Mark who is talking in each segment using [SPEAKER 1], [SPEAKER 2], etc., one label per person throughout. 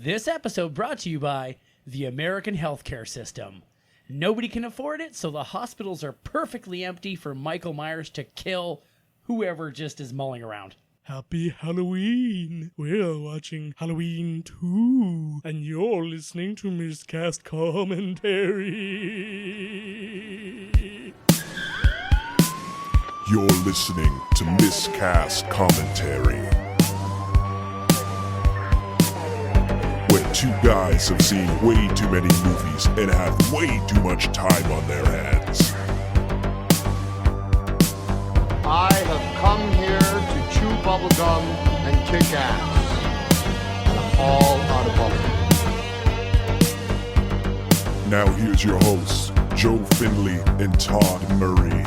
[SPEAKER 1] This episode brought to you by the American healthcare system. Nobody can afford it, so the hospitals are perfectly empty for Michael Myers to kill whoever just is mulling around.
[SPEAKER 2] Happy Halloween! We're watching Halloween 2, and you're listening to Miscast Commentary.
[SPEAKER 3] You're listening to Miscast Commentary, where two guys have seen way too many movies and have way too much time on their hands.
[SPEAKER 4] I have come here to chew bubblegum and kick ass. And I'm all out of bubblegum.
[SPEAKER 3] Now here's your hosts, Joe Finley and Todd Murray.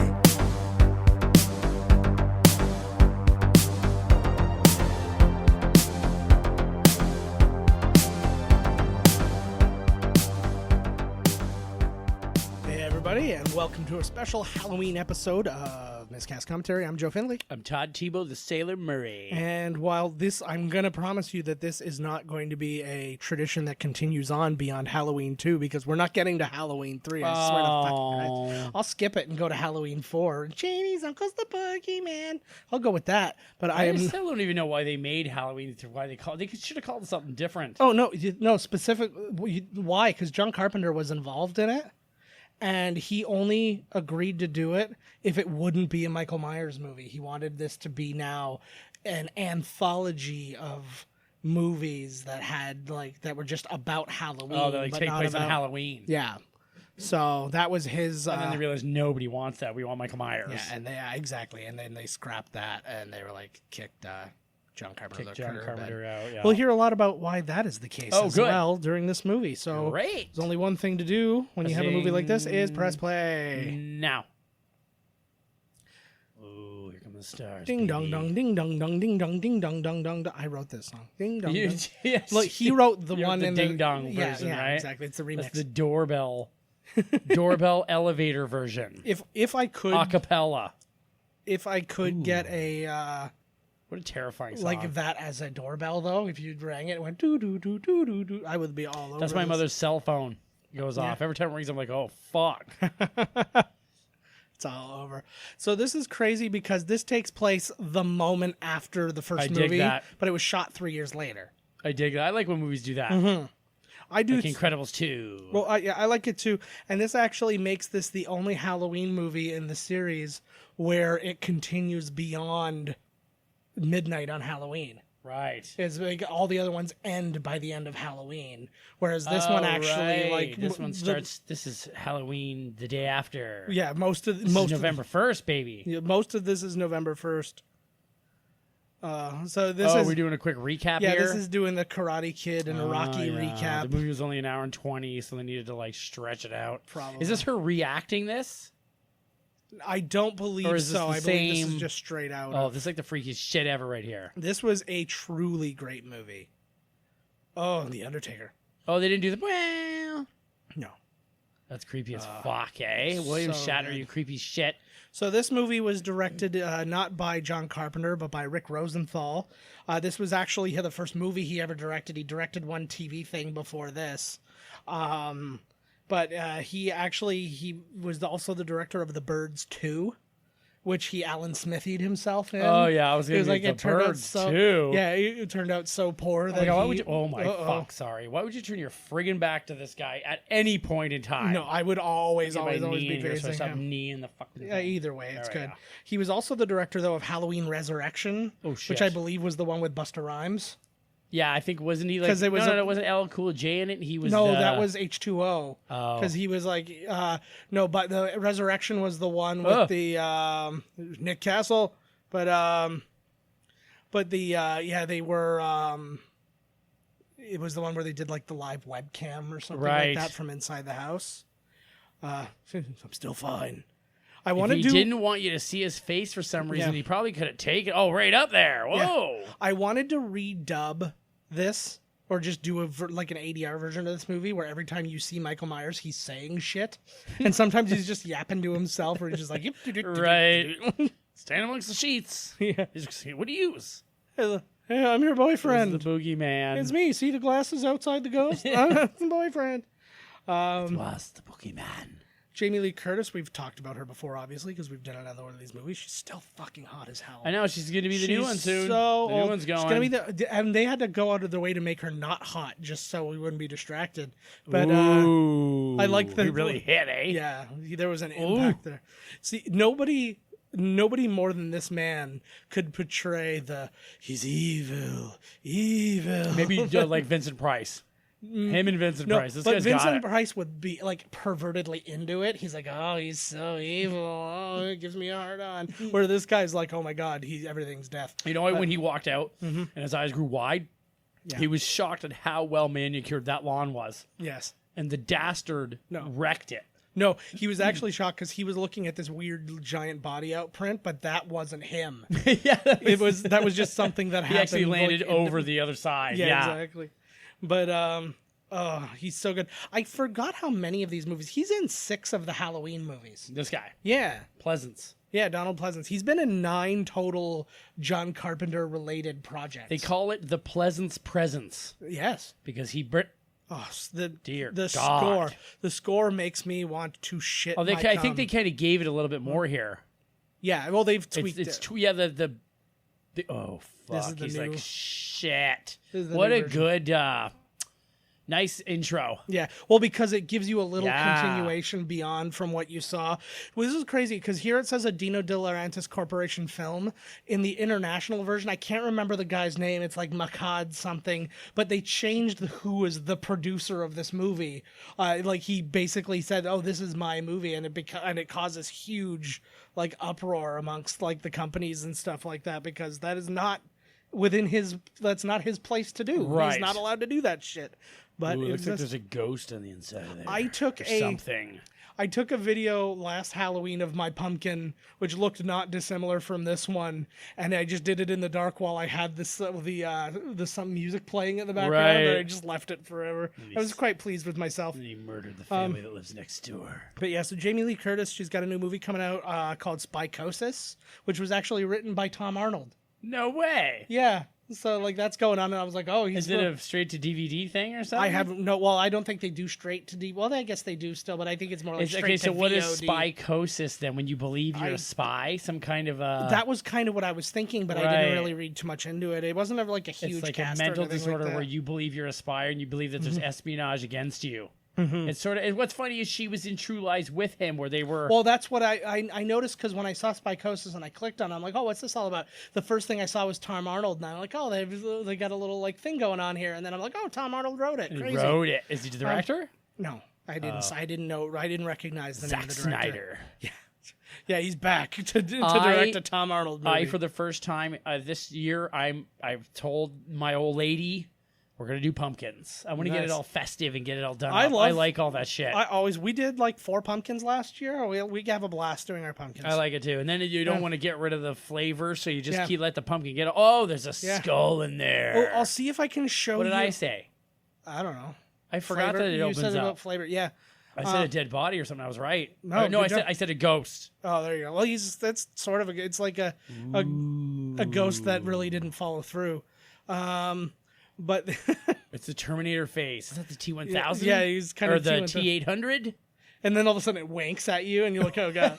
[SPEAKER 2] And welcome to a special Halloween episode of Miscast Commentary. I'm Joe Finley.
[SPEAKER 1] I'm Todd Tebow, the Sailor Murray.
[SPEAKER 2] And while I'm going to promise you that this is not going to be a tradition that continues on beyond Halloween 2, because we're not getting to Halloween 3. I swear to fucking Christ. I'll skip it and go to Halloween 4. Janie's Uncle's the Boogeyman. I'll go with that. But
[SPEAKER 1] I still don't even know why they made Halloween. Why they should have called it something different.
[SPEAKER 2] Oh, no, specific. Why? Because John Carpenter was involved in it. And he only agreed to do it if it wouldn't be a Michael Myers movie. He wanted this to be now an anthology of movies that were just about Halloween.
[SPEAKER 1] Oh, they take place on Halloween.
[SPEAKER 2] Yeah. So that was his.
[SPEAKER 1] And then they realized nobody wants that. We want Michael Myers.
[SPEAKER 2] Yeah, exactly. And then they scrapped that, and they were kicked John Carpenter
[SPEAKER 1] out. Yeah.
[SPEAKER 2] We'll hear a lot about why that is the case well during this movie. So
[SPEAKER 1] great.
[SPEAKER 2] There's only one thing to do when you have a movie like this is press play.
[SPEAKER 1] Now. Oh, here come the stars.
[SPEAKER 2] Ding dong dong, ding dong dong, ding dong, ding dong dong dong. I wrote this song. Ding dong dong.
[SPEAKER 1] Yes.
[SPEAKER 2] Look, he wrote the one in
[SPEAKER 1] the ding dong version,
[SPEAKER 2] yeah,
[SPEAKER 1] right?
[SPEAKER 2] Exactly. It's the remix.
[SPEAKER 1] That's the doorbell elevator version.
[SPEAKER 2] If I could
[SPEAKER 1] acapella.
[SPEAKER 2] If I could get a
[SPEAKER 1] what a terrifying song.
[SPEAKER 2] Like that as a doorbell, though. If you rang it went doo doo doo doo doo doo, I would be all over.
[SPEAKER 1] That's my mother's cell phone goes off. Every time it rings, I'm like, oh, fuck.
[SPEAKER 2] It's all over. So this is crazy because this takes place the moment after the first movie. I dig that. But it was shot 3 years later.
[SPEAKER 1] I dig that. I like when movies do that.
[SPEAKER 2] Mm-hmm. I do.
[SPEAKER 1] Like Incredibles 2.
[SPEAKER 2] Well, I like it too. And this actually makes this the only Halloween movie in the series where it continues beyond midnight on Halloween.
[SPEAKER 1] Right.
[SPEAKER 2] It's like all the other ones end by the end of Halloween, whereas this one actually
[SPEAKER 1] this one starts. This is Halloween the day after.
[SPEAKER 2] Yeah, most
[SPEAKER 1] is November 1st, baby.
[SPEAKER 2] Yeah, most of this is November 1st. So this is
[SPEAKER 1] we're doing a quick recap
[SPEAKER 2] here.
[SPEAKER 1] Yeah,
[SPEAKER 2] this is doing the Karate Kid and a Rocky recap.
[SPEAKER 1] The movie was only an hour and 20, so they needed to stretch it out.
[SPEAKER 2] Probably.
[SPEAKER 1] Is this her reacting this?
[SPEAKER 2] I don't believe so. I believe this is just straight out.
[SPEAKER 1] Oh, this is like the freakiest shit ever right here.
[SPEAKER 2] This was a truly great movie. Oh, The Undertaker.
[SPEAKER 1] Oh, they didn't do the...
[SPEAKER 2] No.
[SPEAKER 1] That's creepy as fuck, eh? William Shatner, you creepy shit.
[SPEAKER 2] So this movie was directed not by John Carpenter, but by Rick Rosenthal. This was actually the first movie he ever directed. He directed one TV thing before this. But he was also the director of The Birds 2, which he Alan Smithied himself in.
[SPEAKER 1] Oh yeah, I was going to say The Birds 2.
[SPEAKER 2] Yeah, it turned out so poor that
[SPEAKER 1] why would you? Oh my fuck! Sorry, why would you turn your friggin' back to this guy at any point in time?
[SPEAKER 2] No, I would always be facing him.
[SPEAKER 1] Knee in the fucking.
[SPEAKER 2] Yeah, either way, it's good. Yeah. He was also the director though of Halloween Resurrection, which I believe was the one with Busta Rhymes.
[SPEAKER 1] Yeah, I think wasn't he like? Because it wasn't LL Cool J in it. He was
[SPEAKER 2] that was H2O. Oh, because he was but the Resurrection was the one with the Nick Castle, but they were it was the one where they did like the live webcam or something like that from inside the house. I'm still fine.
[SPEAKER 1] If he didn't want you to see his face for some reason, he probably could have taken. Oh, right up there! Whoa!
[SPEAKER 2] Yeah. I wanted to redub this, or just do an 80-hour version of this movie where every time you see Michael Myers, he's saying shit, and sometimes he's just yapping to himself, or he's just like,
[SPEAKER 1] right, stand amongst the sheets.
[SPEAKER 2] Yeah,
[SPEAKER 1] what do you use?
[SPEAKER 2] Hey, I'm your boyfriend.
[SPEAKER 1] The boogeyman.
[SPEAKER 2] It's me. See the glasses outside the ghost? I'm the boyfriend.
[SPEAKER 1] It was the boogeyman.
[SPEAKER 2] Jamie Lee Curtis, we've talked about her before, obviously, because we've done another one of these movies. She's still fucking hot as hell.
[SPEAKER 1] I know, she's going to be the new one soon.
[SPEAKER 2] So
[SPEAKER 1] the new one's going.
[SPEAKER 2] She's gonna be and they had to go out of their way to make her not hot, just so we wouldn't be distracted. But
[SPEAKER 1] Ooh,
[SPEAKER 2] I like the
[SPEAKER 1] we really hit, eh?
[SPEAKER 2] Yeah, there was an impact there. See, nobody more than this man could portray he's evil.
[SPEAKER 1] Maybe like Vincent Price. Him and Vincent Price. This
[SPEAKER 2] but
[SPEAKER 1] guy's got
[SPEAKER 2] Vincent
[SPEAKER 1] it.
[SPEAKER 2] Price would be like pervertedly into it. He's like, oh, he's so evil. Oh, it gives me a hard on. Where this guy's like, oh my god, everything's death.
[SPEAKER 1] You know, when he walked out and his eyes grew wide,
[SPEAKER 2] Yeah.
[SPEAKER 1] he was shocked at how well manicured that lawn was.
[SPEAKER 2] Yes.
[SPEAKER 1] And the dastard wrecked it.
[SPEAKER 2] No, he was actually shocked because he was looking at this weird giant body outprint, but that wasn't him.
[SPEAKER 1] Yeah,
[SPEAKER 2] That was just something that
[SPEAKER 1] he
[SPEAKER 2] happened.
[SPEAKER 1] actually landed
[SPEAKER 2] like,
[SPEAKER 1] over the other side.
[SPEAKER 2] Yeah, exactly. But oh, he's so good. I forgot how many of these movies. He's in 6 of the Halloween movies.
[SPEAKER 1] This guy,
[SPEAKER 2] Yeah.
[SPEAKER 1] Pleasance.
[SPEAKER 2] Yeah, Donald Pleasance. He's been in 9 total John Carpenter related projects.
[SPEAKER 1] They call it the Pleasance Presence
[SPEAKER 2] Yes.
[SPEAKER 1] because he
[SPEAKER 2] Oh, the
[SPEAKER 1] Dear
[SPEAKER 2] the
[SPEAKER 1] God.
[SPEAKER 2] score. The score makes me want to shit.
[SPEAKER 1] I think
[SPEAKER 2] cum.
[SPEAKER 1] they kind of gave it a little bit more here.
[SPEAKER 2] Yeah, well, they've tweaked
[SPEAKER 1] It's
[SPEAKER 2] it.
[SPEAKER 1] the oh
[SPEAKER 2] This is
[SPEAKER 1] fuck.
[SPEAKER 2] the
[SPEAKER 1] He's
[SPEAKER 2] new-
[SPEAKER 1] like shit.
[SPEAKER 2] This is the
[SPEAKER 1] What
[SPEAKER 2] new
[SPEAKER 1] a
[SPEAKER 2] version.
[SPEAKER 1] good nice intro.
[SPEAKER 2] Yeah, well, because it gives you a little
[SPEAKER 1] Yeah.
[SPEAKER 2] continuation beyond from what you saw. Well, this is crazy because here it says a Dino De Laurentiis Corporation film. In the international version, I can't remember the guy's name. It's like Makad something, but they changed who was the producer of this movie. Like he basically said, "Oh, this is my movie," and it causes huge like uproar amongst like the companies and stuff like that because that is not that's not his place to do.
[SPEAKER 1] Right.
[SPEAKER 2] He's not allowed to do that shit. But
[SPEAKER 1] Ooh, it
[SPEAKER 2] it
[SPEAKER 1] looks like
[SPEAKER 2] was
[SPEAKER 1] there's a ghost on the inside of there.
[SPEAKER 2] I took
[SPEAKER 1] or
[SPEAKER 2] a-
[SPEAKER 1] something.
[SPEAKER 2] I took a video last Halloween of my pumpkin, which looked not dissimilar from this one, and I just did it in the dark while I had some music playing in the background,
[SPEAKER 1] Right.
[SPEAKER 2] and I just left it forever. I was quite pleased with myself.
[SPEAKER 1] And he murdered the family that lives next door.
[SPEAKER 2] But yeah, so Jamie Lee Curtis, she's got a new movie coming out called Spycosis, which was actually written by Tom Arnold.
[SPEAKER 1] No way.
[SPEAKER 2] Yeah, so like that's going on, and I was like, oh, he's
[SPEAKER 1] Is it a straight to DVD thing or something?
[SPEAKER 2] I haven't no. Well, I don't think they do straight to D. Well, I guess they do still, but I think it's more like straight
[SPEAKER 1] Okay,
[SPEAKER 2] to
[SPEAKER 1] so what is
[SPEAKER 2] VOD.
[SPEAKER 1] spycosis then? When you believe you're a spy, some kind of a
[SPEAKER 2] That was kind of what I was thinking, but I
[SPEAKER 1] Right.
[SPEAKER 2] didn't really read too much into it. It wasn't ever like a huge
[SPEAKER 1] it's like a
[SPEAKER 2] cast or
[SPEAKER 1] mental
[SPEAKER 2] anything
[SPEAKER 1] disorder
[SPEAKER 2] like that.
[SPEAKER 1] where you believe you're a spy and you believe that there's espionage against you. It's sort of. And what's funny is she was in True Lies with him, where they were.
[SPEAKER 2] Well, that's what I noticed because when I saw Spycosis and I clicked on it, I'm like, oh, what's this all about? The first thing I saw was Tom Arnold, and I'm like, oh, they got a little like thing going on here, and then I'm like, oh, Tom Arnold wrote it.
[SPEAKER 1] he
[SPEAKER 2] Crazy.
[SPEAKER 1] wrote it. Is he the director?
[SPEAKER 2] No, I didn't. I didn't know. I didn't recognize the name
[SPEAKER 1] Zack
[SPEAKER 2] of the director.
[SPEAKER 1] Snyder.
[SPEAKER 2] Yeah, he's back to direct a Tom Arnold movie.
[SPEAKER 1] For the first time this year, I've told my old lady we're gonna do pumpkins. I want to get it
[SPEAKER 2] Nice.
[SPEAKER 1] all festive and get it all done.
[SPEAKER 2] I
[SPEAKER 1] up.
[SPEAKER 2] love-
[SPEAKER 1] I like all that shit.
[SPEAKER 2] we did like 4 pumpkins last year. We have a blast doing our pumpkins.
[SPEAKER 1] I like it too. And then you don't want to get rid of the flavor, so you just
[SPEAKER 2] Yeah.
[SPEAKER 1] let the pumpkin get. Oh, there's a
[SPEAKER 2] Yeah.
[SPEAKER 1] skull in there.
[SPEAKER 2] Oh, I'll see if I can show
[SPEAKER 1] what
[SPEAKER 2] you.
[SPEAKER 1] did I say?
[SPEAKER 2] I don't know.
[SPEAKER 1] I forgot
[SPEAKER 2] Flavor?
[SPEAKER 1] that it
[SPEAKER 2] you
[SPEAKER 1] opens
[SPEAKER 2] said
[SPEAKER 1] up.
[SPEAKER 2] about flavor. Yeah.
[SPEAKER 1] I said a dead body or something. I was right.
[SPEAKER 2] No,
[SPEAKER 1] no,
[SPEAKER 2] good job.
[SPEAKER 1] I said a ghost.
[SPEAKER 2] Oh, there you go. Well, that's sort of it's like a ghost that really didn't follow through. But
[SPEAKER 1] It's the Terminator face. Is that the T-1000?
[SPEAKER 2] yeah, he's kind
[SPEAKER 1] or
[SPEAKER 2] of
[SPEAKER 1] the
[SPEAKER 2] T-1000.
[SPEAKER 1] T-800.
[SPEAKER 2] and then all of a sudden it winks at you, and you're like, oh god.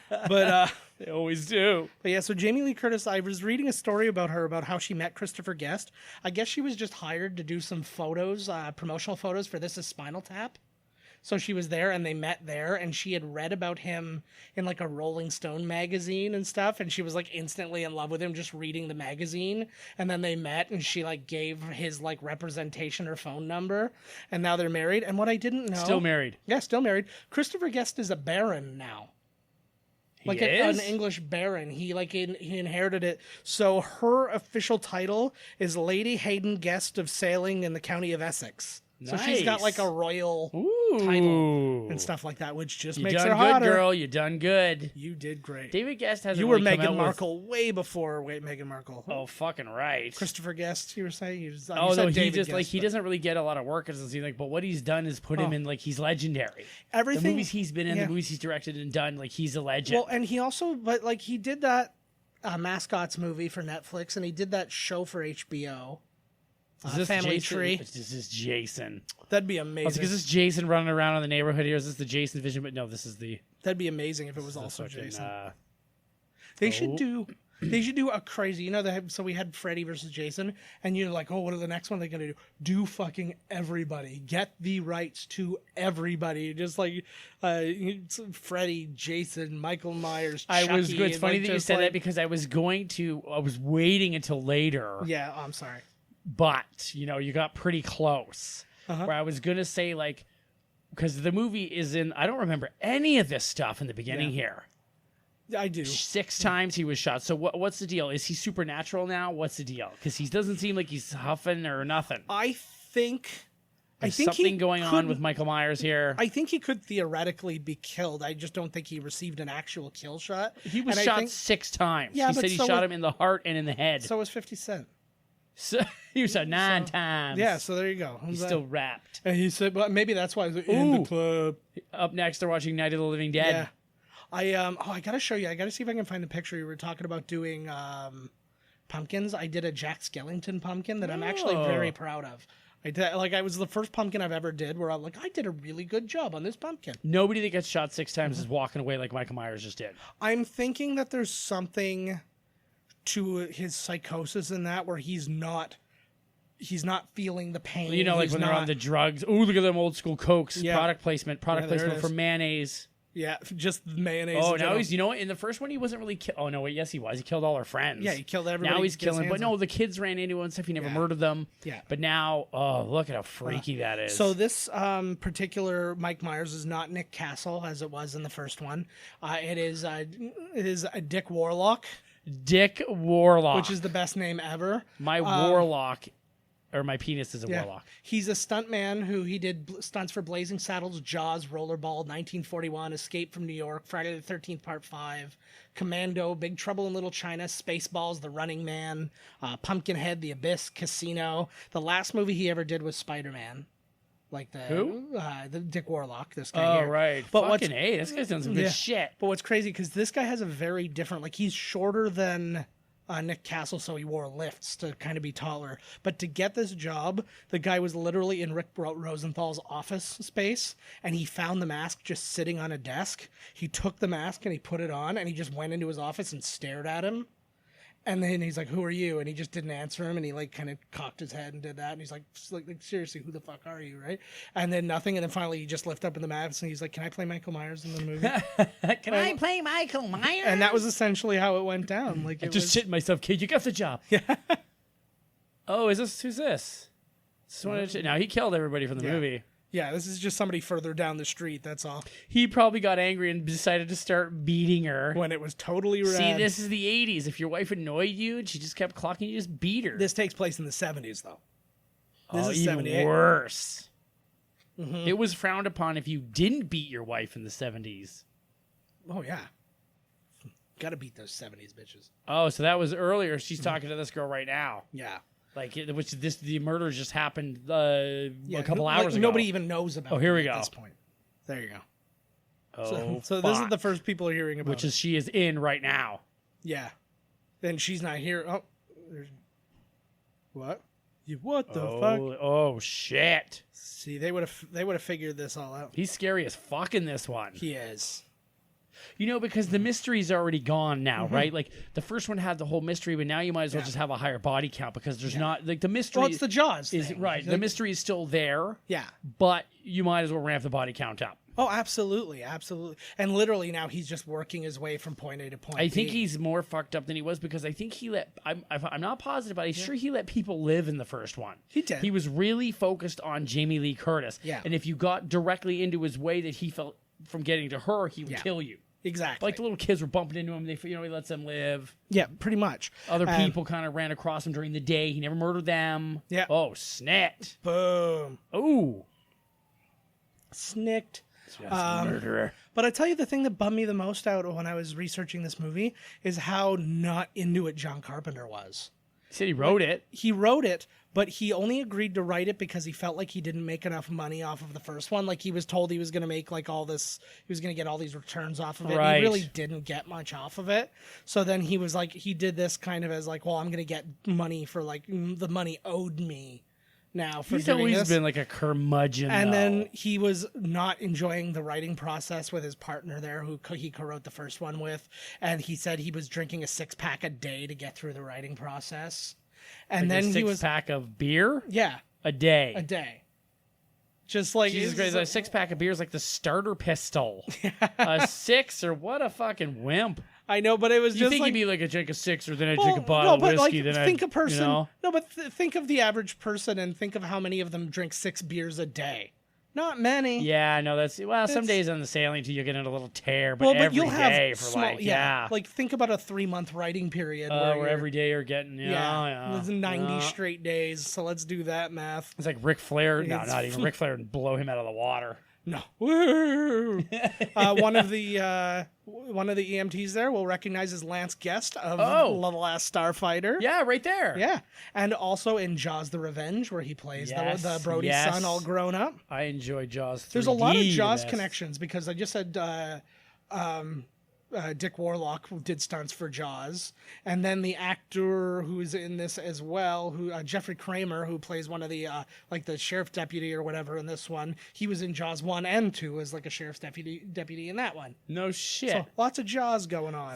[SPEAKER 2] But
[SPEAKER 1] They always do.
[SPEAKER 2] But yeah, so Jamie Lee Curtis, I was reading a story about her, about how she met Christopher Guest. I guess she was just hired to do some photos, promotional photos for This Is Spinal Tap. So she was there and they met there, and she had read about him in like a Rolling Stone magazine and stuff, and she was like instantly in love with him just reading the magazine. And then they met and she like gave his like representation her phone number, and now they're married. And what I didn't know,
[SPEAKER 1] Still married.
[SPEAKER 2] Yeah, still married. Christopher Guest is a baron now.
[SPEAKER 1] He
[SPEAKER 2] Like
[SPEAKER 1] is?
[SPEAKER 2] an English baron. He he inherited it. So her official title is Lady Hayden Guest of Sailing in the County of Essex. So she's got like a royal title and stuff like that, which just
[SPEAKER 1] You
[SPEAKER 2] makes
[SPEAKER 1] done
[SPEAKER 2] her
[SPEAKER 1] good,
[SPEAKER 2] hotter.
[SPEAKER 1] girl. You done good.
[SPEAKER 2] You did great.
[SPEAKER 1] David Guest hasn't
[SPEAKER 2] You were
[SPEAKER 1] really come
[SPEAKER 2] Meghan
[SPEAKER 1] out with-
[SPEAKER 2] Markle way before Meghan Markle.
[SPEAKER 1] Oh, fucking right.
[SPEAKER 2] Christopher Guest, you were saying? You said
[SPEAKER 1] Oh no, he
[SPEAKER 2] David
[SPEAKER 1] just
[SPEAKER 2] Guest,
[SPEAKER 1] like he
[SPEAKER 2] but
[SPEAKER 1] doesn't really get a lot of work. It doesn't seem like, but what he's done is put him in like he's legendary.
[SPEAKER 2] Everything
[SPEAKER 1] The movies he's been in,
[SPEAKER 2] yeah.
[SPEAKER 1] the movies he's directed and done, like he's a legend.
[SPEAKER 2] Well, and he also, but like he did that. a Mascots movie for Netflix, and he did that show for HBO.
[SPEAKER 1] Is this
[SPEAKER 2] Family
[SPEAKER 1] Jason?
[SPEAKER 2] Tree.
[SPEAKER 1] This is Jason.
[SPEAKER 2] That'd be amazing.
[SPEAKER 1] Is this Jason running around in the neighborhood here? Is this the Jason vision? But no, this is the.
[SPEAKER 2] That'd be amazing if it was also
[SPEAKER 1] fucking,
[SPEAKER 2] Jason. They should
[SPEAKER 1] oh.
[SPEAKER 2] do. They should do a crazy. You know, so we had Freddy versus Jason, and you're like, oh, what are the next one they're gonna do? Do fucking everybody. Get the rights to everybody. Just like Freddy, Jason, Michael Myers.
[SPEAKER 1] I was
[SPEAKER 2] Chucky,
[SPEAKER 1] good. It's
[SPEAKER 2] and,
[SPEAKER 1] funny
[SPEAKER 2] like,
[SPEAKER 1] that you
[SPEAKER 2] just
[SPEAKER 1] said
[SPEAKER 2] like-
[SPEAKER 1] that because I was waiting until later.
[SPEAKER 2] Yeah, I'm sorry.
[SPEAKER 1] But you got pretty close.
[SPEAKER 2] Uh-huh.
[SPEAKER 1] Where I was gonna say because the movie is in. I don't remember any of this stuff in the beginning here.
[SPEAKER 2] I do.
[SPEAKER 1] 6 times he was shot. So what's the deal? Is he supernatural now? What's the deal? Because he doesn't seem like he's huffing or nothing.
[SPEAKER 2] I think
[SPEAKER 1] There's
[SPEAKER 2] he
[SPEAKER 1] something going on
[SPEAKER 2] could-
[SPEAKER 1] with Michael Myers here.
[SPEAKER 2] I think he could theoretically be killed. I just don't think he received an actual kill shot.
[SPEAKER 1] He was
[SPEAKER 2] And I
[SPEAKER 1] shot
[SPEAKER 2] think-
[SPEAKER 1] 6 times.
[SPEAKER 2] Yeah,
[SPEAKER 1] he
[SPEAKER 2] but
[SPEAKER 1] said he
[SPEAKER 2] so
[SPEAKER 1] shot
[SPEAKER 2] was-
[SPEAKER 1] him in the heart and in the head.
[SPEAKER 2] So was 50 Cent.
[SPEAKER 1] So he was shot 9 times.
[SPEAKER 2] Yeah, so there you go.
[SPEAKER 1] He's still wrapped.
[SPEAKER 2] And he said, but maybe that's why he's in
[SPEAKER 1] Ooh.
[SPEAKER 2] the club.
[SPEAKER 1] Up next, they're watching Night of the Living Dead.
[SPEAKER 2] Yeah. I gotta show you. I gotta see if I can find the picture. We were talking about doing pumpkins. I did a Jack Skellington pumpkin that I'm actually very proud of. I did, I was the first pumpkin I've ever did where I'm like, I did a really good job on this pumpkin.
[SPEAKER 1] Nobody that gets shot 6 times is walking away like Michael Myers just did.
[SPEAKER 2] I'm thinking that there's something to his psychosis in that where he's not feeling the pain.
[SPEAKER 1] Like
[SPEAKER 2] He's
[SPEAKER 1] when they're on
[SPEAKER 2] not-
[SPEAKER 1] the drugs. Ooh, look at them old school Cokes.
[SPEAKER 2] Yeah.
[SPEAKER 1] Product placement
[SPEAKER 2] Yeah, there it
[SPEAKER 1] for
[SPEAKER 2] is.
[SPEAKER 1] mayonnaise.
[SPEAKER 2] Yeah, just mayonnaise.
[SPEAKER 1] Oh,
[SPEAKER 2] in
[SPEAKER 1] now
[SPEAKER 2] general.
[SPEAKER 1] he's, what? In the first one, he wasn't really oh, no, wait, yes, he was. He killed all our friends.
[SPEAKER 2] Yeah, he killed everybody.
[SPEAKER 1] Now he's
[SPEAKER 2] he gets
[SPEAKER 1] killing, but
[SPEAKER 2] hands
[SPEAKER 1] no,
[SPEAKER 2] on.
[SPEAKER 1] the kids ran into him and stuff. He never
[SPEAKER 2] Yeah.
[SPEAKER 1] murdered them.
[SPEAKER 2] Yeah.
[SPEAKER 1] But now, oh, look at how freaky that is.
[SPEAKER 2] So this particular Mike Myers is not Nick Castle as it was in the first one. It is a Dick Warlock,
[SPEAKER 1] Dick Warlock.
[SPEAKER 2] which is the best name ever.
[SPEAKER 1] my warlock, or my penis is a
[SPEAKER 2] Yeah.
[SPEAKER 1] warlock.
[SPEAKER 2] He's a stuntman who he did stunts for Blazing Saddles, Jaws, Rollerball, 1941, Escape from New York, Friday the 13th Part 5, Commando, Big Trouble in Little China, Spaceballs, The Running Man, Pumpkinhead, The Abyss, Casino. The last movie he ever did was Spider-Man. Like
[SPEAKER 1] Who?
[SPEAKER 2] The Dick Warlock, this guy
[SPEAKER 1] Oh,
[SPEAKER 2] here.
[SPEAKER 1] right.
[SPEAKER 2] But what's
[SPEAKER 1] Fucking A, this guy's done some good
[SPEAKER 2] Yeah.
[SPEAKER 1] shit.
[SPEAKER 2] But what's crazy, because this guy has a very different, he's shorter than Nick Castle, so he wore lifts to kind of be taller. But to get this job, the guy was literally in Rick Rosenthal's office space, and he found the mask just sitting on a desk. He took the mask and he put it on, and he just went into his office and stared at him. And then he's like, "Who are you?" And he just didn't answer him, and he kind of cocked his head and did that. And he's like seriously, who the fuck are you, right? And then nothing. And then finally, he just lifted up in the mask, and he's like, "Can I play Michael Myers in the movie?"
[SPEAKER 1] Can I play Michael Myers?
[SPEAKER 2] And that was essentially how it went down. Like, it
[SPEAKER 1] just
[SPEAKER 2] was,
[SPEAKER 1] shitting myself, kid. You got the job. Yeah. Oh, who's this? Now he killed everybody from the movie.
[SPEAKER 2] yeah, this is just somebody further down the street. That's all.
[SPEAKER 1] He probably got angry and decided to start beating her.
[SPEAKER 2] When it was totally rad.
[SPEAKER 1] See, this is the 80s. If your wife annoyed you and she just kept clocking, you just beat her.
[SPEAKER 2] This takes place in the 70s, though. This is
[SPEAKER 1] even
[SPEAKER 2] 78.
[SPEAKER 1] worse. It was frowned upon if you didn't beat your wife in the 70s.
[SPEAKER 2] Oh yeah, gotta beat those 70s bitches.
[SPEAKER 1] Oh, so that was earlier. She's talking to this girl right now.
[SPEAKER 2] Yeah.
[SPEAKER 1] The murder just happened a couple
[SPEAKER 2] Like,
[SPEAKER 1] hours ago.
[SPEAKER 2] nobody even knows about.
[SPEAKER 1] Oh, here we
[SPEAKER 2] it
[SPEAKER 1] go.
[SPEAKER 2] At this point, there you go.
[SPEAKER 1] Oh,
[SPEAKER 2] So this is
[SPEAKER 1] fuck.
[SPEAKER 2] the first people are hearing about.
[SPEAKER 1] Which
[SPEAKER 2] it.
[SPEAKER 1] is she is in right now.
[SPEAKER 2] Yeah. Then she's not here. Oh, there's what? What the fuck?
[SPEAKER 1] Oh shit.
[SPEAKER 2] See, they would have figured this all out.
[SPEAKER 1] He's scary as fuck in this one.
[SPEAKER 2] He is.
[SPEAKER 1] Because the mystery's already gone now, right? Like the first one had the whole mystery, but now you might as well just have a higher body count because there's not the mystery.
[SPEAKER 2] Well, it's the Jaws
[SPEAKER 1] is
[SPEAKER 2] thing.
[SPEAKER 1] right. The mystery is still there.
[SPEAKER 2] Yeah.
[SPEAKER 1] But you might as well ramp the body count up.
[SPEAKER 2] Oh, absolutely, absolutely. And literally now he's just working his way from point A to point B.
[SPEAKER 1] I think he's more fucked up than he was because I think he let. I'm not positive, but I'm sure he let people live in the first one.
[SPEAKER 2] He did.
[SPEAKER 1] He was really focused on Jamie Lee Curtis.
[SPEAKER 2] Yeah.
[SPEAKER 1] And if you got directly into his way that he felt from getting to her, he would kill you.
[SPEAKER 2] Exactly.
[SPEAKER 1] Like the little kids were bumping into him. He lets them live.
[SPEAKER 2] Yeah, pretty much.
[SPEAKER 1] Other people kind of ran across him during the day. He never murdered them.
[SPEAKER 2] Yeah.
[SPEAKER 1] Oh, snit.
[SPEAKER 2] Boom.
[SPEAKER 1] Ooh.
[SPEAKER 2] Snicked.
[SPEAKER 1] Murderer.
[SPEAKER 2] But I tell you, the thing that bummed me the most out when I was researching this movie is how not into it John Carpenter was.
[SPEAKER 1] He said he wrote it.
[SPEAKER 2] He wrote it, but he only agreed to write it because he felt like he didn't make enough money off of the first one. Like he was told he was going to make like all this, he was going to get all these returns off of it.
[SPEAKER 1] Right.
[SPEAKER 2] He really didn't get much off of it. So then he was like, he did this kind of as like, well, I'm going to get money for like the money owed me now for
[SPEAKER 1] He's
[SPEAKER 2] doing
[SPEAKER 1] always
[SPEAKER 2] this.
[SPEAKER 1] been like a curmudgeon.
[SPEAKER 2] And
[SPEAKER 1] though.
[SPEAKER 2] then he was not enjoying the writing process with his partner there, who he co-wrote the first one with. And he said he was drinking a 6-pack a day to get through the writing process. And
[SPEAKER 1] like
[SPEAKER 2] then
[SPEAKER 1] a
[SPEAKER 2] he was,
[SPEAKER 1] pack of beer
[SPEAKER 2] yeah,
[SPEAKER 1] a day.
[SPEAKER 2] a day. Just like
[SPEAKER 1] Jesus Christ, a 6-pack of beer is like the starter pistol. A 6 or what a fucking wimp.
[SPEAKER 2] I know, but it was
[SPEAKER 1] You
[SPEAKER 2] just
[SPEAKER 1] think
[SPEAKER 2] like,
[SPEAKER 1] you'd be like a drink of 6 or then I
[SPEAKER 2] well,
[SPEAKER 1] drink a bottle of whiskey, then
[SPEAKER 2] think
[SPEAKER 1] I
[SPEAKER 2] a person.
[SPEAKER 1] You know?
[SPEAKER 2] No, but think of the average person and think of how many of them drink 6 beers a day. Not many.
[SPEAKER 1] Yeah, no, that's some
[SPEAKER 2] It's-
[SPEAKER 1] days on the sailing too you get in a little tear, but
[SPEAKER 2] Well, but
[SPEAKER 1] every
[SPEAKER 2] you'll have
[SPEAKER 1] day for
[SPEAKER 2] small,
[SPEAKER 1] like yeah.
[SPEAKER 2] like think about a 3-month writing period
[SPEAKER 1] where
[SPEAKER 2] you're-
[SPEAKER 1] every day you're getting yeah.
[SPEAKER 2] It's 90 straight days. So let's do that math.
[SPEAKER 1] It's like Ric Flair. No,
[SPEAKER 2] It's-
[SPEAKER 1] not even Ric Flair would blow him out of the water.
[SPEAKER 2] No. Woo! One of the EMTs there will recognize his Lance Guest of The Last Starfighter.
[SPEAKER 1] Yeah, right there.
[SPEAKER 2] Yeah. And also in Jaws the Revenge, where he plays
[SPEAKER 1] Yes,
[SPEAKER 2] the Brody's
[SPEAKER 1] yes.
[SPEAKER 2] son all grown up.
[SPEAKER 1] I enjoy Jaws 3D.
[SPEAKER 2] There's a lot of
[SPEAKER 1] in
[SPEAKER 2] Jaws
[SPEAKER 1] this.
[SPEAKER 2] connections because I just said Dick Warlock did stunts for Jaws, and then the actor who's in this as well, who Jeffrey Kramer, who plays one of the like the sheriff deputy or whatever in this one, he was in Jaws 1 and 2 as like a sheriff's deputy in that one.
[SPEAKER 1] No shit.
[SPEAKER 2] So lots of Jaws going on.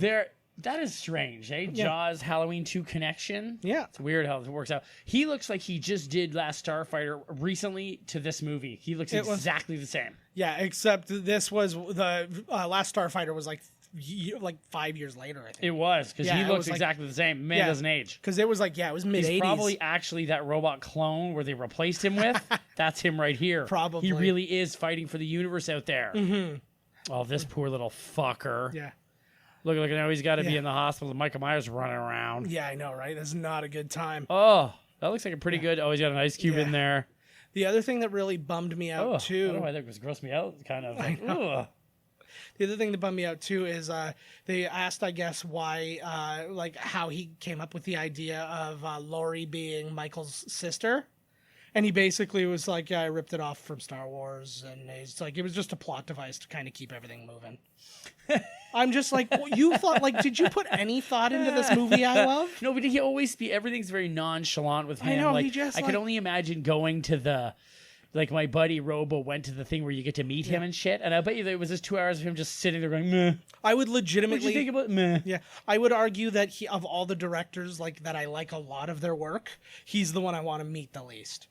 [SPEAKER 1] That is strange, eh?
[SPEAKER 2] Yeah.
[SPEAKER 1] Jaws Halloween 2 connection.
[SPEAKER 2] Yeah.
[SPEAKER 1] It's weird how it works out. He looks like he just did Last Starfighter recently to this movie. He looks exactly the same.
[SPEAKER 2] Yeah, except this was the Last Starfighter was like 5 years later, I think.
[SPEAKER 1] It was, because
[SPEAKER 2] Yeah,
[SPEAKER 1] he
[SPEAKER 2] it
[SPEAKER 1] looks
[SPEAKER 2] was like-
[SPEAKER 1] exactly the same. Man
[SPEAKER 2] Yeah.
[SPEAKER 1] doesn't age.
[SPEAKER 2] Because it was like, it was mid-80s.
[SPEAKER 1] He's probably actually that robot clone where they replaced him with. That's him right here.
[SPEAKER 2] Probably.
[SPEAKER 1] He really is fighting for the universe out there. Mm-hmm. Oh, this poor little fucker.
[SPEAKER 2] Yeah.
[SPEAKER 1] Look, now he's got to be
[SPEAKER 2] Yeah.
[SPEAKER 1] in the hospital. Michael Myers running around.
[SPEAKER 2] Yeah, I know, right? That's not a good time.
[SPEAKER 1] Oh, that looks like a pretty good. Oh, he's got an ice cube
[SPEAKER 2] Yeah.
[SPEAKER 1] in there.
[SPEAKER 2] The other thing that really bummed me out
[SPEAKER 1] Oh, I
[SPEAKER 2] too.
[SPEAKER 1] don't know why that was grossed me out. Kind of like, ugh.
[SPEAKER 2] The other thing that bummed me out too is they asked, I guess, why, like how he came up with the idea of Laurie being Michael's sister, and he basically was like, "Yeah, I ripped it off from Star Wars," and it's like it was just a plot device to kind of keep everything moving. I'm just like, well, you thought, like, did you put any thought into this movie I love?
[SPEAKER 1] No, but he always everything's very nonchalant with him.
[SPEAKER 2] I know,
[SPEAKER 1] like,
[SPEAKER 2] he just,
[SPEAKER 1] I
[SPEAKER 2] like-
[SPEAKER 1] could only imagine going to the, like my buddy Robo went to the thing where you get to meet him and shit, and I bet you there was just 2 hours of him just sitting there going, meh.
[SPEAKER 2] I would
[SPEAKER 1] What'd
[SPEAKER 2] legitimately
[SPEAKER 1] you think about meh?
[SPEAKER 2] Yeah, I would argue that he, of all the directors, like that I like a lot of their work, he's the one I want to meet the least.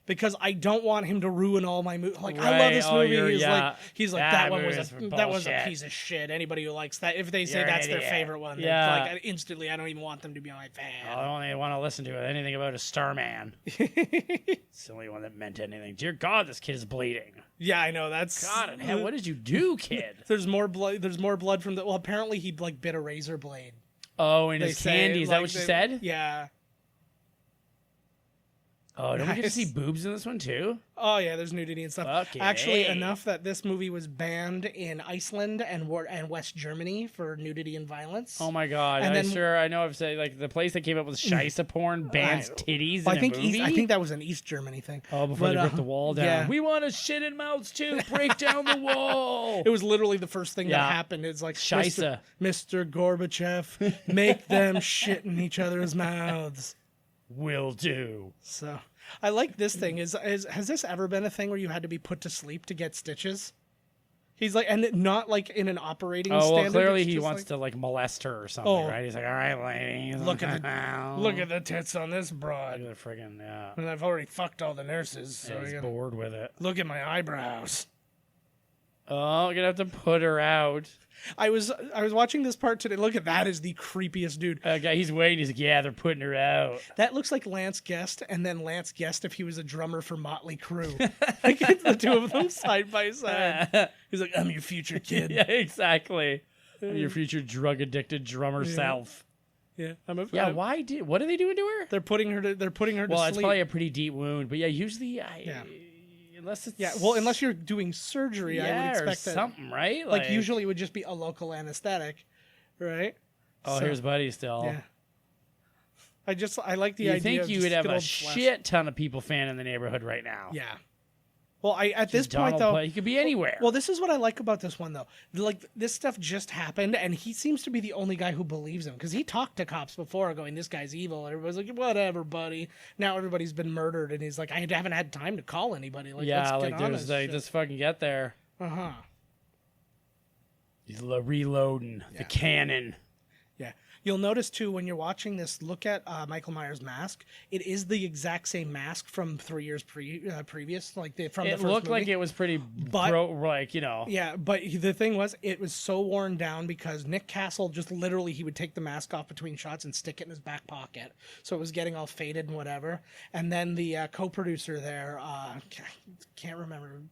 [SPEAKER 2] Because I don't want him to ruin all my movies. Like, I love
[SPEAKER 1] Right.
[SPEAKER 2] this
[SPEAKER 1] Oh,
[SPEAKER 2] movie.
[SPEAKER 1] you're-
[SPEAKER 2] He's
[SPEAKER 1] yeah.
[SPEAKER 2] like that one
[SPEAKER 1] movie
[SPEAKER 2] was
[SPEAKER 1] was
[SPEAKER 2] that was a
[SPEAKER 1] bullshit.
[SPEAKER 2] piece of shit. Anybody who likes that, if they say
[SPEAKER 1] You're an
[SPEAKER 2] that's their
[SPEAKER 1] idiot.
[SPEAKER 2] favorite one,
[SPEAKER 1] Yeah.
[SPEAKER 2] like instantly, I don't even want them to be my fan.
[SPEAKER 1] I only want to listen to anything about a Starman. It's the only one that meant anything. Dear God, this kid is bleeding.
[SPEAKER 2] Yeah, I know. That's
[SPEAKER 1] God in hell, what did you do, kid?
[SPEAKER 2] There's more blood. There's more blood from the. Well, apparently he like bit a razor blade.
[SPEAKER 1] Oh, and
[SPEAKER 2] They
[SPEAKER 1] his
[SPEAKER 2] say,
[SPEAKER 1] candy. Is that
[SPEAKER 2] like,
[SPEAKER 1] what she
[SPEAKER 2] they-
[SPEAKER 1] said?
[SPEAKER 2] Yeah.
[SPEAKER 1] Oh, don't we get to
[SPEAKER 2] Nice.
[SPEAKER 1] see boobs in this one too?
[SPEAKER 2] Oh yeah, there's nudity and stuff.
[SPEAKER 1] Fucking
[SPEAKER 2] Actually,
[SPEAKER 1] A.
[SPEAKER 2] enough that this movie was banned in Iceland and West Germany for nudity and violence.
[SPEAKER 1] Oh my God!
[SPEAKER 2] And
[SPEAKER 1] And
[SPEAKER 2] then-
[SPEAKER 1] I know I've said like the place that came up with Shisa porn bans titties
[SPEAKER 2] Well,
[SPEAKER 1] in a movie.
[SPEAKER 2] I think that was an East Germany thing.
[SPEAKER 1] Oh, before
[SPEAKER 2] But,
[SPEAKER 1] they ripped the wall down.
[SPEAKER 2] yeah.
[SPEAKER 1] We want to shit in mouths too. Break down the wall.
[SPEAKER 2] It was literally the first thing
[SPEAKER 1] Yeah.
[SPEAKER 2] that happened. It's like
[SPEAKER 1] Shisa.
[SPEAKER 2] Mr. Gorbachev, make them shit in each other's mouths.
[SPEAKER 1] Will do.
[SPEAKER 2] So I like this thing. Has this ever been a thing where you had to be put to sleep to get stitches? He's like, and not like in an operating
[SPEAKER 1] Oh well,
[SPEAKER 2] standard.
[SPEAKER 1] clearly
[SPEAKER 2] it's
[SPEAKER 1] he
[SPEAKER 2] just
[SPEAKER 1] wants
[SPEAKER 2] like,
[SPEAKER 1] to like molest her or something,
[SPEAKER 2] Oh.
[SPEAKER 1] right? He's like, all right, ladies,
[SPEAKER 2] Look at the tits on this broad.
[SPEAKER 1] Look at the friggin' yeah.
[SPEAKER 2] And I've already fucked all the nurses, so
[SPEAKER 1] He's
[SPEAKER 2] you know,
[SPEAKER 1] bored with it.
[SPEAKER 2] look at my eyebrows.
[SPEAKER 1] Oh, I'm gonna have to put her out.
[SPEAKER 2] I was watching this part today. Look at that, is the creepiest dude.
[SPEAKER 1] Okay, he's waiting. He's like, yeah, they're putting her out.
[SPEAKER 2] That looks like Lance Guest, and then Lance Guest if he was a drummer for Motley Crue. Like it's the two of them side by side. He's like, I'm your future kid.
[SPEAKER 1] Yeah, exactly. Your future drug addicted drummer self.
[SPEAKER 2] Yeah,
[SPEAKER 1] Yeah, what are they doing to her?
[SPEAKER 2] They're putting her to
[SPEAKER 1] Well,
[SPEAKER 2] sleep.
[SPEAKER 1] it's probably a pretty deep wound, but yeah, usually
[SPEAKER 2] Yeah.
[SPEAKER 1] unless it's
[SPEAKER 2] Yeah, well, unless you're doing surgery, I would
[SPEAKER 1] or
[SPEAKER 2] expect that.
[SPEAKER 1] something, right?
[SPEAKER 2] Like usually it would just be a local anesthetic, right?
[SPEAKER 1] Oh,
[SPEAKER 2] So-
[SPEAKER 1] here's Buddy still.
[SPEAKER 2] Yeah. I like the
[SPEAKER 1] You
[SPEAKER 2] idea.
[SPEAKER 1] think
[SPEAKER 2] of
[SPEAKER 1] you
[SPEAKER 2] just
[SPEAKER 1] would have
[SPEAKER 2] good
[SPEAKER 1] a
[SPEAKER 2] old flesh.
[SPEAKER 1] shit ton of people fan in the neighborhood right now.
[SPEAKER 2] Yeah. Well, at this point
[SPEAKER 1] Donald
[SPEAKER 2] though,
[SPEAKER 1] he could be anywhere.
[SPEAKER 2] well, this is what I like about this one though. Like this stuff just happened, and he seems to be the only guy who believes him because he talked to cops before, going, "This guy's evil." Everybody's like, "Whatever, buddy." Now everybody's been murdered, and he's like, "I haven't had time to call anybody." Like,
[SPEAKER 1] yeah,
[SPEAKER 2] let's get
[SPEAKER 1] like
[SPEAKER 2] on
[SPEAKER 1] there's
[SPEAKER 2] this
[SPEAKER 1] like
[SPEAKER 2] shit.
[SPEAKER 1] just fucking get there. He's reloading the cannon.
[SPEAKER 2] Yeah. You'll notice too when you're watching this. Look at Michael Myers' mask. It is the exact same mask from 3 years previous, like from the
[SPEAKER 1] It
[SPEAKER 2] first
[SPEAKER 1] looked
[SPEAKER 2] movie.
[SPEAKER 1] like it was pretty, like
[SPEAKER 2] Yeah, but the thing was, it was so worn down because Nick Castle just literally he would take the mask off between shots and stick it in his back pocket, so it was getting all faded and whatever. And then the co-producer there, can't remember.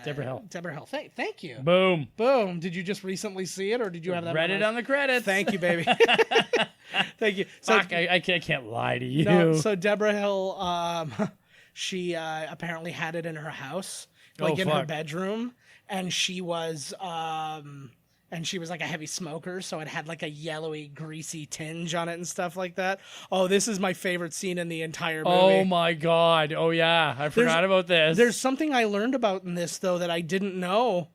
[SPEAKER 1] Deborah Hill.
[SPEAKER 2] Deborah Hill. Thank you.
[SPEAKER 1] Boom.
[SPEAKER 2] Boom. Did you just recently see it, or did you have that?
[SPEAKER 1] Read it on the credits.
[SPEAKER 2] Thank you, baby. Thank you. So,
[SPEAKER 1] Fuck, I can't lie to you.
[SPEAKER 2] no, so Deborah Hill, she apparently had it in her house, like in her
[SPEAKER 1] fuck.
[SPEAKER 2] bedroom, and she was like a heavy smoker, so it had like a yellowy, greasy tinge on it and stuff like that. Oh, this is my favorite scene in the entire movie.
[SPEAKER 1] Oh my god. Oh yeah, I forgot about this.
[SPEAKER 2] There's something I learned about in this though that I didn't know.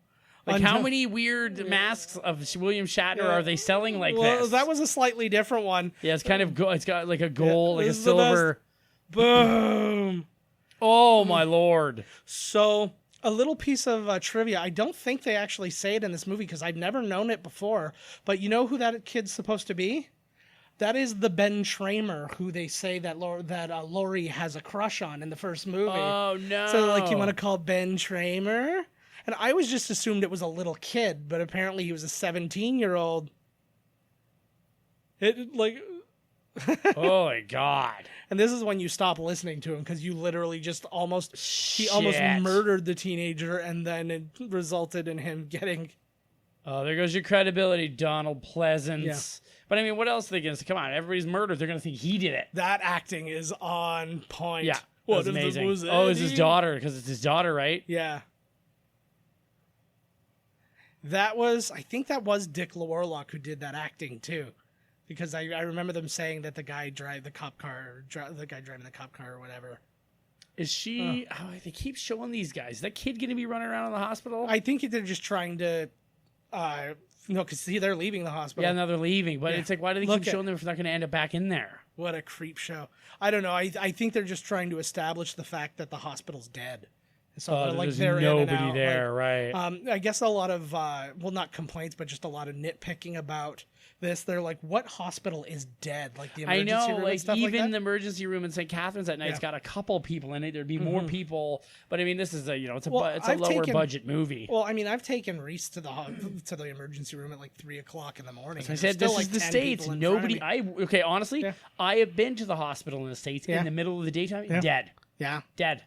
[SPEAKER 1] like how many weird masks of William Shatner are they selling like
[SPEAKER 2] Well,
[SPEAKER 1] this?
[SPEAKER 2] that was a slightly different one.
[SPEAKER 1] Yeah, it's kind of it's got like a gold, like a
[SPEAKER 2] this is the best.
[SPEAKER 1] silver.
[SPEAKER 2] Boom.
[SPEAKER 1] Oh my lord.
[SPEAKER 2] So, a little piece of trivia. I don't think they actually say it in this movie because I've never known it before. But you know who that kid's supposed to be? That is the Ben Tramer who they say that Laurie has a crush on in the first movie.
[SPEAKER 1] Oh no.
[SPEAKER 2] So, like, you want to call Ben Tramer? And I was just assumed it was a little kid, but apparently he was a 17-year-old. It, like...
[SPEAKER 1] Oh my god.
[SPEAKER 2] And this is when you stop listening to him because you literally just almost
[SPEAKER 1] Shit.
[SPEAKER 2] murdered the teenager, and then it resulted in him getting.
[SPEAKER 1] Oh, there goes your credibility, Donald Pleasance.
[SPEAKER 2] Yeah.
[SPEAKER 1] But I mean, what else are they going to say? Come on, everybody's murdered. They're going to think he did it.
[SPEAKER 2] That acting is on point.
[SPEAKER 1] Yeah,
[SPEAKER 2] What
[SPEAKER 1] that's
[SPEAKER 2] if this
[SPEAKER 1] amazing.
[SPEAKER 2] was
[SPEAKER 1] Oh, it's his
[SPEAKER 2] Eddie?
[SPEAKER 1] daughter because it's his daughter, right?
[SPEAKER 2] Yeah. I think that was Dick Warlock who did that acting too, because I remember them saying that the guy driving the cop car or whatever.
[SPEAKER 1] Is she? Oh, they keep showing these guys. Is that kid going to be running around in the hospital?
[SPEAKER 2] I think they're just trying to, because see, they're leaving the hospital.
[SPEAKER 1] Yeah, now they're leaving. But
[SPEAKER 2] Yeah.
[SPEAKER 1] it's like, why do they
[SPEAKER 2] Look
[SPEAKER 1] keep
[SPEAKER 2] at-
[SPEAKER 1] showing them if they're not going to end up back in there?
[SPEAKER 2] What a creep show. I don't know. I think they're just trying to establish the fact that the hospital's dead. So
[SPEAKER 1] There's
[SPEAKER 2] they're in and
[SPEAKER 1] nobody
[SPEAKER 2] out,
[SPEAKER 1] there, right?
[SPEAKER 2] I guess a lot of not complaints, but just a lot of nitpicking about this. They're like, what hospital is dead? Like the
[SPEAKER 1] I
[SPEAKER 2] emergency
[SPEAKER 1] know,
[SPEAKER 2] room
[SPEAKER 1] like
[SPEAKER 2] and stuff
[SPEAKER 1] even
[SPEAKER 2] like
[SPEAKER 1] the
[SPEAKER 2] that.
[SPEAKER 1] emergency room in St. Catharines at night's
[SPEAKER 2] Yeah. Mm-hmm.
[SPEAKER 1] got a couple people in it. There'd be more people, but I mean, this is it's a
[SPEAKER 2] I've
[SPEAKER 1] lower
[SPEAKER 2] taken-
[SPEAKER 1] budget movie.
[SPEAKER 2] Well, I mean, I've taken Reese to the emergency room at like 3:00 in the morning.
[SPEAKER 1] I
[SPEAKER 2] There's
[SPEAKER 1] said
[SPEAKER 2] still,
[SPEAKER 1] this
[SPEAKER 2] like,
[SPEAKER 1] is the
[SPEAKER 2] 10
[SPEAKER 1] States.
[SPEAKER 2] people in front of
[SPEAKER 1] Nobody.
[SPEAKER 2] me.
[SPEAKER 1] Okay, honestly,
[SPEAKER 2] Yeah.
[SPEAKER 1] I have been to the hospital in the States
[SPEAKER 2] Yeah.
[SPEAKER 1] in the middle of the daytime.
[SPEAKER 2] Yeah.
[SPEAKER 1] Dead,
[SPEAKER 2] Yeah.
[SPEAKER 1] dead.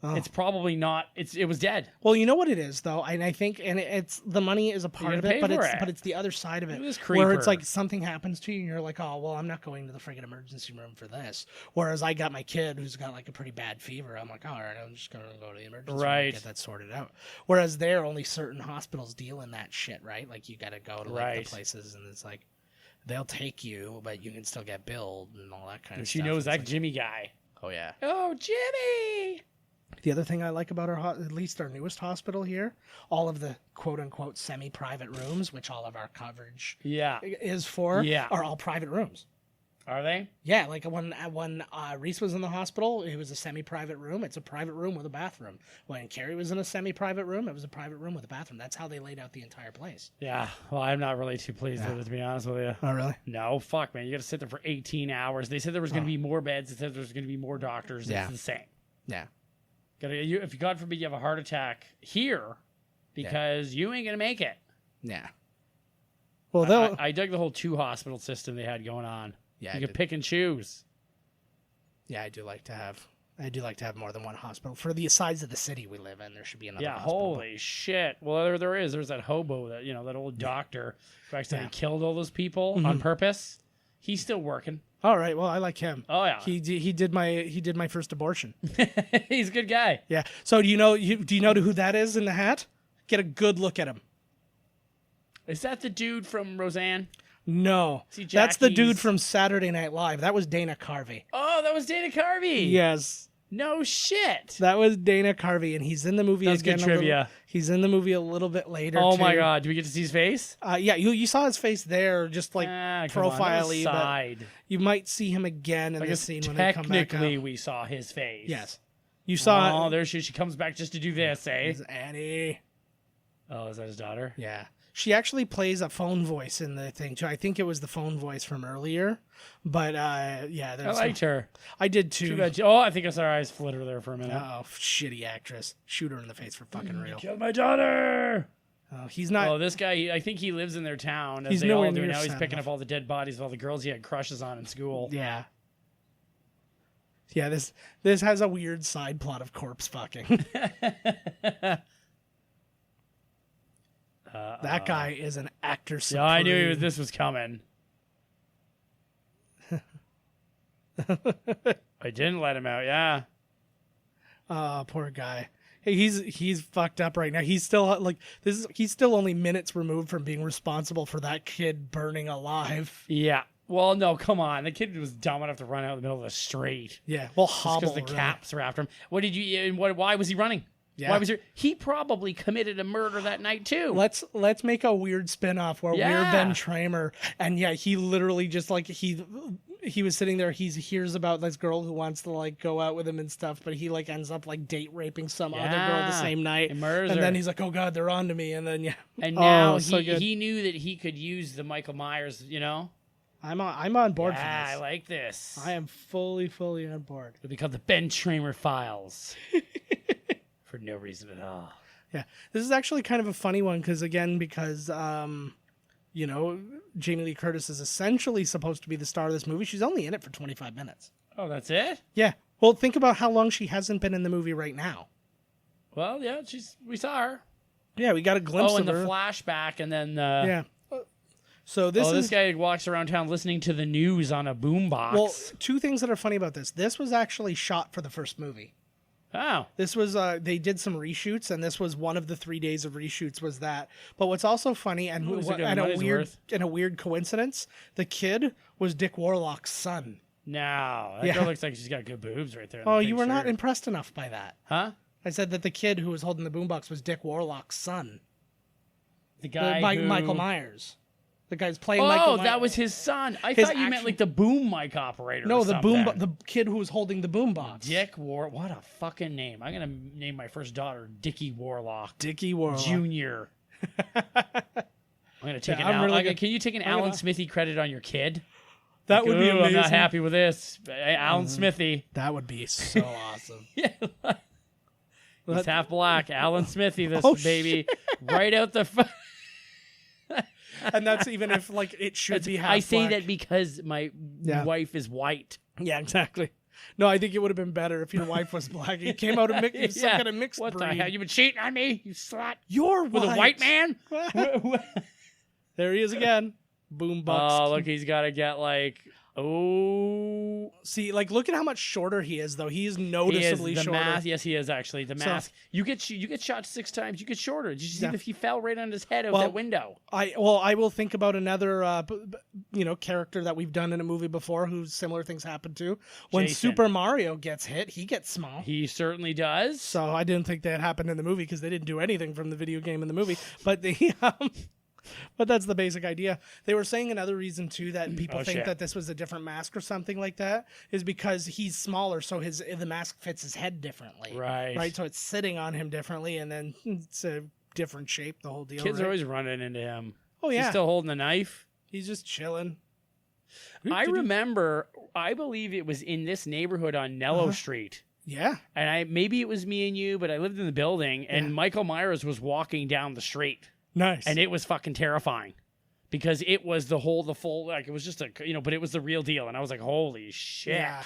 [SPEAKER 2] Oh.
[SPEAKER 1] It's probably not. It was dead.
[SPEAKER 2] Well, you know what it is though, and I think, and it's the money is a part
[SPEAKER 1] You're
[SPEAKER 2] of
[SPEAKER 1] gonna
[SPEAKER 2] it,
[SPEAKER 1] pay
[SPEAKER 2] but
[SPEAKER 1] for
[SPEAKER 2] it's
[SPEAKER 1] it.
[SPEAKER 2] but it's the other side of it,
[SPEAKER 1] Look at this
[SPEAKER 2] where it's
[SPEAKER 1] creeper.
[SPEAKER 2] like something happens to you, and you're like, oh well, I'm not going to the friggin' emergency room for this. Whereas I got my kid who's got like a pretty bad fever, I'm like, all right, I'm just gonna go to the emergency room
[SPEAKER 1] Right.
[SPEAKER 2] and get that sorted out. Whereas there, only certain hospitals deal in that shit, right? Like you got to go to like
[SPEAKER 1] Right.
[SPEAKER 2] the places, and it's like they'll take you, but you can still get billed and all that kind of
[SPEAKER 1] She
[SPEAKER 2] stuff.
[SPEAKER 1] knows
[SPEAKER 2] It's
[SPEAKER 1] that
[SPEAKER 2] like,
[SPEAKER 1] Jimmy guy.
[SPEAKER 2] oh yeah.
[SPEAKER 1] Oh, Jimmy!
[SPEAKER 2] The other thing I like about at least our newest hospital here, all of the quote-unquote semi-private rooms, which all of our coverage
[SPEAKER 1] Yeah.
[SPEAKER 2] is for,
[SPEAKER 1] Yeah.
[SPEAKER 2] are all private rooms.
[SPEAKER 1] Are they?
[SPEAKER 2] Yeah, like when Reese was in the hospital, it was a semi-private room. It's a private room with a bathroom. When Carrie was in a semi-private room, it was a private room with a bathroom. That's how they laid out the entire place.
[SPEAKER 1] Yeah. Well, I'm not really too pleased with it, to be honest with you.
[SPEAKER 2] Oh, really?
[SPEAKER 1] No, fuck, man. You got to sit there for 18 hours. They said there was going to be more beds. They said there was going to be more doctors.
[SPEAKER 2] Yeah.
[SPEAKER 1] It's the same.
[SPEAKER 2] Yeah.
[SPEAKER 1] If God forbid you have a heart attack here, because you ain't gonna make it.
[SPEAKER 2] Yeah. Well,
[SPEAKER 1] I dug the whole 2 hospital system they had going on.
[SPEAKER 2] Yeah,
[SPEAKER 1] you
[SPEAKER 2] I
[SPEAKER 1] could
[SPEAKER 2] did.
[SPEAKER 1] pick and choose.
[SPEAKER 2] yeah, I do like to have more than one hospital for the size of the city we live in. There should be another.
[SPEAKER 1] Yeah,
[SPEAKER 2] hospital.
[SPEAKER 1] holy shit. Well, there is. There's that hobo that old doctor who accidentally killed all those people on purpose. He's still working.
[SPEAKER 2] All right. Well, I like him.
[SPEAKER 1] Oh yeah,
[SPEAKER 2] He did my first abortion.
[SPEAKER 1] he's a good guy.
[SPEAKER 2] Yeah. So do you know who that is in the hat? Get a good look at him.
[SPEAKER 1] Is that the dude from Roseanne?
[SPEAKER 2] No,
[SPEAKER 1] See,
[SPEAKER 2] that's the dude
[SPEAKER 1] Jackie's-
[SPEAKER 2] from Saturday Night Live. That was Dana Carvey.
[SPEAKER 1] Oh, that was Dana Carvey.
[SPEAKER 2] Yes.
[SPEAKER 1] No shit.
[SPEAKER 2] That was Dana Carvey, and he's in the movie
[SPEAKER 1] That's
[SPEAKER 2] again.
[SPEAKER 1] good trivia.
[SPEAKER 2] He's in the movie a little bit later.
[SPEAKER 1] Oh
[SPEAKER 2] too.
[SPEAKER 1] my god, do we get to see his face?
[SPEAKER 2] Yeah, you saw his face there, just like
[SPEAKER 1] Come on, that was
[SPEAKER 2] profile-y, but
[SPEAKER 1] side.
[SPEAKER 2] you might see him again in
[SPEAKER 1] I
[SPEAKER 2] the
[SPEAKER 1] guess
[SPEAKER 2] scene when they come back
[SPEAKER 1] technically
[SPEAKER 2] out.
[SPEAKER 1] we saw his face.
[SPEAKER 2] Yes, you saw.
[SPEAKER 1] Oh, there she comes back just to do this, eh?
[SPEAKER 2] It's Annie.
[SPEAKER 1] Oh, is that his daughter?
[SPEAKER 2] Yeah, she actually plays a phone voice in the thing too. I think it was the phone voice from earlier, but yeah,
[SPEAKER 1] I liked her.
[SPEAKER 2] I did
[SPEAKER 1] Too
[SPEAKER 2] too.
[SPEAKER 1] bad. Oh, I think I saw her eyes flitter there for a minute.
[SPEAKER 2] Oh, shitty actress! Shoot her in the face for fucking real.
[SPEAKER 1] Kill my daughter.
[SPEAKER 2] Oh, he's not.
[SPEAKER 1] Oh, this guy, I think he lives in their town. As
[SPEAKER 2] He's
[SPEAKER 1] they all
[SPEAKER 2] nowhere
[SPEAKER 1] do
[SPEAKER 2] near
[SPEAKER 1] now. He's
[SPEAKER 2] sad
[SPEAKER 1] picking
[SPEAKER 2] enough.
[SPEAKER 1] up all the dead bodies of all the girls he had crushes on in school.
[SPEAKER 2] Yeah. Yeah, this has a weird side plot of corpse fucking. That guy is an actor.
[SPEAKER 1] Yeah,
[SPEAKER 2] Supreme.
[SPEAKER 1] I knew this was coming. I didn't let him out. Yeah.
[SPEAKER 2] Oh, poor guy. Hey, he's fucked up right now. He's still like this. He's still only minutes removed from being responsible for that kid burning alive.
[SPEAKER 1] Yeah. Well, no, come on. The kid was dumb enough to run out in the middle of the street.
[SPEAKER 2] Yeah, well,
[SPEAKER 1] Just
[SPEAKER 2] hobble.
[SPEAKER 1] because the
[SPEAKER 2] really.
[SPEAKER 1] caps were after him. What did you? And what? Why was he running?
[SPEAKER 2] Yeah.
[SPEAKER 1] Why was he probably committed a murder that night too.
[SPEAKER 2] Let's make a weird spin-off where we're
[SPEAKER 1] Yeah.
[SPEAKER 2] Ben Tramer, and yeah, he literally just like he was sitting there. He hears about this girl who wants to like go out with him and stuff, but he like ends up like date raping some other girl the
[SPEAKER 1] Yeah.
[SPEAKER 2] same night,
[SPEAKER 1] And murders
[SPEAKER 2] and
[SPEAKER 1] her.
[SPEAKER 2] then he's like, oh god, they're on to me, and then yeah,
[SPEAKER 1] And now
[SPEAKER 2] oh, so good.
[SPEAKER 1] he knew that he could use the Michael Myers. You know.
[SPEAKER 2] I'm on board for
[SPEAKER 1] Yeah, I
[SPEAKER 2] this.
[SPEAKER 1] like this.
[SPEAKER 2] I am fully on board.
[SPEAKER 1] It'll be called the Ben Tramer Files. For no reason at all.
[SPEAKER 2] Yeah, this is actually kind of a funny one because you know, Jamie Lee Curtis is essentially supposed to be the star of this movie. She's only in it for 25 minutes.
[SPEAKER 1] Oh, that's it?
[SPEAKER 2] Yeah. Well, think about how long she hasn't been in the movie right now.
[SPEAKER 1] Well, yeah, we saw her.
[SPEAKER 2] Yeah, we got a glimpse
[SPEAKER 1] Oh,
[SPEAKER 2] of
[SPEAKER 1] and the
[SPEAKER 2] her.
[SPEAKER 1] flashback, and then
[SPEAKER 2] Yeah. So this
[SPEAKER 1] this
[SPEAKER 2] is
[SPEAKER 1] guy walks around town listening to the news on a boombox.
[SPEAKER 2] well, two things that are funny about this. This was actually shot for the first movie.
[SPEAKER 1] Oh,
[SPEAKER 2] This was they did some reshoots, and this was one of the 3 days of reshoots. Was that? But what's also funny and,
[SPEAKER 1] Well, it's like a
[SPEAKER 2] and a
[SPEAKER 1] money's
[SPEAKER 2] weird
[SPEAKER 1] worth.
[SPEAKER 2] and a weird coincidence, the kid was Dick Warlock's son.
[SPEAKER 1] no, that
[SPEAKER 2] Yeah.
[SPEAKER 1] girl looks like she's got good boobs right there. in the
[SPEAKER 2] Oh, you were not
[SPEAKER 1] picture.
[SPEAKER 2] impressed enough by that.
[SPEAKER 1] Huh?
[SPEAKER 2] I said that the kid who was holding the boombox was Dick Warlock's son,
[SPEAKER 1] The guy
[SPEAKER 2] Michael
[SPEAKER 1] who...
[SPEAKER 2] Myers. The guy's playing
[SPEAKER 1] Oh,
[SPEAKER 2] Michael Myers.
[SPEAKER 1] that was his son. I
[SPEAKER 2] His
[SPEAKER 1] thought you meant
[SPEAKER 2] action-
[SPEAKER 1] like the boom mic operator.
[SPEAKER 2] no
[SPEAKER 1] or
[SPEAKER 2] the
[SPEAKER 1] something.
[SPEAKER 2] the kid who was holding the boombox.
[SPEAKER 1] Dick War. What a fucking name! I'm gonna name my first daughter Dickie Warlock
[SPEAKER 2] Dickie Warlock.
[SPEAKER 1] Junior. I'm gonna take
[SPEAKER 2] Yeah,
[SPEAKER 1] an
[SPEAKER 2] I'm really
[SPEAKER 1] Alan.
[SPEAKER 2] good.
[SPEAKER 1] Can you take an
[SPEAKER 2] I'm
[SPEAKER 1] Alan
[SPEAKER 2] gonna-
[SPEAKER 1] Smithee credit on your kid?
[SPEAKER 2] That would be
[SPEAKER 1] Ooh,
[SPEAKER 2] amazing.
[SPEAKER 1] I'm not happy with this. Alan Smithee.
[SPEAKER 2] That would be so awesome.
[SPEAKER 1] Yeah. He's half black. Alan Smithee, this
[SPEAKER 2] Oh,
[SPEAKER 1] baby. Right out the front.
[SPEAKER 2] And that's even if like it should be half
[SPEAKER 1] I say
[SPEAKER 2] black.
[SPEAKER 1] that because my
[SPEAKER 2] Yeah.
[SPEAKER 1] wife is white.
[SPEAKER 2] Yeah, exactly. No, I think it would have been better if your wife was black. You came out of some kind of mixed
[SPEAKER 1] What
[SPEAKER 2] breed.
[SPEAKER 1] the hell? You been cheating on me, you slut?
[SPEAKER 2] You're
[SPEAKER 1] With a white man?
[SPEAKER 2] There he is again. Boombox.
[SPEAKER 1] Oh, look, he's got to get like, oh.
[SPEAKER 2] See, like, look at how much shorter he is, though. He is
[SPEAKER 1] He is
[SPEAKER 2] noticeably
[SPEAKER 1] the
[SPEAKER 2] shorter.
[SPEAKER 1] mask. Yes, he is actually the
[SPEAKER 2] So-
[SPEAKER 1] mask. You get shot 6 times. You get shorter. Did you see
[SPEAKER 2] Yeah.
[SPEAKER 1] if he fell right on his head out
[SPEAKER 2] Well,
[SPEAKER 1] that window?
[SPEAKER 2] I will think about another character that we've done in a movie before whose similar things happen to. When
[SPEAKER 1] Jason.
[SPEAKER 2] Super Mario gets hit, he gets small.
[SPEAKER 1] He certainly does.
[SPEAKER 2] So I didn't think that happened in the movie because they didn't do anything from the video game in the movie. But but that's the basic idea. They were saying another reason too that people
[SPEAKER 1] Oh,
[SPEAKER 2] think
[SPEAKER 1] shit.
[SPEAKER 2] that this was a different mask or something like that is because he's smaller, so the mask fits his head differently.
[SPEAKER 1] Right.
[SPEAKER 2] Right. So it's sitting on him differently, and then it's a different shape. The whole deal.
[SPEAKER 1] Kids
[SPEAKER 2] right?
[SPEAKER 1] are always running into him.
[SPEAKER 2] Oh yeah.
[SPEAKER 1] He's still holding the knife.
[SPEAKER 2] He's just chilling.
[SPEAKER 1] I remember, I believe it was in this neighborhood on Nello Street.
[SPEAKER 2] Yeah.
[SPEAKER 1] And maybe it was me and you, but I lived in the building, and
[SPEAKER 2] Yeah.
[SPEAKER 1] Michael Myers was walking down the street.
[SPEAKER 2] Nice.
[SPEAKER 1] And it was fucking terrifying. Because it was the full, like, it was just but it was the real deal. And I was like, holy shit.
[SPEAKER 2] Yeah.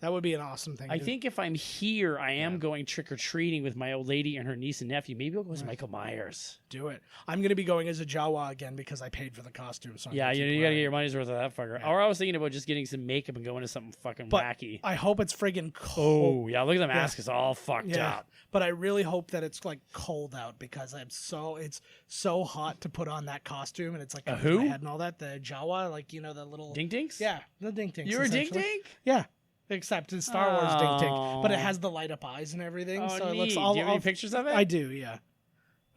[SPEAKER 2] That would be an awesome thing.
[SPEAKER 1] I think if I'm here, I am going trick-or-treating with my old lady and her niece and nephew. Maybe I'll go as Michael Myers.
[SPEAKER 2] Do it. I'm going to be going as a Jawa again because I paid for the costume. So
[SPEAKER 1] Yeah, you got to get your money's worth of that fucker. Yeah. Or I was thinking about just getting some makeup and going to something fucking wacky.
[SPEAKER 2] I hope it's friggin' cold.
[SPEAKER 1] Oh, yeah, look at the mask. It's all fucked up.
[SPEAKER 2] But I really hope that it's like cold out because it's so hot to put on that costume and it's like
[SPEAKER 1] who?
[SPEAKER 2] my head and all that. The Jawa, like, you know, the little
[SPEAKER 1] Dink Dinks?
[SPEAKER 2] Yeah, the Dink Dinks.
[SPEAKER 1] You're a Dink Dink?
[SPEAKER 2] Yeah. Except it's Star Wars Dink Dink, but it has the light up eyes and everything.
[SPEAKER 1] Oh,
[SPEAKER 2] so
[SPEAKER 1] neat.
[SPEAKER 2] it looks
[SPEAKER 1] Do you have any pictures of it?
[SPEAKER 2] I do, yeah.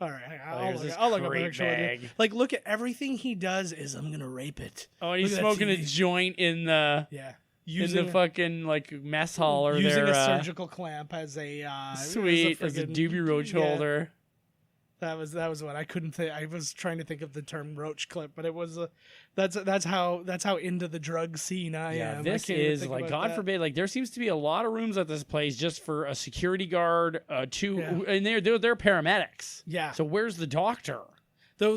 [SPEAKER 2] All right, I'll look up a picture with you. Like, look at everything he does is I'm gonna rape it.
[SPEAKER 1] Oh, and he's smoking a joint in the in the fucking like mess hall or
[SPEAKER 2] using
[SPEAKER 1] their,
[SPEAKER 2] a surgical clamp as a
[SPEAKER 1] sweet as a doobie roach holder.
[SPEAKER 2] That was what I couldn't think. I was trying to think of the term roach clip, but it was that's how into the drug scene I am.
[SPEAKER 1] This is like God forbid. Like there seems to be a lot of rooms at this place just for a security guard, and they're paramedics.
[SPEAKER 2] Yeah.
[SPEAKER 1] So where's the doctor?
[SPEAKER 2] Though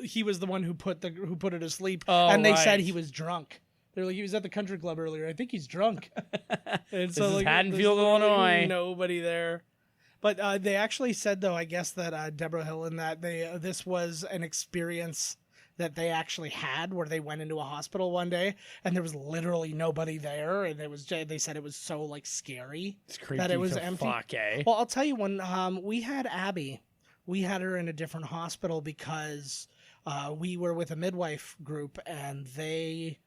[SPEAKER 2] he was the one who put it to sleep,
[SPEAKER 1] and
[SPEAKER 2] they said he was drunk. They're like, he was at the country club earlier. I think he's drunk. And so
[SPEAKER 1] like Haddonfield, Illinois.
[SPEAKER 2] Nobody there. But they actually said, though, I guess that Deborah Hill and that this was an experience that they actually had where they went into a hospital one day and there was literally nobody there, and they said it was so like scary that it was empty.
[SPEAKER 1] Fuck, eh?
[SPEAKER 2] Well, I'll tell you, when we had Abby, we had her in a different hospital because we were with a midwife group and they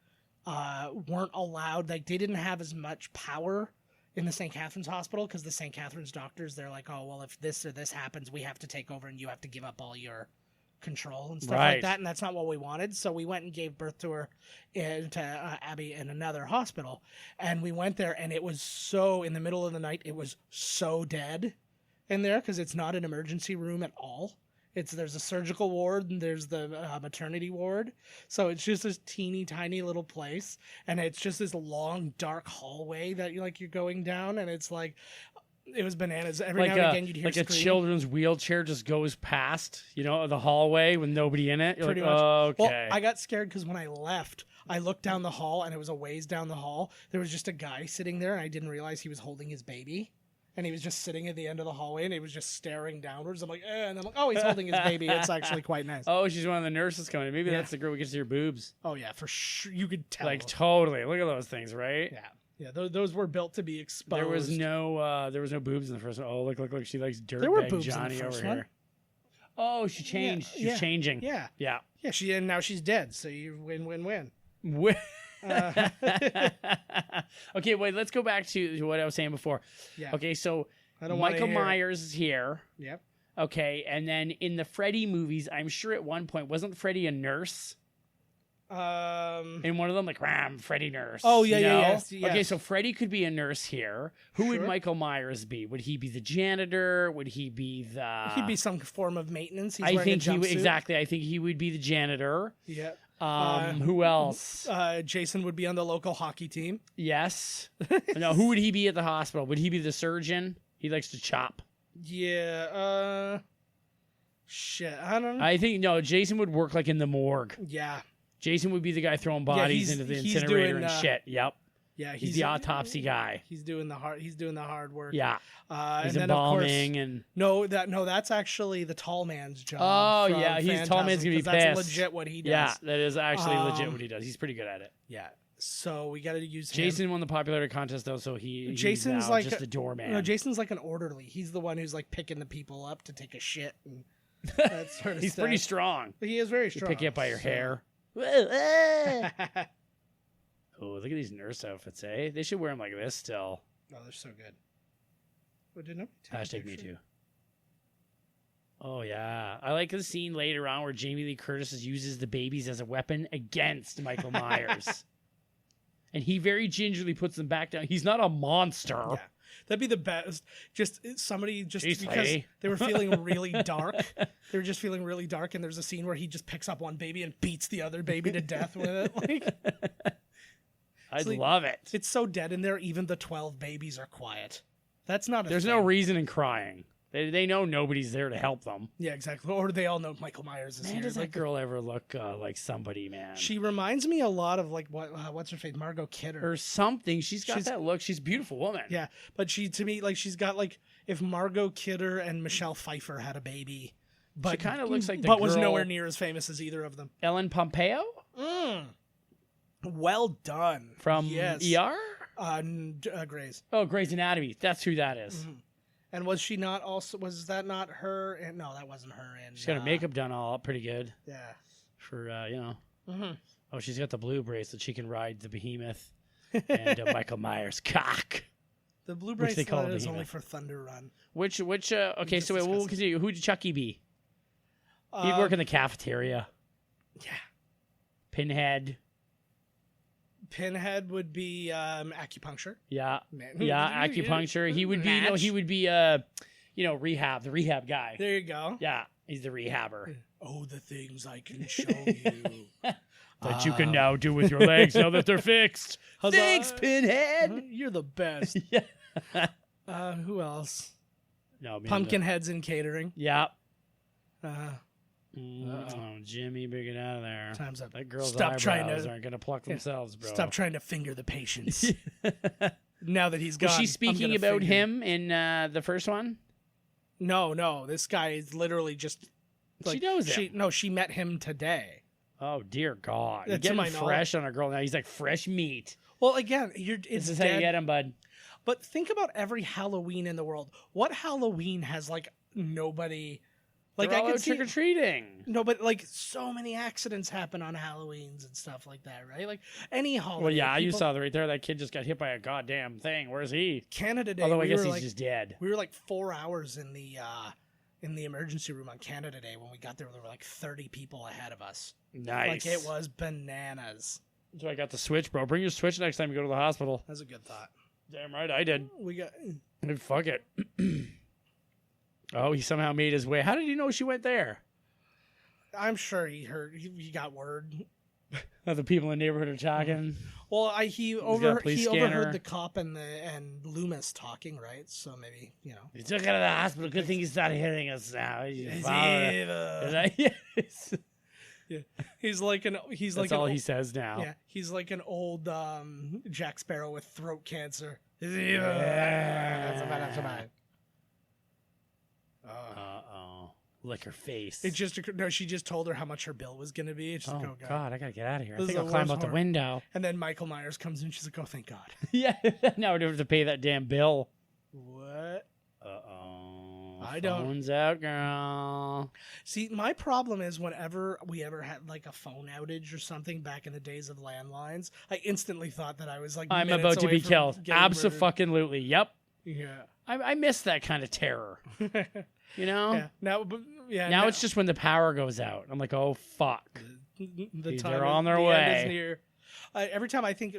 [SPEAKER 2] weren't allowed, like they didn't have as much power in the St. Catherine's Hospital because the St. Catherine's doctors, they're like, oh, well, if this or this happens, we have to take over and you have to give up all your control and stuff like that. And that's not what we wanted. So we went and gave birth to her to Abby in another hospital. And we went there and it was so, in the middle of the night, it was so dead in there because it's not an emergency room at all. There's a surgical ward and there's the maternity ward. So it's just this teeny tiny little place. And it's just this long, dark hallway that you're going down. And it's like, it was bananas. Every now and again you'd hear
[SPEAKER 1] like a children's wheelchair just goes past, the hallway with nobody in it. You're
[SPEAKER 2] pretty
[SPEAKER 1] like,
[SPEAKER 2] much.
[SPEAKER 1] Okay.
[SPEAKER 2] Well, I got scared because when I left, I looked down the hall and it was a ways down the hall. There was just a guy sitting there and I didn't realize he was holding his baby. And he was just sitting at the end of the hallway, and he was just staring downwards. I'm like, and I'm like, oh, he's holding his baby. It's actually quite nice.
[SPEAKER 1] Oh, she's one of the nurses coming in. Maybe that's the girl we get to see her boobs.
[SPEAKER 2] Oh yeah, for sure. You could tell.
[SPEAKER 1] Like totally. Look at those things, right?
[SPEAKER 2] Yeah. Those were built to be exposed.
[SPEAKER 1] There was no boobs in the first one. Oh, look. She likes dirtbag Johnny over here. Oh, she changed. She's changing.
[SPEAKER 2] Yeah.
[SPEAKER 1] Yeah.
[SPEAKER 2] Yeah. And now she's dead. So you win.
[SPEAKER 1] Okay, wait, let's go back to what I was saying before.
[SPEAKER 2] Yeah.
[SPEAKER 1] Okay, so Michael Myers is here.
[SPEAKER 2] Yep.
[SPEAKER 1] Okay, and then in the Freddy movies, I'm sure at one point, wasn't Freddy a nurse? In one of them, like, I'm Freddy nurse.
[SPEAKER 2] Oh, yeah, yes.
[SPEAKER 1] Okay, so Freddy could be a nurse here. Who would Michael Myers be? Would he be the janitor? Would he be the...
[SPEAKER 2] He'd be some form of maintenance. He's
[SPEAKER 1] I
[SPEAKER 2] wearing
[SPEAKER 1] think
[SPEAKER 2] a jumpsuit.
[SPEAKER 1] Exactly. I think he would be the janitor.
[SPEAKER 2] Yeah.
[SPEAKER 1] Who else?
[SPEAKER 2] Jason would be on the local hockey team.
[SPEAKER 1] Yes. No, who would he be at the hospital? Would he be the surgeon? He likes to chop.
[SPEAKER 2] Yeah. Shit, I don't know.
[SPEAKER 1] I think, no, Jason would work like in the morgue.
[SPEAKER 2] Yeah.
[SPEAKER 1] Jason would be the guy throwing bodies into the incinerator and shit. Yep.
[SPEAKER 2] Yeah,
[SPEAKER 1] he's the autopsy guy.
[SPEAKER 2] He's doing the hard work.
[SPEAKER 1] Yeah.
[SPEAKER 2] He's
[SPEAKER 1] and embalming and
[SPEAKER 2] that's actually the tall man's job.
[SPEAKER 1] Oh yeah, tall man's gonna be pissed.
[SPEAKER 2] That's legit what he does.
[SPEAKER 1] Yeah, that is actually legit what he does. He's pretty good at it.
[SPEAKER 2] Yeah. So we got to use him.
[SPEAKER 1] Jasson won the popularity contest though, so Jason's now
[SPEAKER 2] like
[SPEAKER 1] just a doorman.
[SPEAKER 2] No, Jason's like an orderly. He's the one who's like picking the people up to take a shit and that sort of
[SPEAKER 1] He's
[SPEAKER 2] stuff.
[SPEAKER 1] Pretty strong.
[SPEAKER 2] He is very strong.
[SPEAKER 1] He'll pick you up by your hair. Oh, look at these nurse outfits, eh? They should wear them like this still.
[SPEAKER 2] Oh, they're so good. What did
[SPEAKER 1] Hashtag me too. Oh, yeah. I like the scene later on where Jamie Lee Curtis uses the babies as a weapon against Michael Myers. And he very gingerly puts them back down. He's not a monster.
[SPEAKER 2] Yeah. That'd be the best. Just somebody
[SPEAKER 1] Jeez,
[SPEAKER 2] because
[SPEAKER 1] lady.
[SPEAKER 2] They were feeling really dark. They were just feeling really dark, and there's a scene where he just picks up one baby and beats the other baby to death with it. Like,
[SPEAKER 1] I'd love it.
[SPEAKER 2] It's so dead in there, even the 12 babies are quiet. That's not a
[SPEAKER 1] There's
[SPEAKER 2] thing.
[SPEAKER 1] no reason in crying. They know nobody's there to help them.
[SPEAKER 2] Yeah, exactly. Or they all know Michael Myers is
[SPEAKER 1] Man,
[SPEAKER 2] here.
[SPEAKER 1] does that
[SPEAKER 2] Like,
[SPEAKER 1] girl ever look like somebody, man?
[SPEAKER 2] she reminds me a lot of like what's her face, Margot Kidder.
[SPEAKER 1] or something. She's got that look. She's a beautiful woman.
[SPEAKER 2] Yeah, but to me, like she's got like if Margot Kidder and Michelle Pfeiffer had a baby, but
[SPEAKER 1] She kind of looks like the
[SPEAKER 2] but
[SPEAKER 1] girl,
[SPEAKER 2] was nowhere near as famous as either of them.
[SPEAKER 1] Ellen Pompeo
[SPEAKER 2] Well done
[SPEAKER 1] from
[SPEAKER 2] yes.
[SPEAKER 1] ER.
[SPEAKER 2] Grey's.
[SPEAKER 1] Oh, Grey's Anatomy. That's who that is.
[SPEAKER 2] Mm-hmm. And was she not also? Was that not her? And no, that wasn't her. And
[SPEAKER 1] She's got her makeup done all up pretty good
[SPEAKER 2] Yeah.
[SPEAKER 1] for you know.
[SPEAKER 2] Mm-hmm.
[SPEAKER 1] Oh, she's got the blue bracelet. She can ride the behemoth and Michael Myers cock.
[SPEAKER 2] The blue
[SPEAKER 1] Which they call
[SPEAKER 2] bracelet is
[SPEAKER 1] Behemoth.
[SPEAKER 2] only for Thunder Run.
[SPEAKER 1] Which okay,
[SPEAKER 2] Just
[SPEAKER 1] so wait, we'll
[SPEAKER 2] discuss it.
[SPEAKER 1] continue. Who'd Chucky be? He'd work in the cafeteria.
[SPEAKER 2] Yeah.
[SPEAKER 1] Pinhead.
[SPEAKER 2] Pinhead would be acupuncture.
[SPEAKER 1] Yeah.
[SPEAKER 2] Man.
[SPEAKER 1] Yeah, acupuncture. He would be
[SPEAKER 2] Match.
[SPEAKER 1] he would be rehab, the rehab guy.
[SPEAKER 2] There you go.
[SPEAKER 1] Yeah, he's the rehabber.
[SPEAKER 2] Oh, the things I can show you.
[SPEAKER 1] That you can now do with your legs now that they're fixed.
[SPEAKER 2] Huzzah.
[SPEAKER 1] Thanks, Pinhead.
[SPEAKER 2] You're the best.
[SPEAKER 1] Yeah.
[SPEAKER 2] Who else?
[SPEAKER 1] No, man,
[SPEAKER 2] Pumpkinheads in catering.
[SPEAKER 1] Yeah.
[SPEAKER 2] Uh,
[SPEAKER 1] Oh, Jimmy, big it out of there.
[SPEAKER 2] Time's up.
[SPEAKER 1] That girl's
[SPEAKER 2] Stop trying
[SPEAKER 1] eyebrows
[SPEAKER 2] to-
[SPEAKER 1] aren't gonna pluck themselves, bro.
[SPEAKER 2] Stop trying to finger the patients. Now that he's gone.
[SPEAKER 1] Was she
[SPEAKER 2] I'm
[SPEAKER 1] speaking
[SPEAKER 2] gonna
[SPEAKER 1] about
[SPEAKER 2] finger-
[SPEAKER 1] him in the first one?
[SPEAKER 2] No. This guy is literally just.
[SPEAKER 1] She knows him.
[SPEAKER 2] She met him today.
[SPEAKER 1] Oh dear God! You're
[SPEAKER 2] That's to my
[SPEAKER 1] getting fresh on a girl now. He's like fresh meat.
[SPEAKER 2] Well, again,
[SPEAKER 1] This
[SPEAKER 2] it's
[SPEAKER 1] is how you
[SPEAKER 2] dead.
[SPEAKER 1] get him, bud.
[SPEAKER 2] But think about every Halloween in the world. What Halloween has like nobody? Like
[SPEAKER 1] They're
[SPEAKER 2] I
[SPEAKER 1] all
[SPEAKER 2] could
[SPEAKER 1] out
[SPEAKER 2] see
[SPEAKER 1] trick or treating.
[SPEAKER 2] no, but like so many accidents happen on Halloweens and stuff like that, right? Like any holiday.
[SPEAKER 1] Well, yeah, you
[SPEAKER 2] people-
[SPEAKER 1] saw that right there. That kid just got hit by a goddamn thing. Where's he?
[SPEAKER 2] Canada Day.
[SPEAKER 1] Although I
[SPEAKER 2] we
[SPEAKER 1] guess
[SPEAKER 2] were
[SPEAKER 1] he's
[SPEAKER 2] like,
[SPEAKER 1] just dead.
[SPEAKER 2] we were like 4 hours in the emergency room on Canada Day. When we got there were like 30 people ahead of us.
[SPEAKER 1] Nice.
[SPEAKER 2] Like it was bananas.
[SPEAKER 1] So I got the Switch, bro. Bring your Switch next time you go to the hospital.
[SPEAKER 2] That's a good thought.
[SPEAKER 1] Damn right, I did.
[SPEAKER 2] We got.
[SPEAKER 1] And fuck it. Oh, he somehow made his way. How did he know she went there?
[SPEAKER 2] I'm sure he heard. He got word.
[SPEAKER 1] The people in the neighborhood are talking.
[SPEAKER 2] Well, he
[SPEAKER 1] got a police scanner.
[SPEAKER 2] overheard the cop and Loomis talking, right? So maybe
[SPEAKER 1] He took her to the hospital. Good thing he's not hearing us now. He's Yes.
[SPEAKER 2] He's like an. He's
[SPEAKER 1] That's
[SPEAKER 2] like
[SPEAKER 1] all
[SPEAKER 2] an,
[SPEAKER 1] he says now.
[SPEAKER 2] Yeah, he's like an old Jack Sparrow with throat cancer.
[SPEAKER 1] Uh-oh. Lick her face.
[SPEAKER 2] It just no. She just told her how much her bill was going to be. She's like,
[SPEAKER 1] Oh, God, I got to get out of here. I
[SPEAKER 2] This
[SPEAKER 1] think
[SPEAKER 2] is
[SPEAKER 1] I'll
[SPEAKER 2] the
[SPEAKER 1] climb
[SPEAKER 2] worst
[SPEAKER 1] out the
[SPEAKER 2] part.
[SPEAKER 1] window.
[SPEAKER 2] And then Michael Myers comes in. She's like, oh, thank God.
[SPEAKER 1] Yeah. Now we don't have to pay that damn bill.
[SPEAKER 2] What?
[SPEAKER 1] Uh-oh.
[SPEAKER 2] I don't-
[SPEAKER 1] Phone's out, girl.
[SPEAKER 2] See, my problem is whenever we ever had like a phone outage or something back in the days of landlines, I instantly thought that I was like,
[SPEAKER 1] I'm
[SPEAKER 2] minutes
[SPEAKER 1] about to
[SPEAKER 2] away
[SPEAKER 1] be
[SPEAKER 2] from
[SPEAKER 1] killed.
[SPEAKER 2] getting murdered.
[SPEAKER 1] Abso-fucking-lutely. Yep.
[SPEAKER 2] Yeah.
[SPEAKER 1] I miss that kind of terror. You know?
[SPEAKER 2] Yeah. Now,
[SPEAKER 1] Now it's just when the power goes out. I'm like, oh, fuck.
[SPEAKER 2] the
[SPEAKER 1] They're
[SPEAKER 2] time
[SPEAKER 1] on their
[SPEAKER 2] the end is
[SPEAKER 1] way.
[SPEAKER 2] near. Every time I think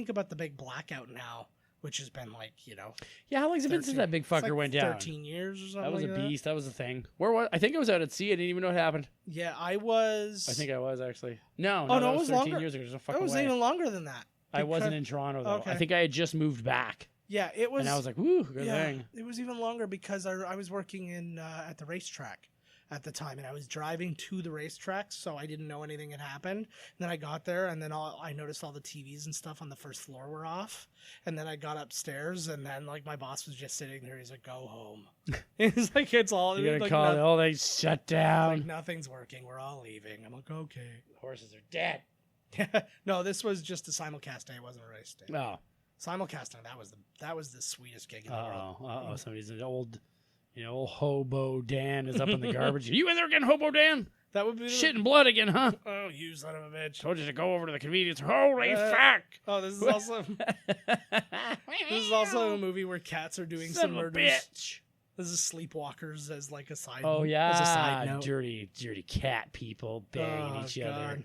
[SPEAKER 2] about the big blackout now, which has been like
[SPEAKER 1] Yeah, how long's it been since that big
[SPEAKER 2] it's
[SPEAKER 1] fucker
[SPEAKER 2] like
[SPEAKER 1] went down?
[SPEAKER 2] 13 years or something.
[SPEAKER 1] That was
[SPEAKER 2] like
[SPEAKER 1] a beast. That was a thing. Where was I think I was out at sea. I didn't even know what happened.
[SPEAKER 2] Yeah, I was.
[SPEAKER 1] I think I was actually. No,
[SPEAKER 2] Oh, no,
[SPEAKER 1] that
[SPEAKER 2] it was
[SPEAKER 1] 13
[SPEAKER 2] longer.
[SPEAKER 1] years ago. There's no
[SPEAKER 2] It
[SPEAKER 1] fucking
[SPEAKER 2] was
[SPEAKER 1] way.
[SPEAKER 2] even longer than that.
[SPEAKER 1] I wasn't
[SPEAKER 2] because-
[SPEAKER 1] in Toronto though.
[SPEAKER 2] Okay.
[SPEAKER 1] I think I had just moved back,
[SPEAKER 2] Yeah, it was.
[SPEAKER 1] and I was like, "Woo, good thing."
[SPEAKER 2] It was even longer because I was working in at the racetrack at the time, and I was driving to the racetrack, so I didn't know anything had happened. And then I got there, and then I noticed all the TVs and stuff on the first floor were off. And then I got upstairs, and then like my boss was just sitting there. He's like, "Go home." It's like it's all.
[SPEAKER 1] You gotta
[SPEAKER 2] like,
[SPEAKER 1] call it.
[SPEAKER 2] no-
[SPEAKER 1] Oh, they shut
[SPEAKER 2] like,
[SPEAKER 1] down.
[SPEAKER 2] nothing's working. We're all leaving. I'm like, okay.
[SPEAKER 1] The horses are dead.
[SPEAKER 2] No, this was just a simulcast day. It wasn't a race day.
[SPEAKER 1] Oh,
[SPEAKER 2] Simulcasting. That was the sweetest gig in the world.
[SPEAKER 1] oh. Somebody's an old hobo Dan is up in the garbage. You in there again, hobo Dan?
[SPEAKER 2] That would be the-
[SPEAKER 1] Shit and blood again, huh?
[SPEAKER 2] Oh, you son of a bitch.
[SPEAKER 1] Told you to go over to the convenience. Holy fuck!
[SPEAKER 2] Oh, this is also this is also a movie where cats are doing
[SPEAKER 1] Son
[SPEAKER 2] some
[SPEAKER 1] of a
[SPEAKER 2] murders.
[SPEAKER 1] bitch.
[SPEAKER 2] This is Sleepwalkers as like a side.
[SPEAKER 1] Oh
[SPEAKER 2] as a side
[SPEAKER 1] yeah,
[SPEAKER 2] note.
[SPEAKER 1] dirty cat people banging
[SPEAKER 2] Oh,
[SPEAKER 1] each other.
[SPEAKER 2] God.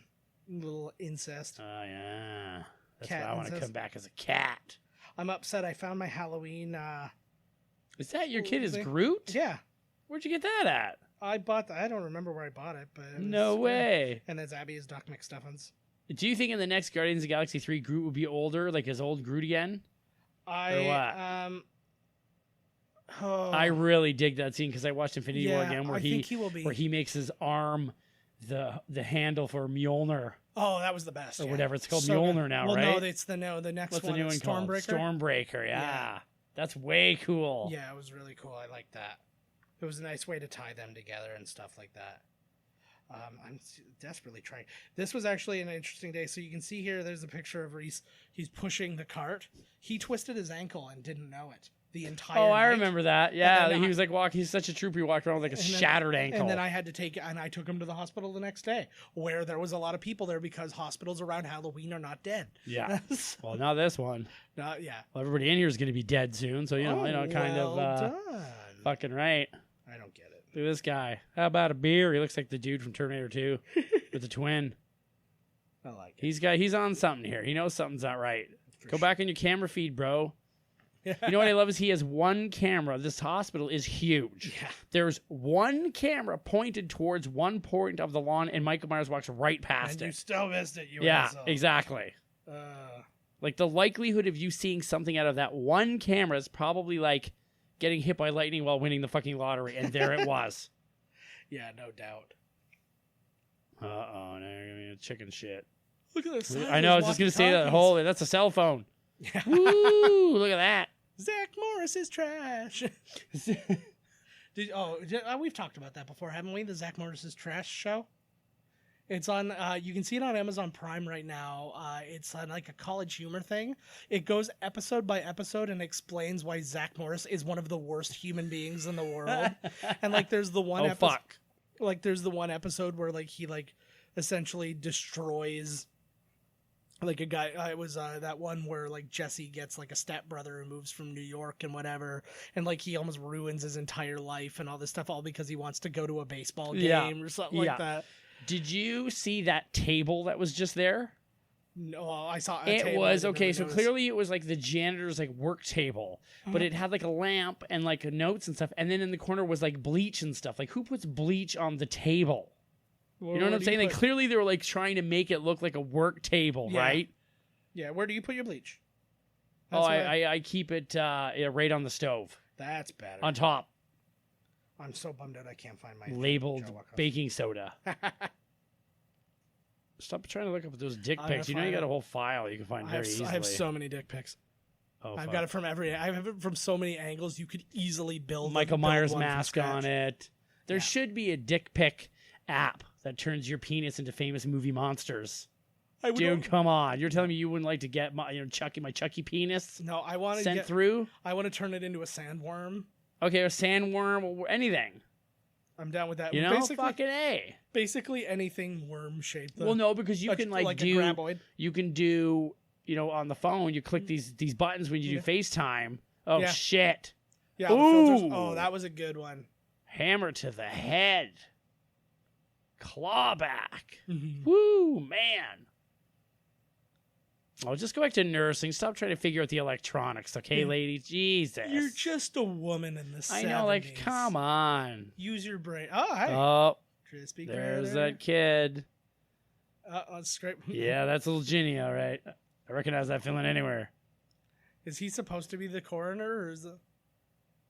[SPEAKER 2] Little incest.
[SPEAKER 1] Oh yeah, that's
[SPEAKER 2] Cat
[SPEAKER 1] why I want to
[SPEAKER 2] incest.
[SPEAKER 1] come back as a cat.
[SPEAKER 2] I'm upset. I found my Halloween.
[SPEAKER 1] Is that your kid? Is
[SPEAKER 2] thing.
[SPEAKER 1] Groot?
[SPEAKER 2] Yeah,
[SPEAKER 1] Where'd you get that at?
[SPEAKER 2] I bought. I don't remember where I bought it, but it was
[SPEAKER 1] No
[SPEAKER 2] good.
[SPEAKER 1] way.
[SPEAKER 2] And that's Abby is Doc McStuffins.
[SPEAKER 1] Do you think in the next Guardians of the Galaxy 3 Groot will be older, like his old Groot again?
[SPEAKER 2] I
[SPEAKER 1] what?
[SPEAKER 2] Oh,
[SPEAKER 1] I really dig that scene because I watched Infinity War
[SPEAKER 2] yeah,
[SPEAKER 1] again,
[SPEAKER 2] I think he will be.
[SPEAKER 1] where he makes his arm the handle for Mjolnir
[SPEAKER 2] Oh, that was the best.
[SPEAKER 1] or
[SPEAKER 2] yeah.
[SPEAKER 1] whatever it's called,
[SPEAKER 2] So
[SPEAKER 1] Mjolnir
[SPEAKER 2] good.
[SPEAKER 1] now,
[SPEAKER 2] well,
[SPEAKER 1] right?
[SPEAKER 2] No, it's the next
[SPEAKER 1] What's
[SPEAKER 2] one.
[SPEAKER 1] the new one
[SPEAKER 2] It's
[SPEAKER 1] called?
[SPEAKER 2] Stormbreaker.
[SPEAKER 1] Stormbreaker, yeah. That's way cool.
[SPEAKER 2] Yeah, it was really cool. I like that. It was a nice way to tie them together and stuff like that. I'm desperately trying. This was actually an interesting day. So you can see here, there's a picture of Reese. He's pushing the cart. He twisted his ankle and didn't know it the entire
[SPEAKER 1] Oh, I
[SPEAKER 2] night.
[SPEAKER 1] remember that. Yeah,
[SPEAKER 2] then
[SPEAKER 1] he was like walking. He's such a trooper. He walked around with like a
[SPEAKER 2] And then-
[SPEAKER 1] shattered ankle.
[SPEAKER 2] And then I had to I took him to the hospital the next day, where there was a lot of people there because hospitals around Halloween are not dead.
[SPEAKER 1] Yeah.
[SPEAKER 2] So,
[SPEAKER 1] Well, now this one.
[SPEAKER 2] yeah.
[SPEAKER 1] Well, everybody in here is going to be dead soon, so kind
[SPEAKER 2] well
[SPEAKER 1] of
[SPEAKER 2] done.
[SPEAKER 1] fucking right.
[SPEAKER 2] I don't get it.
[SPEAKER 1] Look at this guy. How about a beer? He looks like the dude from Terminator 2 with the twin.
[SPEAKER 2] I like it.
[SPEAKER 1] He's on something here. He knows something's not right.
[SPEAKER 2] For
[SPEAKER 1] Go
[SPEAKER 2] sure.
[SPEAKER 1] back in your camera feed, bro. You know what I love is he has one camera. This hospital is huge.
[SPEAKER 2] Yeah.
[SPEAKER 1] There's one camera pointed towards one point of the lawn, and Michael Myers walks right past
[SPEAKER 2] And you
[SPEAKER 1] it.
[SPEAKER 2] still missed it. You
[SPEAKER 1] Yeah,
[SPEAKER 2] asshole.
[SPEAKER 1] exactly. Like the likelihood of you seeing something out of that one camera is probably like getting hit by lightning while winning the fucking lottery, and there it was.
[SPEAKER 2] Yeah, no doubt.
[SPEAKER 1] Uh-oh, now you're gonna be a chicken shit.
[SPEAKER 2] Look at this.
[SPEAKER 1] I know, I was just gonna say that. Holy, that's a cell phone. Woo! Look at that.
[SPEAKER 2] Zach Morris is trash. We've talked about that before, haven't we? The Zach Morris is trash show. It's on. You can see it on Amazon Prime right now. It's on like a College Humor thing. It goes episode by episode and explains why Zach Morris is one of the worst human beings in the world. And like, there's the one.
[SPEAKER 1] Fuck.
[SPEAKER 2] Like, there's the one episode where like he like essentially destroys. Like a guy, it was that one where like Jesse gets like a stepbrother who moves from New York and whatever, and like he almost ruins his entire life and all this stuff, all because he wants to go to a baseball game or something like that.
[SPEAKER 1] Did you see that table that was just there?
[SPEAKER 2] No, I saw
[SPEAKER 1] It was okay. So clearly it was like the janitor's like work table, but it had like a lamp and like notes and stuff, and then in the corner was like bleach and stuff. Like, who puts bleach on the table? You know what I'm saying? Like, clearly they were like trying to make it look like a work table, right?
[SPEAKER 2] Yeah. Where do you put your bleach?
[SPEAKER 1] I keep it right on the stove.
[SPEAKER 2] That's better.
[SPEAKER 1] On top,
[SPEAKER 2] I'm so bummed out I can't find my
[SPEAKER 1] labeled
[SPEAKER 2] Joe Wacko.
[SPEAKER 1] baking soda. Stop trying to look up those dick
[SPEAKER 2] I'm
[SPEAKER 1] pics. You
[SPEAKER 2] gonna
[SPEAKER 1] know you
[SPEAKER 2] find
[SPEAKER 1] got a
[SPEAKER 2] it.
[SPEAKER 1] whole file you can find very easily.
[SPEAKER 2] I have so many dick pics.
[SPEAKER 1] Oh,
[SPEAKER 2] I've
[SPEAKER 1] fuck.
[SPEAKER 2] got it from I have it from so many angles. You could easily build
[SPEAKER 1] Michael
[SPEAKER 2] build
[SPEAKER 1] Myers
[SPEAKER 2] one from
[SPEAKER 1] mask
[SPEAKER 2] scratch.
[SPEAKER 1] on it. There should be a dick pic app that turns your penis into famous movie monsters.
[SPEAKER 2] I would
[SPEAKER 1] Dude, come on! You're telling me you wouldn't like to get my Chucky penis
[SPEAKER 2] No, I want to
[SPEAKER 1] sent through?
[SPEAKER 2] I want to turn it into a sandworm.
[SPEAKER 1] Okay, a sandworm, or anything.
[SPEAKER 2] I'm down with that.
[SPEAKER 1] You know,
[SPEAKER 2] basically,
[SPEAKER 1] fucking A.
[SPEAKER 2] basically anything worm shaped.
[SPEAKER 1] Well, no, because you can
[SPEAKER 2] like a
[SPEAKER 1] do
[SPEAKER 2] graboid.
[SPEAKER 1] you can do on the phone. You click these buttons when you do FaceTime. Oh
[SPEAKER 2] Yeah.
[SPEAKER 1] shit!
[SPEAKER 2] Yeah, the filters.
[SPEAKER 1] Ooh.
[SPEAKER 2] Oh, that was a good one.
[SPEAKER 1] Hammer to the head. Clawback.
[SPEAKER 2] Mm-hmm.
[SPEAKER 1] Woo, man. Oh, just go back to nursing. Stop trying to figure out the electronics, okay, ladies? Jesus.
[SPEAKER 2] You're just a woman in the 70s.
[SPEAKER 1] I know, like, come on.
[SPEAKER 2] Use your brain. Oh, hey.
[SPEAKER 1] Oh,
[SPEAKER 2] Crispy
[SPEAKER 1] there's
[SPEAKER 2] critter.
[SPEAKER 1] that kid.
[SPEAKER 2] That's great.
[SPEAKER 1] Yeah, that's little Ginny, all right. I recognize that feeling anywhere.
[SPEAKER 2] Is he supposed to be the coroner, or is it?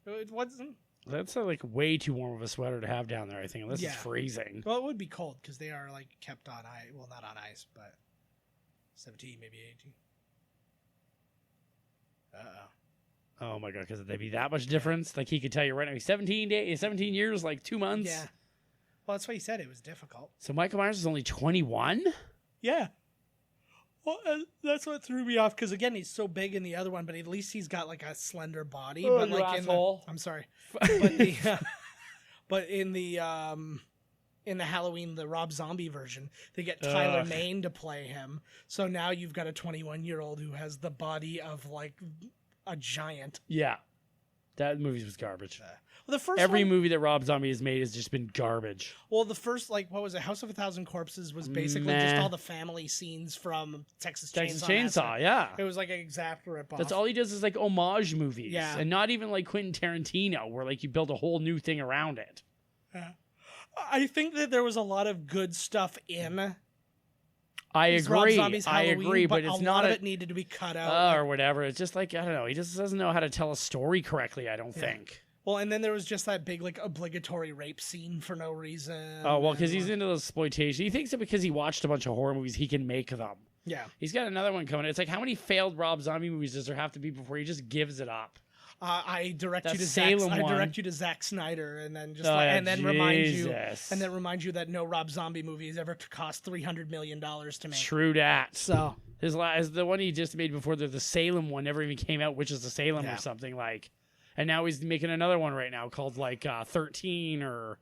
[SPEAKER 2] It wasn't.
[SPEAKER 1] That's like way too warm of a sweater to have down there, I think, unless
[SPEAKER 2] Yeah.
[SPEAKER 1] it's freezing.
[SPEAKER 2] Well, it would be cold because they are like kept on ice. Well, not on ice, but 17, maybe 18.
[SPEAKER 1] Oh my god, could there be that much difference? Like, he could tell you right now, he's 17 years, like 2 months.
[SPEAKER 2] Yeah. Well, that's why he said it was difficult.
[SPEAKER 1] So Michael Myers is only 21?
[SPEAKER 2] Yeah. Well, that's what threw me off because again, he's so big in the other one, but at least he's got like a slender body.
[SPEAKER 1] Oh,
[SPEAKER 2] but
[SPEAKER 1] you
[SPEAKER 2] like
[SPEAKER 1] asshole.
[SPEAKER 2] I'm sorry, but in the Halloween, the Rob Zombie version, they get Tyler Mane to play him. So now you've got a 21-year-old who has the body of like a giant.
[SPEAKER 1] Yeah. That movie was garbage.
[SPEAKER 2] Well, the first
[SPEAKER 1] Every
[SPEAKER 2] one,
[SPEAKER 1] movie that Rob Zombie has made has just been garbage.
[SPEAKER 2] well, the first like what was it? House of a Thousand Corpses was basically just all the family scenes from Texas
[SPEAKER 1] Texas
[SPEAKER 2] Chainsaw.
[SPEAKER 1] Chainsaw, yeah.
[SPEAKER 2] It was like an exact rip-off.
[SPEAKER 1] That's all he does is like homage movies.
[SPEAKER 2] Yeah.
[SPEAKER 1] And not even like Quentin Tarantino, where like you build a whole new thing around it.
[SPEAKER 2] I think that there was a lot of good stuff in
[SPEAKER 1] I
[SPEAKER 2] Rob
[SPEAKER 1] agree.
[SPEAKER 2] Zombie's
[SPEAKER 1] I
[SPEAKER 2] Halloween,
[SPEAKER 1] agree, but it's
[SPEAKER 2] a
[SPEAKER 1] not
[SPEAKER 2] lot of it needed to be cut out.
[SPEAKER 1] or whatever. It's just like, I don't know. He just doesn't know how to tell a story correctly, I don't think.
[SPEAKER 2] Well, and then there was just that big, like, obligatory rape scene for no reason.
[SPEAKER 1] Oh, well, because he's into the exploitation. He thinks that because he watched a bunch of horror movies, he can make them.
[SPEAKER 2] Yeah.
[SPEAKER 1] He's got another one coming. It's like, how many failed Rob Zombie movies does there have to be before he just gives it up?
[SPEAKER 2] I direct
[SPEAKER 1] That
[SPEAKER 2] you to
[SPEAKER 1] Salem
[SPEAKER 2] Zack. I
[SPEAKER 1] one.
[SPEAKER 2] direct you to Zack Snyder, and then just
[SPEAKER 1] Oh,
[SPEAKER 2] like,
[SPEAKER 1] yeah,
[SPEAKER 2] and then remind you that no Rob Zombie movie has ever cost $300 million to make.
[SPEAKER 1] True that.
[SPEAKER 2] So
[SPEAKER 1] The one he just made before the Salem one never even came out, which is the Salem
[SPEAKER 2] Yeah.
[SPEAKER 1] or something like. And now he's making another one right now called like 13 or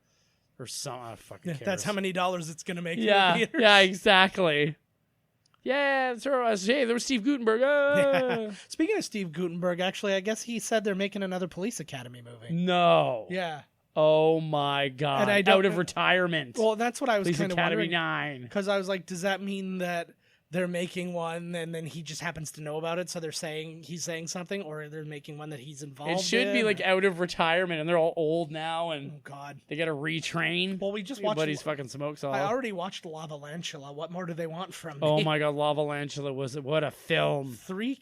[SPEAKER 1] some. Fucking cares.
[SPEAKER 2] that's how many dollars it's gonna make. in the
[SPEAKER 1] Yeah,
[SPEAKER 2] theaters.
[SPEAKER 1] yeah, exactly. Yeah, hey, there was Steve Gutenberg. Ah.
[SPEAKER 2] Speaking of Steve Gutenberg, actually, I guess he said they're making another Police Academy movie.
[SPEAKER 1] No.
[SPEAKER 2] Yeah.
[SPEAKER 1] Oh my God.
[SPEAKER 2] And I don't
[SPEAKER 1] Out of
[SPEAKER 2] know-
[SPEAKER 1] retirement.
[SPEAKER 2] Well, that's what I was
[SPEAKER 1] Police
[SPEAKER 2] kind of
[SPEAKER 1] Academy
[SPEAKER 2] wondering.
[SPEAKER 1] 9.
[SPEAKER 2] Because I was like, does that mean that they're making one and then he just happens to know about it, so he's saying something, or they're making one that he's involved in?
[SPEAKER 1] It should be like out of retirement, and they're all old now, and
[SPEAKER 2] Oh God.
[SPEAKER 1] they got to retrain.
[SPEAKER 2] Well, we just
[SPEAKER 1] Your
[SPEAKER 2] watched.
[SPEAKER 1] buddy's fucking smokes all.
[SPEAKER 2] I already watched Lava Lantula. What more do they want from me?
[SPEAKER 1] Oh my God, Lava Lantula what a film.
[SPEAKER 2] Three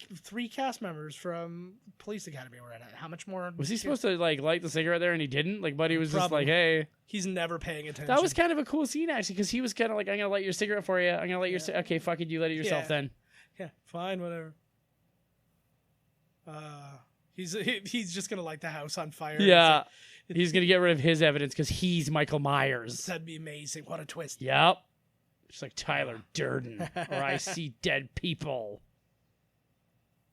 [SPEAKER 2] cast members from Police Academy were in it. How much more?
[SPEAKER 1] Was he supposed to like light the cigarette there and he didn't? Like Buddy was just like, hey.
[SPEAKER 2] He's never paying attention.
[SPEAKER 1] That was kind of a cool scene actually, because he was kind of like, I'm gonna light your cigarette for you. I'm gonna light your okay, fuck it, you light it yourself
[SPEAKER 2] Yeah.
[SPEAKER 1] then.
[SPEAKER 2] Yeah, fine, whatever. He's just gonna light the house on fire.
[SPEAKER 1] Yeah. He's gonna get rid of his evidence because he's Michael Myers.
[SPEAKER 2] That'd be amazing. What a twist.
[SPEAKER 1] Yep. Just like Tyler Durden. Or I see dead people.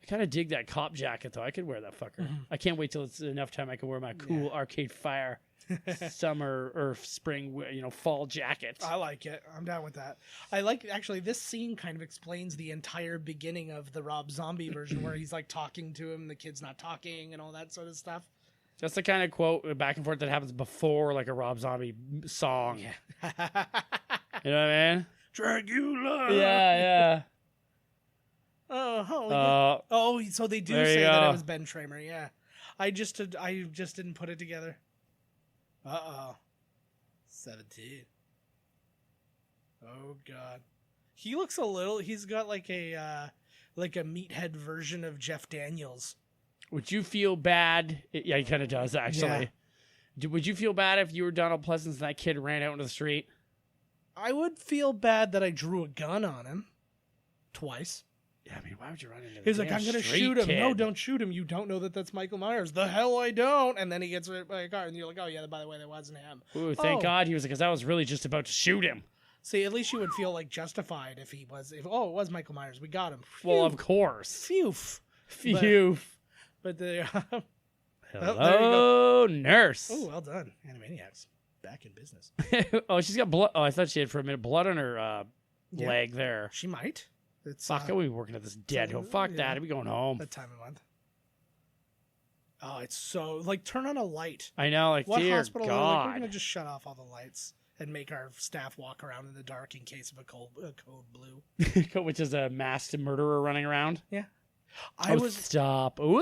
[SPEAKER 1] I kind of dig that cop jacket though. I could wear that fucker. I can't wait till it's enough time I can wear my cool Arcade Fire summer or spring, fall jacket.
[SPEAKER 2] I like it. I'm down with that. I like, actually, this scene kind of explains the entire beginning of the Rob Zombie version where he's like talking to him, the kid's not talking, and all that sort of stuff.
[SPEAKER 1] That's the kind of quote back and forth that happens before like a Rob Zombie song.
[SPEAKER 2] Yeah.
[SPEAKER 1] You know what I mean?
[SPEAKER 2] Dracula.
[SPEAKER 1] Yeah.
[SPEAKER 2] Oh, so they do
[SPEAKER 1] there you
[SPEAKER 2] say that
[SPEAKER 1] go.
[SPEAKER 2] it was Ben Tramer. Yeah, I just didn't put it together. 17. Oh God, he looks a little. He's got like a meathead version of Jeff Daniels.
[SPEAKER 1] Would you feel bad? Yeah, he kind of does actually. Would you feel bad if you were Donald Pleasance and that kid ran out into the street?
[SPEAKER 2] I would feel bad that I drew a gun on him twice.
[SPEAKER 1] Yeah, I mean, why would you run into the
[SPEAKER 2] He's like,
[SPEAKER 1] damn
[SPEAKER 2] I'm going to
[SPEAKER 1] street,
[SPEAKER 2] shoot him.
[SPEAKER 1] kid?
[SPEAKER 2] No, don't shoot him. You don't know that that's Michael Myers. The hell I don't. And then he gets hit by a car, and you're like, oh, yeah, by the way, that wasn't him.
[SPEAKER 1] Ooh, thank
[SPEAKER 2] Oh.
[SPEAKER 1] God he was, because I was really just about to shoot him.
[SPEAKER 2] See, at least you would feel like justified if it was Michael Myers. We got him.
[SPEAKER 1] Well, of course.
[SPEAKER 2] Phew.
[SPEAKER 1] Phew.
[SPEAKER 2] But the
[SPEAKER 1] Hello, nurse.
[SPEAKER 2] oh, well done, Animaniacs, back in business.
[SPEAKER 1] Oh, she's got blood. Oh, I thought she had for a minute blood on her
[SPEAKER 2] Yeah.
[SPEAKER 1] leg there.
[SPEAKER 2] She might. It's
[SPEAKER 1] Fuck, are we working at this dead home? Fuck
[SPEAKER 2] yeah.
[SPEAKER 1] that. Are we going home?
[SPEAKER 2] that time of month. Oh, it's so like turn on a light.
[SPEAKER 1] I know, like,
[SPEAKER 2] What
[SPEAKER 1] dear
[SPEAKER 2] hospital? Are like, we're
[SPEAKER 1] God.
[SPEAKER 2] gonna just shut off all the lights and make our staff walk around in the dark in case of a code blue.
[SPEAKER 1] Which is a masked murderer running around.
[SPEAKER 2] Yeah,
[SPEAKER 1] Stop. Woo!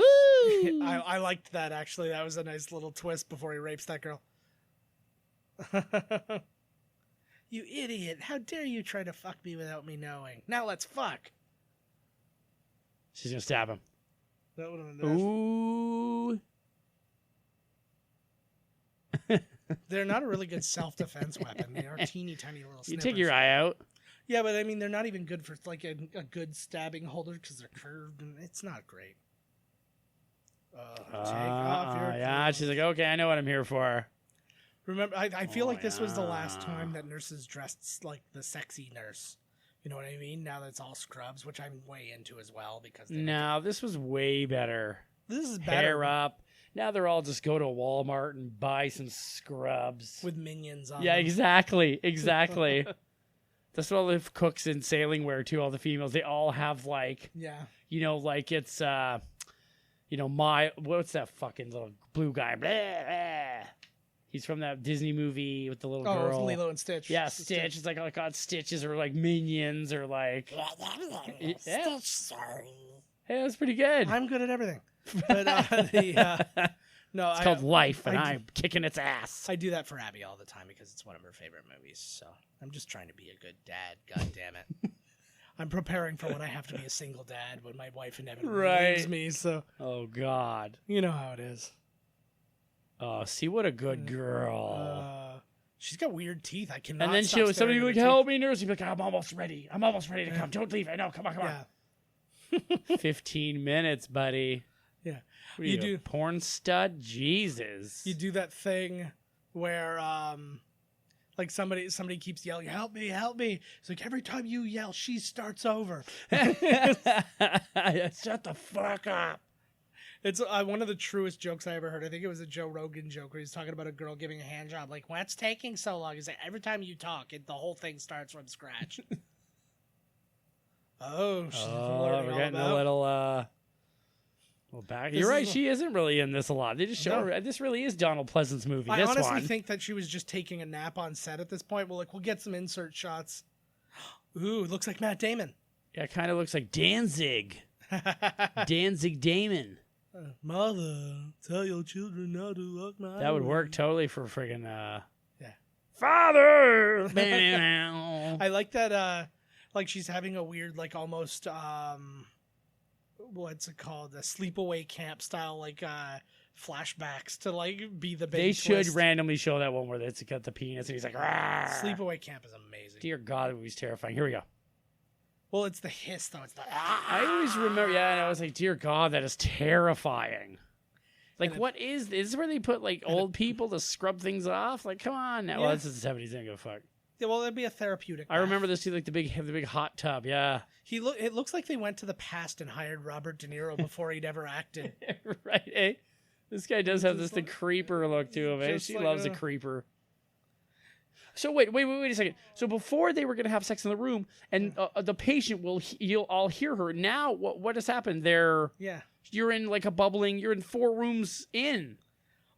[SPEAKER 2] I liked that actually. That was a nice little twist before he rapes that girl. You idiot! How dare you try to fuck me without me knowing? Now let's fuck.
[SPEAKER 1] She's gonna stab him.
[SPEAKER 2] That would have been
[SPEAKER 1] Ooh.
[SPEAKER 2] They're not a really good self-defense weapon. They are teeny tiny little
[SPEAKER 1] You
[SPEAKER 2] snippers.
[SPEAKER 1] take your eye out.
[SPEAKER 2] Yeah, but I mean, they're not even good for like a good stabbing holder because they're curved and it's not great. Take off your
[SPEAKER 1] Yeah,
[SPEAKER 2] clothes.
[SPEAKER 1] she's like, okay, I know what I'm here for.
[SPEAKER 2] Remember, I feel
[SPEAKER 1] Oh,
[SPEAKER 2] like this was the last
[SPEAKER 1] yeah.
[SPEAKER 2] time that nurses dressed like the sexy nurse. You know what I mean? Now that it's all scrubs, which I'm way into as well because they
[SPEAKER 1] No, this was way better.
[SPEAKER 2] this is better
[SPEAKER 1] Hair up. Now they're all just go to Walmart and buy some scrubs.
[SPEAKER 2] with minions on.
[SPEAKER 1] Yeah,
[SPEAKER 2] them.
[SPEAKER 1] exactly. That's what all the cooks in sailing wear too. All the females, they all have like,
[SPEAKER 2] Yeah.
[SPEAKER 1] like it's, what's that fucking little blue guy? Blah, blah. He's from that Disney movie with the little
[SPEAKER 2] Oh,
[SPEAKER 1] girl.
[SPEAKER 2] Lilo and Stitch.
[SPEAKER 1] Yeah, Stitch. It's like, oh God, Stitches or like minions or like. Yeah.
[SPEAKER 2] Stitch, sorry.
[SPEAKER 1] Hey, that was pretty good.
[SPEAKER 2] I'm good at everything. But no,
[SPEAKER 1] It's called Life, and
[SPEAKER 2] I-
[SPEAKER 1] I'm kicking its ass.
[SPEAKER 2] I do that for Abby all the time because it's one of her favorite movies. So I'm just trying to be a good dad. God damn it. I'm preparing for when I have to be a single dad when my wife inevitably
[SPEAKER 1] Right.
[SPEAKER 2] leaves me. So
[SPEAKER 1] Oh God.
[SPEAKER 2] you know how it is.
[SPEAKER 1] Oh, see what a good girl.
[SPEAKER 2] She's got weird teeth. I cannot.
[SPEAKER 1] And then
[SPEAKER 2] stop
[SPEAKER 1] somebody
[SPEAKER 2] staring
[SPEAKER 1] would
[SPEAKER 2] at
[SPEAKER 1] be
[SPEAKER 2] her
[SPEAKER 1] like,
[SPEAKER 2] teeth.
[SPEAKER 1] help me, nurse. He'd be like, I'm almost ready. I'm almost ready to come. Don't leave. I know. Come on.
[SPEAKER 2] Yeah.
[SPEAKER 1] 15 minutes, buddy.
[SPEAKER 2] Yeah.
[SPEAKER 1] What are you, a porn stud? Jesus.
[SPEAKER 2] You do that thing where like somebody keeps yelling, help me. It's like every time you yell, she starts over.
[SPEAKER 1] Shut the fuck up.
[SPEAKER 2] It's one of the truest jokes I ever heard. I think it was a Joe Rogan joke where he's talking about a girl giving a hand job. Like, what's taking so long? He's like, every time you talk, the whole thing starts from scratch.
[SPEAKER 1] We're getting a little back. You're right. She isn't really in this a lot. They just show her. This really is Donald Pleasant's movie.
[SPEAKER 2] I honestly think that she was just taking a nap on set at this point. We'll get some insert shots. Ooh, it looks like Matt Damon.
[SPEAKER 1] Yeah, it kind of looks like Danzig. Danzig Damon.
[SPEAKER 2] Mother, tell your children not to look my
[SPEAKER 1] That would
[SPEAKER 2] way.
[SPEAKER 1] work totally for friggin'
[SPEAKER 2] Yeah.
[SPEAKER 1] Father.
[SPEAKER 2] I like that like she's having a weird like almost what's it called? A sleepaway camp style like flashbacks to like be the big
[SPEAKER 1] They
[SPEAKER 2] twist.
[SPEAKER 1] should randomly show that one where it's got the penis and he's like, "Rawr."
[SPEAKER 2] Sleepaway camp is amazing.
[SPEAKER 1] Dear God, it was terrifying. Here we go.
[SPEAKER 2] Well, it's the hiss though. It's the
[SPEAKER 1] I always remember, and I was like, dear God, that is terrifying. Like, what is this? Is this where they put like old people to scrub things off? Like, come on now.
[SPEAKER 2] Yeah.
[SPEAKER 1] Well, this is the 70s. I don't give a fuck.
[SPEAKER 2] Yeah, well, it'd be a therapeutic.
[SPEAKER 1] I remember this too, like the big hot tub. Yeah.
[SPEAKER 2] It looks like they went to the past and hired Robert De Niro before he'd ever acted.
[SPEAKER 1] Right, eh? This guy does have the creeper look to him, eh?
[SPEAKER 2] just
[SPEAKER 1] She
[SPEAKER 2] like
[SPEAKER 1] loves a creeper. So wait a second. So before they were going to have sex in the room, and the patient you'll all hear her. Now what has happened?
[SPEAKER 2] Yeah.
[SPEAKER 1] You're in like you're in 4 rooms in. You know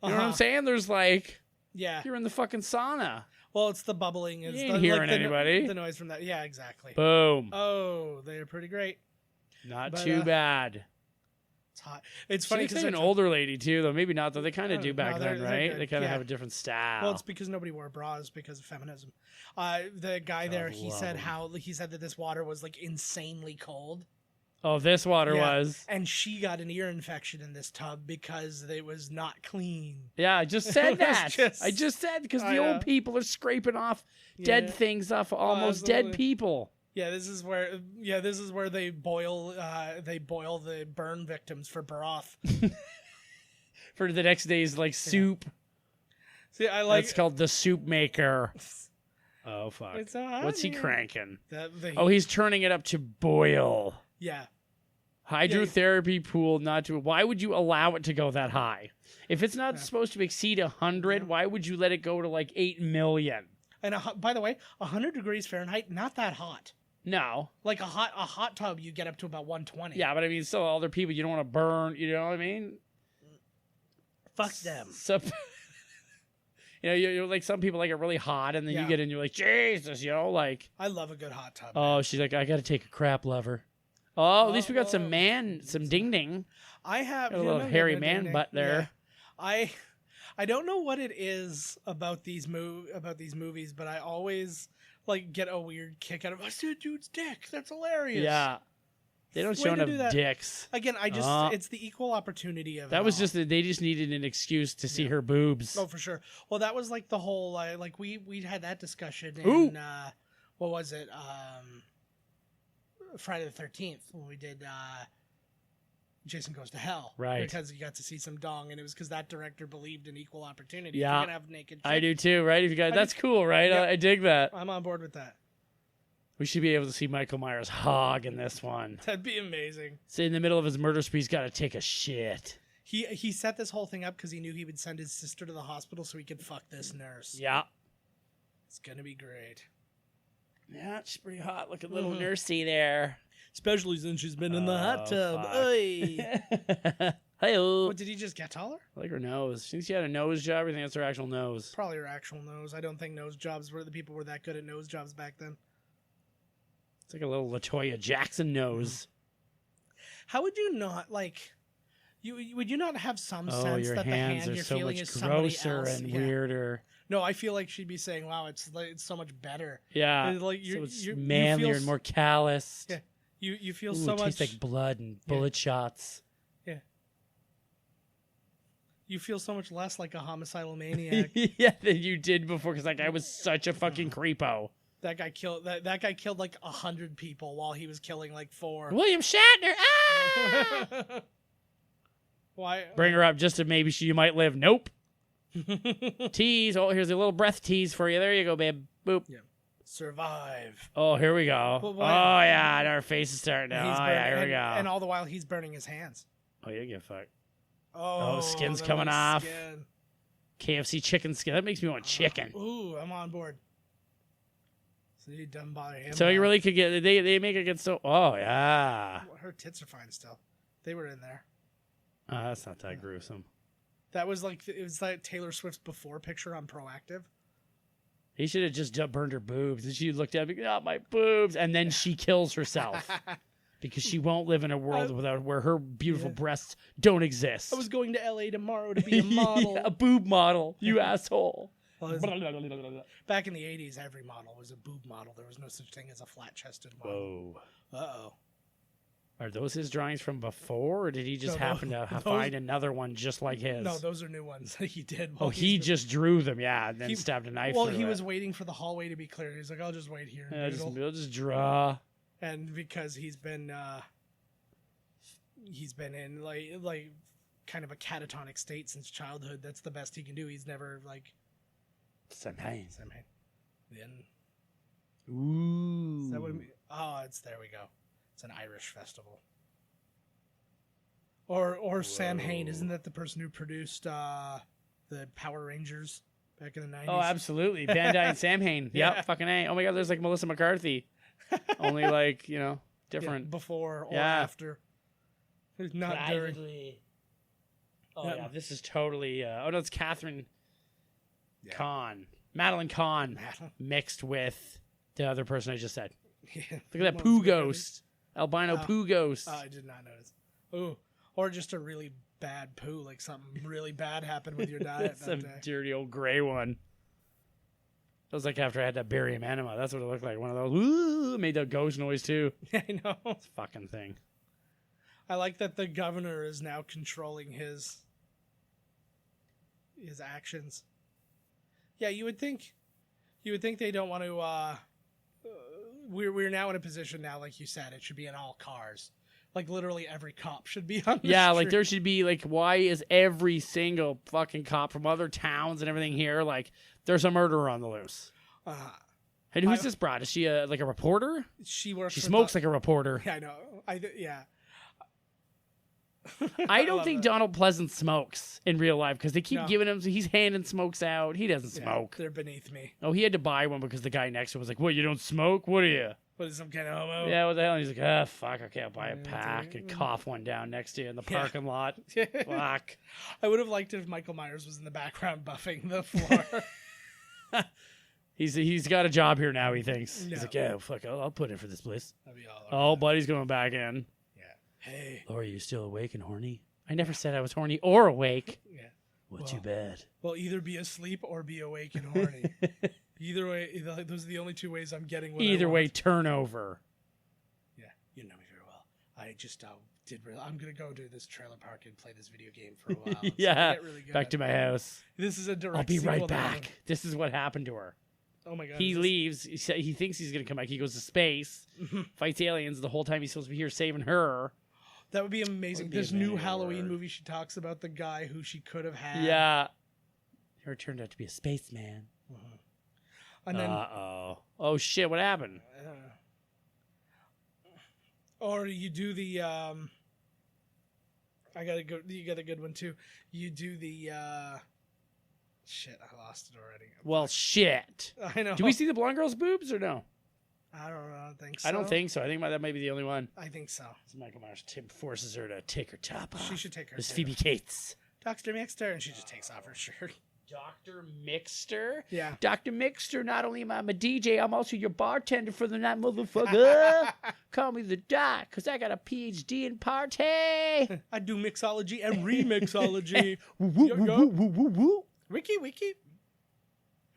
[SPEAKER 1] what I'm
[SPEAKER 2] Uh-huh.
[SPEAKER 1] saying? There's like,
[SPEAKER 2] Yeah.
[SPEAKER 1] you're in the fucking sauna.
[SPEAKER 2] Well, it's the bubbling.
[SPEAKER 1] You ain't hearing anybody.
[SPEAKER 2] The noise from that. Yeah, exactly.
[SPEAKER 1] Boom.
[SPEAKER 2] Oh, they're pretty great.
[SPEAKER 1] Not
[SPEAKER 2] but,
[SPEAKER 1] too bad.
[SPEAKER 2] It's hot. It's
[SPEAKER 1] She
[SPEAKER 2] funny
[SPEAKER 1] looks
[SPEAKER 2] because
[SPEAKER 1] like an older lady too, though. Maybe not, though. They kind of do back
[SPEAKER 2] no,
[SPEAKER 1] then,
[SPEAKER 2] they're
[SPEAKER 1] right?
[SPEAKER 2] good.
[SPEAKER 1] They kind of
[SPEAKER 2] Yeah.
[SPEAKER 1] have a different style.
[SPEAKER 2] Well, it's because nobody wore bras because of feminism. The guy there, he said that this water was like insanely cold.
[SPEAKER 1] Oh, this water
[SPEAKER 2] Yeah.
[SPEAKER 1] was.
[SPEAKER 2] And she got an ear infection in this tub because it was not clean.
[SPEAKER 1] Yeah, I just said
[SPEAKER 2] It was
[SPEAKER 1] that.
[SPEAKER 2] just-
[SPEAKER 1] I just said because
[SPEAKER 2] I
[SPEAKER 1] the
[SPEAKER 2] know.
[SPEAKER 1] old people are scraping off dead
[SPEAKER 2] Yeah.
[SPEAKER 1] things off almost dead
[SPEAKER 2] absolutely.
[SPEAKER 1] people.
[SPEAKER 2] Yeah, this is where they boil the burn victims for broth.
[SPEAKER 1] For the next day's like soup.
[SPEAKER 2] See, I like
[SPEAKER 1] That's called the soup maker. Oh fuck!
[SPEAKER 2] It's so hot
[SPEAKER 1] What's he
[SPEAKER 2] here.
[SPEAKER 1] cranking?
[SPEAKER 2] the
[SPEAKER 1] Oh, he's turning it up to boil.
[SPEAKER 2] yeah.
[SPEAKER 1] Hydrotherapy pool, not to. Why would you allow it to go that high? If it's not supposed to exceed 100, why would you let it go to like 8 million?
[SPEAKER 2] And by the way, 100 degrees Fahrenheit, not that hot.
[SPEAKER 1] No.
[SPEAKER 2] Like a hot tub, you get up to about 120.
[SPEAKER 1] Yeah, but I mean, still, other people you don't want to burn. You know what I mean?
[SPEAKER 2] Fuck them.
[SPEAKER 1] So, you know, you're like some people like it really hot, and then you
[SPEAKER 2] Yeah.
[SPEAKER 1] get in, you're like, Jesus, you know, like.
[SPEAKER 2] I love a good hot tub.
[SPEAKER 1] Oh, she's like, I got to take a crap, lover. Oh, at least we got some ding ding.
[SPEAKER 2] I have
[SPEAKER 1] Got a little hairy man butt there.
[SPEAKER 2] Yeah. I don't know what it is about these movies, but I always like get a weird kick out of I see a dude's dick. That's hilarious.
[SPEAKER 1] Yeah. They don't
[SPEAKER 2] Way
[SPEAKER 1] show
[SPEAKER 2] to
[SPEAKER 1] enough
[SPEAKER 2] do that.
[SPEAKER 1] dicks.
[SPEAKER 2] Again, it's the equal opportunity of
[SPEAKER 1] That
[SPEAKER 2] it
[SPEAKER 1] was
[SPEAKER 2] all.
[SPEAKER 1] just they just needed an excuse to see her boobs.
[SPEAKER 2] Oh, for sure. Well, that was like the whole like we had that discussion
[SPEAKER 1] Ooh.
[SPEAKER 2] in what was it? Friday the 13th when we did Jason Goes to Hell.
[SPEAKER 1] Right.
[SPEAKER 2] Because you got to see some dong, and it was because that director believed in equal opportunity.
[SPEAKER 1] Yeah.
[SPEAKER 2] You're gonna have naked
[SPEAKER 1] I
[SPEAKER 2] chicks.
[SPEAKER 1] do too, right? If you guys, that's cool, right?
[SPEAKER 2] Yeah.
[SPEAKER 1] I dig that.
[SPEAKER 2] I'm on board with that.
[SPEAKER 1] We should be able to see Michael Myers hog in this one.
[SPEAKER 2] That'd be amazing.
[SPEAKER 1] So in the middle of his murder spree, he's got to take a shit.
[SPEAKER 2] He set this whole thing up because he knew he would send his sister to the hospital so he could fuck this nurse.
[SPEAKER 1] Yeah.
[SPEAKER 2] It's gonna be great.
[SPEAKER 1] Yeah, she's pretty hot looking little nursey there.
[SPEAKER 2] Especially since she's been in the hot tub.
[SPEAKER 1] fuck.
[SPEAKER 2] Oy.
[SPEAKER 1] Hi-oh.
[SPEAKER 2] What, did he just get taller?
[SPEAKER 1] I like her nose. She thinks she had a nose job. I think that's her actual nose.
[SPEAKER 2] Probably her actual nose. I don't think nose jobs were the people were that good at nose jobs back then.
[SPEAKER 1] It's like a little LaToya Jackson nose.
[SPEAKER 2] How would you not like? Would you not have some
[SPEAKER 1] Oh,
[SPEAKER 2] sense
[SPEAKER 1] your
[SPEAKER 2] that the
[SPEAKER 1] hands
[SPEAKER 2] hand
[SPEAKER 1] are
[SPEAKER 2] you're
[SPEAKER 1] so
[SPEAKER 2] feeling
[SPEAKER 1] much
[SPEAKER 2] is somebody
[SPEAKER 1] grosser
[SPEAKER 2] else?
[SPEAKER 1] and
[SPEAKER 2] Yeah.
[SPEAKER 1] weirder.
[SPEAKER 2] No, I feel like she'd be saying, "Wow, it's so much better."
[SPEAKER 1] Yeah,
[SPEAKER 2] It's like
[SPEAKER 1] so it's
[SPEAKER 2] you
[SPEAKER 1] manlier
[SPEAKER 2] feel
[SPEAKER 1] and more calloused.
[SPEAKER 2] Yeah, you feel
[SPEAKER 1] Ooh,
[SPEAKER 2] so
[SPEAKER 1] it
[SPEAKER 2] much.
[SPEAKER 1] tastes like blood and bullet shots.
[SPEAKER 2] Yeah. You feel so much less like a homicidal maniac.
[SPEAKER 1] Yeah, than you did before, because that guy was such a fucking creepo.
[SPEAKER 2] That guy killed that guy killed like 100 people while he was killing like 4.
[SPEAKER 1] William Shatner. Ah!
[SPEAKER 2] Why?
[SPEAKER 1] Bring her up just to maybe you might live. Nope. Tease. Oh, here's a little breath tease for you. There you go, babe. Boop.
[SPEAKER 2] Yeah. Survive.
[SPEAKER 1] Oh, here we go.
[SPEAKER 2] Well,
[SPEAKER 1] Oh, yeah. And our face is starting to.
[SPEAKER 2] He's
[SPEAKER 1] Oh, yeah. Here we go.
[SPEAKER 2] And all the while he's burning his hands.
[SPEAKER 1] Oh, you get fucked.
[SPEAKER 2] Oh,
[SPEAKER 1] skin's
[SPEAKER 2] the
[SPEAKER 1] coming
[SPEAKER 2] little
[SPEAKER 1] off.
[SPEAKER 2] Skin.
[SPEAKER 1] KFC chicken skin. That makes me want chicken.
[SPEAKER 2] Ooh, I'm on board. So you done bother him.
[SPEAKER 1] So you really could get. They make it get so. Oh, yeah.
[SPEAKER 2] Her tits are fine still. They were in there.
[SPEAKER 1] Oh, that's not that gruesome.
[SPEAKER 2] That was like it was like Taylor Swift's before picture on Proactive.
[SPEAKER 1] He should have just burned her boobs. And she looked at me, oh, my boobs. And then she kills herself. Because she won't live in a world without where her beautiful breasts don't exist.
[SPEAKER 2] I was going to LA tomorrow to be a model.
[SPEAKER 1] Yeah, a boob model, you asshole.
[SPEAKER 2] Well, back in the 80s, every model was a boob model. There was no such thing as a flat-chested model.
[SPEAKER 1] Whoa.
[SPEAKER 2] Uh-oh.
[SPEAKER 1] Are those his drawings from before, or did he just happen to
[SPEAKER 2] those-
[SPEAKER 1] find another one just like his?
[SPEAKER 2] No, those are new ones that he did.
[SPEAKER 1] Oh, he just drew them, yeah, and then stabbed a knife
[SPEAKER 2] Well,
[SPEAKER 1] through
[SPEAKER 2] he
[SPEAKER 1] it.
[SPEAKER 2] was waiting for the hallway to be clear. He's like, I'll just wait here.
[SPEAKER 1] Yeah,
[SPEAKER 2] Noodle.
[SPEAKER 1] we'll just draw.
[SPEAKER 2] And because he's been in like kind of a catatonic state since childhood, that's the best he can do. He's never like
[SPEAKER 1] Samhain.
[SPEAKER 2] Then
[SPEAKER 1] Ooh.
[SPEAKER 2] is that what there we go. It's an Irish festival. Or Sam Hain, isn't that the person who produced the Power Rangers back in the 90s?
[SPEAKER 1] Oh, absolutely. Bandai and Sam Hain.
[SPEAKER 2] Yeah.
[SPEAKER 1] Yep, fucking A. Oh my god, there's like Melissa McCarthy. Only like, different.
[SPEAKER 2] Yeah, before or
[SPEAKER 1] Yeah.
[SPEAKER 2] after. Not during.
[SPEAKER 1] Oh yeah, this is totally no, it's Catherine
[SPEAKER 2] Yeah.
[SPEAKER 1] Kahn. Madeline Kahn
[SPEAKER 2] Madeline.
[SPEAKER 1] mixed with the other person I just said.
[SPEAKER 2] Yeah.
[SPEAKER 1] Look at that poo ghost. Albino poo ghost.
[SPEAKER 2] I did not notice. Ooh. Or just a really bad poo, like something really bad happened with your diet that
[SPEAKER 1] Some
[SPEAKER 2] day.
[SPEAKER 1] dirty old gray one. That was like after I had that barium enema. That's what it looked like. One of those. Ooh, made that ghost noise too.
[SPEAKER 2] I know.
[SPEAKER 1] It's a fucking thing.
[SPEAKER 2] I like that the governor is now controlling his actions. Yeah, you would think they don't want to. We're now in a position now, like you said, it should be in all cars. Like literally every cop should be on. The
[SPEAKER 1] Yeah, like
[SPEAKER 2] street.
[SPEAKER 1] there should be like, why is every single fucking cop from other towns and everything here like there's a murderer on the loose? And who's this broad? Is she like a reporter?
[SPEAKER 2] She works.
[SPEAKER 1] She
[SPEAKER 2] for
[SPEAKER 1] smokes like a reporter.
[SPEAKER 2] Yeah, I know. Yeah.
[SPEAKER 1] I don't
[SPEAKER 2] love
[SPEAKER 1] think
[SPEAKER 2] that.
[SPEAKER 1] Donald Pleasant smokes in real life because they keep
[SPEAKER 2] No.
[SPEAKER 1] giving him. He's handing smokes out. He doesn't
[SPEAKER 2] Yeah,
[SPEAKER 1] smoke.
[SPEAKER 2] they're beneath me.
[SPEAKER 1] Oh, he had to buy one because the guy next to him was like, "What? You don't smoke? What are you?"
[SPEAKER 2] What is some kind of homo?
[SPEAKER 1] Yeah, what the hell? And he's like, "Ah, fuck. Okay, I'll buy a pack and cough one down next to you in the parking lot." Fuck.
[SPEAKER 2] I would have liked it if Michael Myers was in the background buffing the floor.
[SPEAKER 1] He's got a job here now. He thinks
[SPEAKER 2] No.
[SPEAKER 1] he's like, "Yeah, fuck. I'll put in for this place."
[SPEAKER 2] That'd be all
[SPEAKER 1] Oh, buddy's going back in.
[SPEAKER 2] Yeah. Hey.
[SPEAKER 1] Laura, you still awake and horny? I never said I was horny or awake.
[SPEAKER 2] Yeah.
[SPEAKER 1] Well, too bad.
[SPEAKER 2] Well, either be asleep or be awake and horny. Either way, those are the only two ways I'm getting what I
[SPEAKER 1] Either
[SPEAKER 2] want.
[SPEAKER 1] way, turnover.
[SPEAKER 2] Yeah, you know me very well. I just I'm gonna go to this trailer park and play this video game for a while. It's
[SPEAKER 1] Yeah,
[SPEAKER 2] gonna get really good.
[SPEAKER 1] back to my house.
[SPEAKER 2] This is a direct.
[SPEAKER 1] I'll be right
[SPEAKER 2] sequel to
[SPEAKER 1] back.
[SPEAKER 2] mine.
[SPEAKER 1] This is what happened to her.
[SPEAKER 2] Oh my god.
[SPEAKER 1] He
[SPEAKER 2] is this-
[SPEAKER 1] leaves. He thinks he's going to come back. He goes to space, fights aliens. The whole time he's supposed to be here saving her.
[SPEAKER 2] That would be amazing.
[SPEAKER 1] Would be
[SPEAKER 2] This new
[SPEAKER 1] amazing.
[SPEAKER 2] Halloween movie, she talks about the guy who she could have had.
[SPEAKER 1] Yeah. Her turned out to be a spaceman.
[SPEAKER 2] And then,
[SPEAKER 1] Uh-oh. Oh, shit. What happened?
[SPEAKER 2] or you do the. You got a good one too. You do the. Shit, I lost it already.
[SPEAKER 1] Well, shit.
[SPEAKER 2] I know.
[SPEAKER 1] Do we see the blonde girl's boobs or no?
[SPEAKER 2] I don't think so.
[SPEAKER 1] I don't think so. I think that might be the only one.
[SPEAKER 2] I think so.
[SPEAKER 1] Michael Myers forces her to take her top off.
[SPEAKER 2] She should take her.
[SPEAKER 1] It's
[SPEAKER 2] too.
[SPEAKER 1] Phoebe Cates.
[SPEAKER 2] Dr. Mixter, and she just takes off her shirt.
[SPEAKER 1] Dr. Mixter?
[SPEAKER 2] Yeah.
[SPEAKER 1] Dr. Mixter, not only am I a DJ, I'm also your bartender for the night, motherfucker. Call me the doc, because I got a PhD in party.
[SPEAKER 2] I do mixology and remixology.
[SPEAKER 1] Woo, woo,
[SPEAKER 2] Yo,
[SPEAKER 1] woo,
[SPEAKER 2] yo.
[SPEAKER 1] woo, woo, woo, woo.
[SPEAKER 2] Wiki.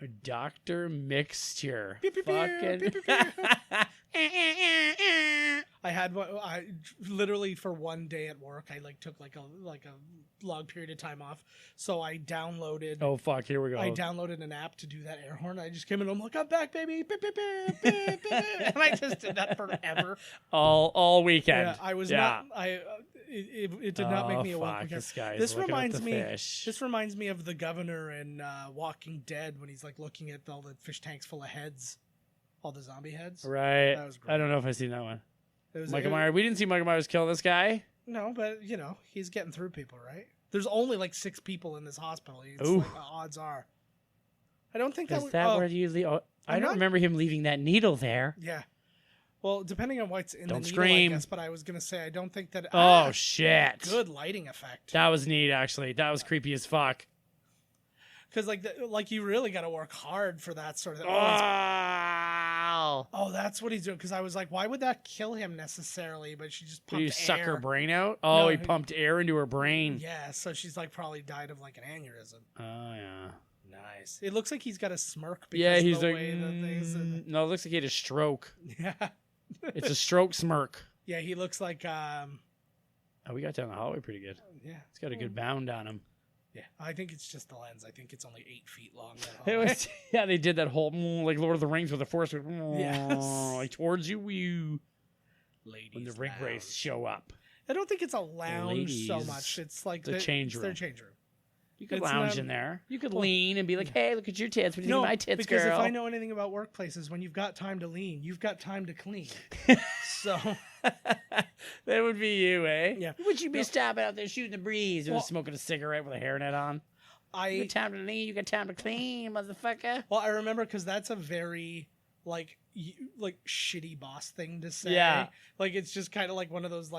[SPEAKER 1] Dr. Mixture.
[SPEAKER 2] Pew, pew, pew,
[SPEAKER 1] Fucking.
[SPEAKER 2] pew, pew, I had one. I literally for one day at work, I took like a long period of time off. So I downloaded.
[SPEAKER 1] Oh fuck! Here we go.
[SPEAKER 2] I downloaded an app to do that air horn. I just came in. I'm like, I'm back, baby. Beep, beep, beep, beep, beep. And I just did that forever.
[SPEAKER 1] all weekend.
[SPEAKER 2] Yeah, I was not. It did not make me a
[SPEAKER 1] fuck,
[SPEAKER 2] welcome
[SPEAKER 1] this guy is
[SPEAKER 2] This
[SPEAKER 1] looking at
[SPEAKER 2] reminds
[SPEAKER 1] the
[SPEAKER 2] me.
[SPEAKER 1] fish.
[SPEAKER 2] This reminds me of the governor in Walking Dead when he's looking at all the fish tanks full of heads, all the zombie heads.
[SPEAKER 1] Right.
[SPEAKER 2] That was great.
[SPEAKER 1] I don't know if I've seen that one.
[SPEAKER 2] It was,
[SPEAKER 1] Michael Myers. We didn't see Michael Myers kill this guy.
[SPEAKER 2] No, but he's getting through people, right? There's only 6 people in this hospital. It's
[SPEAKER 1] Ooh.
[SPEAKER 2] Odds are. I don't think that
[SPEAKER 1] Is
[SPEAKER 2] would.
[SPEAKER 1] that where you leave? Oh, I don't remember him leaving that needle there.
[SPEAKER 2] Yeah. Well, depending on what's in
[SPEAKER 1] Don't
[SPEAKER 2] the
[SPEAKER 1] scream.
[SPEAKER 2] needle, I guess. But I was gonna say I don't think that.
[SPEAKER 1] Oh shit!
[SPEAKER 2] Good lighting effect.
[SPEAKER 1] That was neat, actually. That was creepy as fuck.
[SPEAKER 2] Because you really got to work hard for that sort of. Oh, that's what he's doing. Because I was like, why would that kill him necessarily? But she just
[SPEAKER 1] Did
[SPEAKER 2] pumped
[SPEAKER 1] you suck
[SPEAKER 2] air.
[SPEAKER 1] her brain out? Oh,
[SPEAKER 2] No,
[SPEAKER 1] he pumped air into her brain.
[SPEAKER 2] Yeah, so she's probably died of an aneurysm.
[SPEAKER 1] Oh yeah.
[SPEAKER 2] Nice. It looks like he's got a smirk. Because
[SPEAKER 1] Yeah,
[SPEAKER 2] of
[SPEAKER 1] he's
[SPEAKER 2] the
[SPEAKER 1] like.
[SPEAKER 2] way that things
[SPEAKER 1] No, it looks like he had a stroke.
[SPEAKER 2] yeah.
[SPEAKER 1] It's a stroke smirk.
[SPEAKER 2] Yeah, he looks like.
[SPEAKER 1] Oh, we got down the hallway pretty good.
[SPEAKER 2] Yeah.
[SPEAKER 1] He's got a good bound on him.
[SPEAKER 2] Yeah, I think it's just the lens. I think it's only 8 feet long.
[SPEAKER 1] It was, yeah, they did that whole like Lord of the Rings with the Force,
[SPEAKER 2] Yes.
[SPEAKER 1] like towards you,
[SPEAKER 2] Ladies
[SPEAKER 1] when the rig
[SPEAKER 2] lounge.
[SPEAKER 1] race show up.
[SPEAKER 2] I don't think it's a lounge so
[SPEAKER 1] Ladies,
[SPEAKER 2] much. It's like
[SPEAKER 1] the change
[SPEAKER 2] it's their
[SPEAKER 1] room.
[SPEAKER 2] change room.
[SPEAKER 1] You could
[SPEAKER 2] It's
[SPEAKER 1] lounge
[SPEAKER 2] not-
[SPEAKER 1] in there. You could lean and be like, "Hey, look at your tits. What do you think of my tits,
[SPEAKER 2] because
[SPEAKER 1] girl?"
[SPEAKER 2] if I know anything about workplaces, when you've got time to lean, you've got time to clean. So
[SPEAKER 1] that would be you, eh?
[SPEAKER 2] Yeah.
[SPEAKER 1] Would you be stopping out there shooting the breeze and
[SPEAKER 2] Well-
[SPEAKER 1] smoking a cigarette with a hairnet on? You
[SPEAKER 2] I
[SPEAKER 1] got time to lean. You got time to clean, motherfucker.
[SPEAKER 2] well, I remember because that's a very shitty boss thing to say.
[SPEAKER 1] Yeah.
[SPEAKER 2] It's just kind of one of those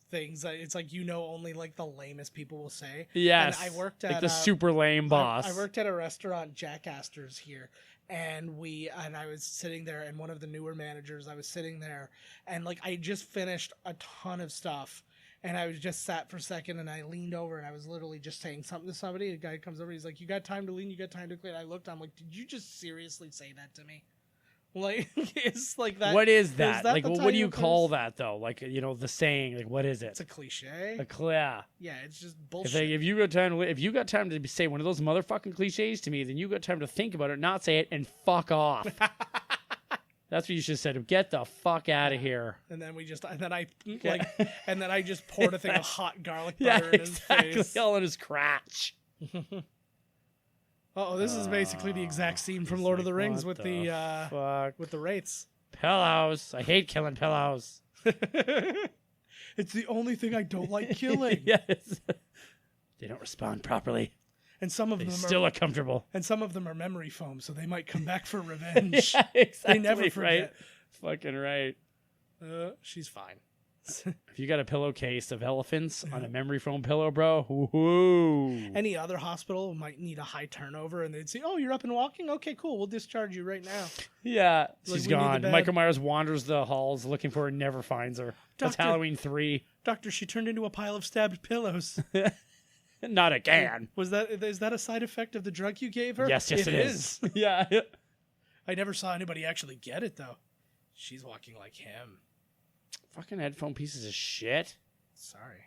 [SPEAKER 2] things that it's only the lamest people will say.
[SPEAKER 1] Yes.
[SPEAKER 2] And I worked
[SPEAKER 1] like
[SPEAKER 2] at
[SPEAKER 1] the super lame boss.
[SPEAKER 2] I worked at a restaurant, Jack Astor's here, and I was sitting there, and one of the newer managers, I was sitting there, and I just finished a ton of stuff, and I was just sat for a second, and I leaned over, and I was literally just saying something to somebody. A guy comes over, he's like, "You got time to lean? You got time to clean?" I looked, I'm like, "Did you just seriously say that to me?" It's like that.
[SPEAKER 1] What is that?
[SPEAKER 2] the
[SPEAKER 1] What do
[SPEAKER 2] time
[SPEAKER 1] you
[SPEAKER 2] of
[SPEAKER 1] call
[SPEAKER 2] person?
[SPEAKER 1] that though? The saying. What is it?
[SPEAKER 2] It's a cliche.
[SPEAKER 1] Yeah.
[SPEAKER 2] Yeah, it's just
[SPEAKER 1] If,
[SPEAKER 2] bullshit.
[SPEAKER 1] if you got time to say one of those motherfucking cliches to me, then you got time to think about it, not say it, and fuck off. That's what you should have said. Get the fuck out of here.
[SPEAKER 2] And then I just poured a thing of hot garlic
[SPEAKER 1] Yeah,
[SPEAKER 2] butter in his
[SPEAKER 1] exactly.
[SPEAKER 2] face.
[SPEAKER 1] All in his crotch.
[SPEAKER 2] Oh, this is basically the exact scene from
[SPEAKER 1] He's
[SPEAKER 2] Lord of
[SPEAKER 1] like,
[SPEAKER 2] the Rings
[SPEAKER 1] what
[SPEAKER 2] with the
[SPEAKER 1] fuck.
[SPEAKER 2] with the wraiths.
[SPEAKER 1] Pillows. I hate killing pillows.
[SPEAKER 2] It's the only thing I don't like killing.
[SPEAKER 1] Yes. They don't respond properly.
[SPEAKER 2] And some of
[SPEAKER 1] They
[SPEAKER 2] them
[SPEAKER 1] still
[SPEAKER 2] are
[SPEAKER 1] are comfortable.
[SPEAKER 2] and some of them are memory foam, so they might come back for revenge.
[SPEAKER 1] Yeah, exactly.
[SPEAKER 2] They never
[SPEAKER 1] Right.
[SPEAKER 2] forget.
[SPEAKER 1] Fucking right.
[SPEAKER 2] She's fine.
[SPEAKER 1] If you got a pillowcase of elephants on a memory foam pillow, bro, woohoo.
[SPEAKER 2] Any other hospital might need a high turnover, and they'd say, "Oh, you're up and walking? Okay, cool. We'll discharge you right now."
[SPEAKER 1] Yeah,
[SPEAKER 2] Like,
[SPEAKER 1] she's
[SPEAKER 2] we need the
[SPEAKER 1] gone.
[SPEAKER 2] bed.
[SPEAKER 1] Michael Myers wanders the halls looking for her, never finds her. That's
[SPEAKER 2] Doctor-
[SPEAKER 1] Halloween 3.
[SPEAKER 2] Doctor, she turned into a pile of stabbed pillows.
[SPEAKER 1] Not again.
[SPEAKER 2] Is that a side effect of the drug you gave her?
[SPEAKER 1] Yes, it is. Yeah.
[SPEAKER 2] I never saw anybody actually get it though. She's walking like him.
[SPEAKER 1] Fucking headphone pieces of shit.
[SPEAKER 2] Sorry.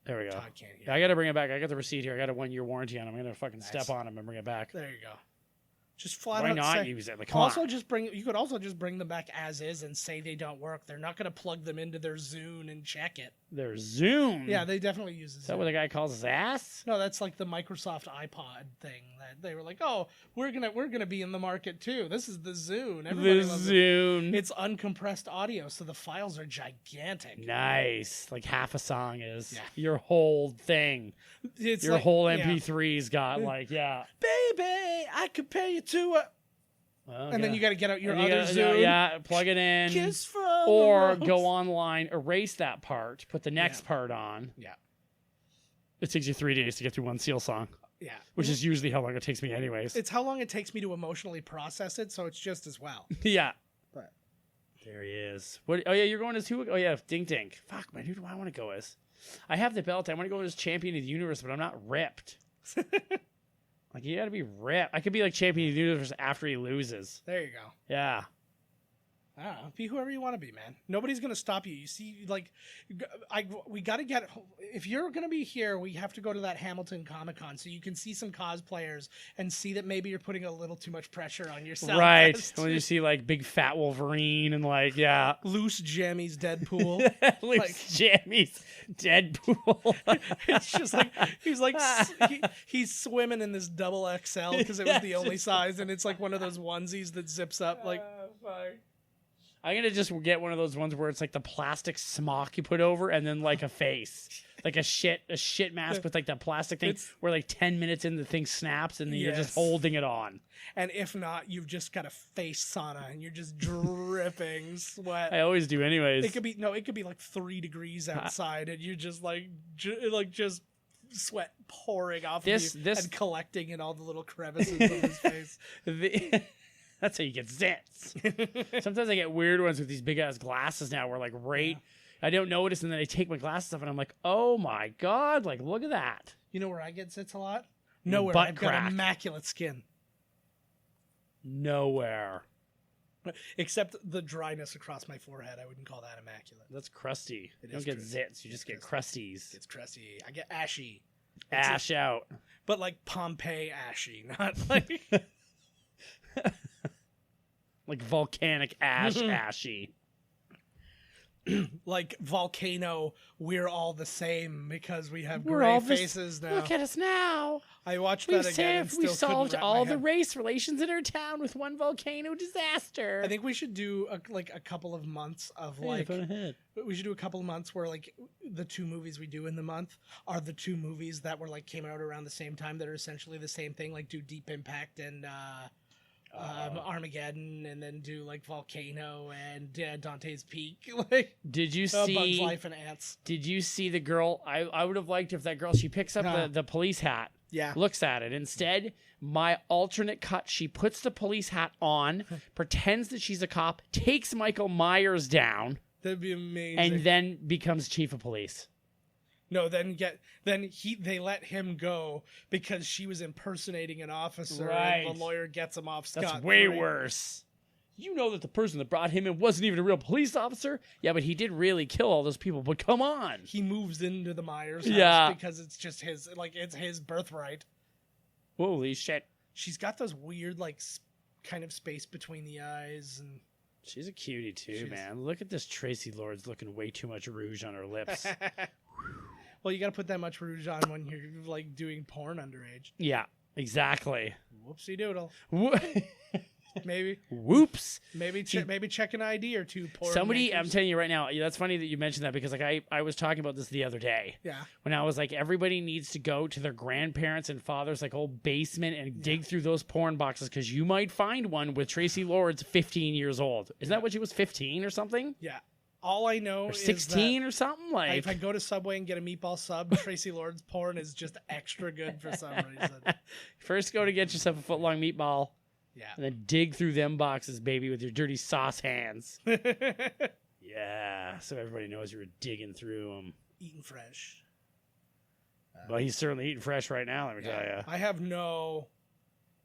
[SPEAKER 1] There we go.
[SPEAKER 2] Todd can't hear.
[SPEAKER 1] Yeah, I got to bring it back. I got the receipt here. I got a 1-year warranty on them. I'm going to fucking
[SPEAKER 2] Nice.
[SPEAKER 1] step on them and bring it back.
[SPEAKER 2] There you go. Just flat
[SPEAKER 1] Why
[SPEAKER 2] out
[SPEAKER 1] not
[SPEAKER 2] say,
[SPEAKER 1] use it? Like, come
[SPEAKER 2] also
[SPEAKER 1] on.
[SPEAKER 2] you could also just bring them back as is and say they don't work. They're not going to plug them into their Zune and check it.
[SPEAKER 1] There's Zoom.
[SPEAKER 2] Yeah, they definitely use
[SPEAKER 1] Is that what the guy calls his ass?
[SPEAKER 2] No, that's like the Microsoft iPod thing that they were like, "Oh, we're gonna be in the market too. This is the Zune. Everybody
[SPEAKER 1] The
[SPEAKER 2] loves it."
[SPEAKER 1] Zune.
[SPEAKER 2] It's uncompressed audio, so the files are gigantic.
[SPEAKER 1] Nice. Like half a song is.
[SPEAKER 2] Yeah.
[SPEAKER 1] Your whole thing.
[SPEAKER 2] It's
[SPEAKER 1] Your
[SPEAKER 2] like-
[SPEAKER 1] whole
[SPEAKER 2] yeah.
[SPEAKER 1] MP3's got like, yeah.
[SPEAKER 2] Baby, I compare you to a.
[SPEAKER 1] Well,
[SPEAKER 2] And then you got to get out your
[SPEAKER 1] And you
[SPEAKER 2] other
[SPEAKER 1] gotta-
[SPEAKER 2] Zune.
[SPEAKER 1] Yeah, plug it in.
[SPEAKER 2] Kiss from
[SPEAKER 1] Or
[SPEAKER 2] a rose.
[SPEAKER 1] go online, erase that part, put the next
[SPEAKER 2] Yeah.
[SPEAKER 1] part on.
[SPEAKER 2] Yeah.
[SPEAKER 1] It takes you 3 days to get through one Seal song,
[SPEAKER 2] Yeah.
[SPEAKER 1] which is usually how long it takes me anyways.
[SPEAKER 2] It's how long it takes me to emotionally process it, so it's just as well.
[SPEAKER 1] Yeah.
[SPEAKER 2] But
[SPEAKER 1] There he is. What? Oh, yeah, you're going as who? Oh, yeah, Dink Dink. Fuck, man, who do I want to go as? I have the belt. I want to go as champion of the universe, but I'm not ripped. Like, you gotta be ripped. I could be like champion of the universe after he loses.
[SPEAKER 2] There you go.
[SPEAKER 1] Yeah.
[SPEAKER 2] I don't know. Be whoever you want to be, man. Nobody's gonna stop you. You see, like, we got to get. If you're gonna be here, we have to go to that Hamilton Comic-Con so you can see some cosplayers and see that maybe you're putting a little too much pressure on yourself.
[SPEAKER 1] Right. When you see like big fat Wolverine and like, yeah,
[SPEAKER 2] loose jammies Deadpool,
[SPEAKER 1] loose
[SPEAKER 2] like,
[SPEAKER 1] jammies Deadpool.
[SPEAKER 2] It's just like he's swimming in this double XL because it was the only size, and it's like one of those onesies that zips up like.
[SPEAKER 1] I'm going to just get one of those ones where it's like the plastic smock you put over and then like a face. Like a shit mask with like that plastic thing where like 10 minutes in the thing snaps and then you're just holding it on.
[SPEAKER 2] And if not, you've just got a face sauna and you're just dripping sweat.
[SPEAKER 1] I always do anyways.
[SPEAKER 2] It could be like 3 degrees outside and you're just like just sweat pouring off of you and collecting in all the little crevices of his face.
[SPEAKER 1] That's how you get zits. Sometimes I get weird ones with these big ass glasses now where like I don't notice and then I take my glasses off and I'm like, oh my God, like look at that.
[SPEAKER 2] You know where I get zits a lot? Nowhere.
[SPEAKER 1] Butt
[SPEAKER 2] I've
[SPEAKER 1] crack.
[SPEAKER 2] got immaculate skin.
[SPEAKER 1] Nowhere.
[SPEAKER 2] Except the dryness across my forehead. I wouldn't call that immaculate.
[SPEAKER 1] That's crusty. You don't get zits, you just get crusties.
[SPEAKER 2] It's crusty. I get ashy.
[SPEAKER 1] Ash out.
[SPEAKER 2] But like Pompeii ashy, not like...
[SPEAKER 1] Like volcanic ash ashy.
[SPEAKER 2] Like volcano, we're all the same because we have gray faces now.
[SPEAKER 1] Look at us now.
[SPEAKER 2] I watched that again and
[SPEAKER 1] we
[SPEAKER 2] still
[SPEAKER 1] solved
[SPEAKER 2] couldn't wrap
[SPEAKER 1] all
[SPEAKER 2] my
[SPEAKER 1] the
[SPEAKER 2] head.
[SPEAKER 1] race relations in our town with one volcano disaster.
[SPEAKER 2] I think we should do a couple of months of like we should do a couple of months where like the 2 movies we do in the month are the 2 movies that were like came out around the same time that are essentially the same thing. Like do Deep Impact and Armageddon, and then do like Volcano and Dante's Peak. Like,
[SPEAKER 1] did you
[SPEAKER 2] Bugs
[SPEAKER 1] see
[SPEAKER 2] Life and Ants?
[SPEAKER 1] Did you see the girl? I would have liked if that girl, she picks up the police hat, looks at it. Instead, my alternate cut, she puts the police hat on, pretends that she's a cop, takes Michael Myers down.
[SPEAKER 2] That'd be amazing.
[SPEAKER 1] And then becomes chief of police.
[SPEAKER 2] No, they let him go because she was impersonating an officer,
[SPEAKER 1] right.
[SPEAKER 2] and the lawyer gets him off scot-free.
[SPEAKER 1] That's way worse. You know that the person that brought him in wasn't even a real police officer? Yeah, but he did really kill all those people, but come on.
[SPEAKER 2] He moves into the Myers house because it's just his, like, it's his birthright.
[SPEAKER 1] Holy shit.
[SPEAKER 2] She's got those weird, like, kind of space between the eyes, and...
[SPEAKER 1] She's a cutie too, man. Look at this Tracy Lords looking way too much rouge on her lips.
[SPEAKER 2] Well, you got to put that much rouge on when you're like doing porn underage.
[SPEAKER 1] Yeah, exactly.
[SPEAKER 2] Whoopsie doodle. Maybe.
[SPEAKER 1] Whoops.
[SPEAKER 2] Maybe check an ID or 2. Porn
[SPEAKER 1] Somebody,
[SPEAKER 2] makers.
[SPEAKER 1] I'm telling you right now, that's funny that you mentioned that because like I was talking about this the other day.
[SPEAKER 2] Yeah.
[SPEAKER 1] When I was like, everybody needs to go to their grandparents and father's like old basement and dig through those porn boxes because you might find one with Tracy Lords 15 years old. Isn't that what she was, 15 or something?
[SPEAKER 2] Yeah. All I know
[SPEAKER 1] or
[SPEAKER 2] is
[SPEAKER 1] 16 or something like.
[SPEAKER 2] If I go to Subway and get a meatball sub, Tracy Lords porn is just extra good for some reason.
[SPEAKER 1] First, go to get yourself a foot-long meatball.
[SPEAKER 2] Yeah.
[SPEAKER 1] And then dig through them boxes, baby, with your dirty sauce hands. Yeah. So everybody knows you were digging through them.
[SPEAKER 2] Eating fresh.
[SPEAKER 1] Well, he's certainly eating fresh right now, let me tell you.
[SPEAKER 2] I have no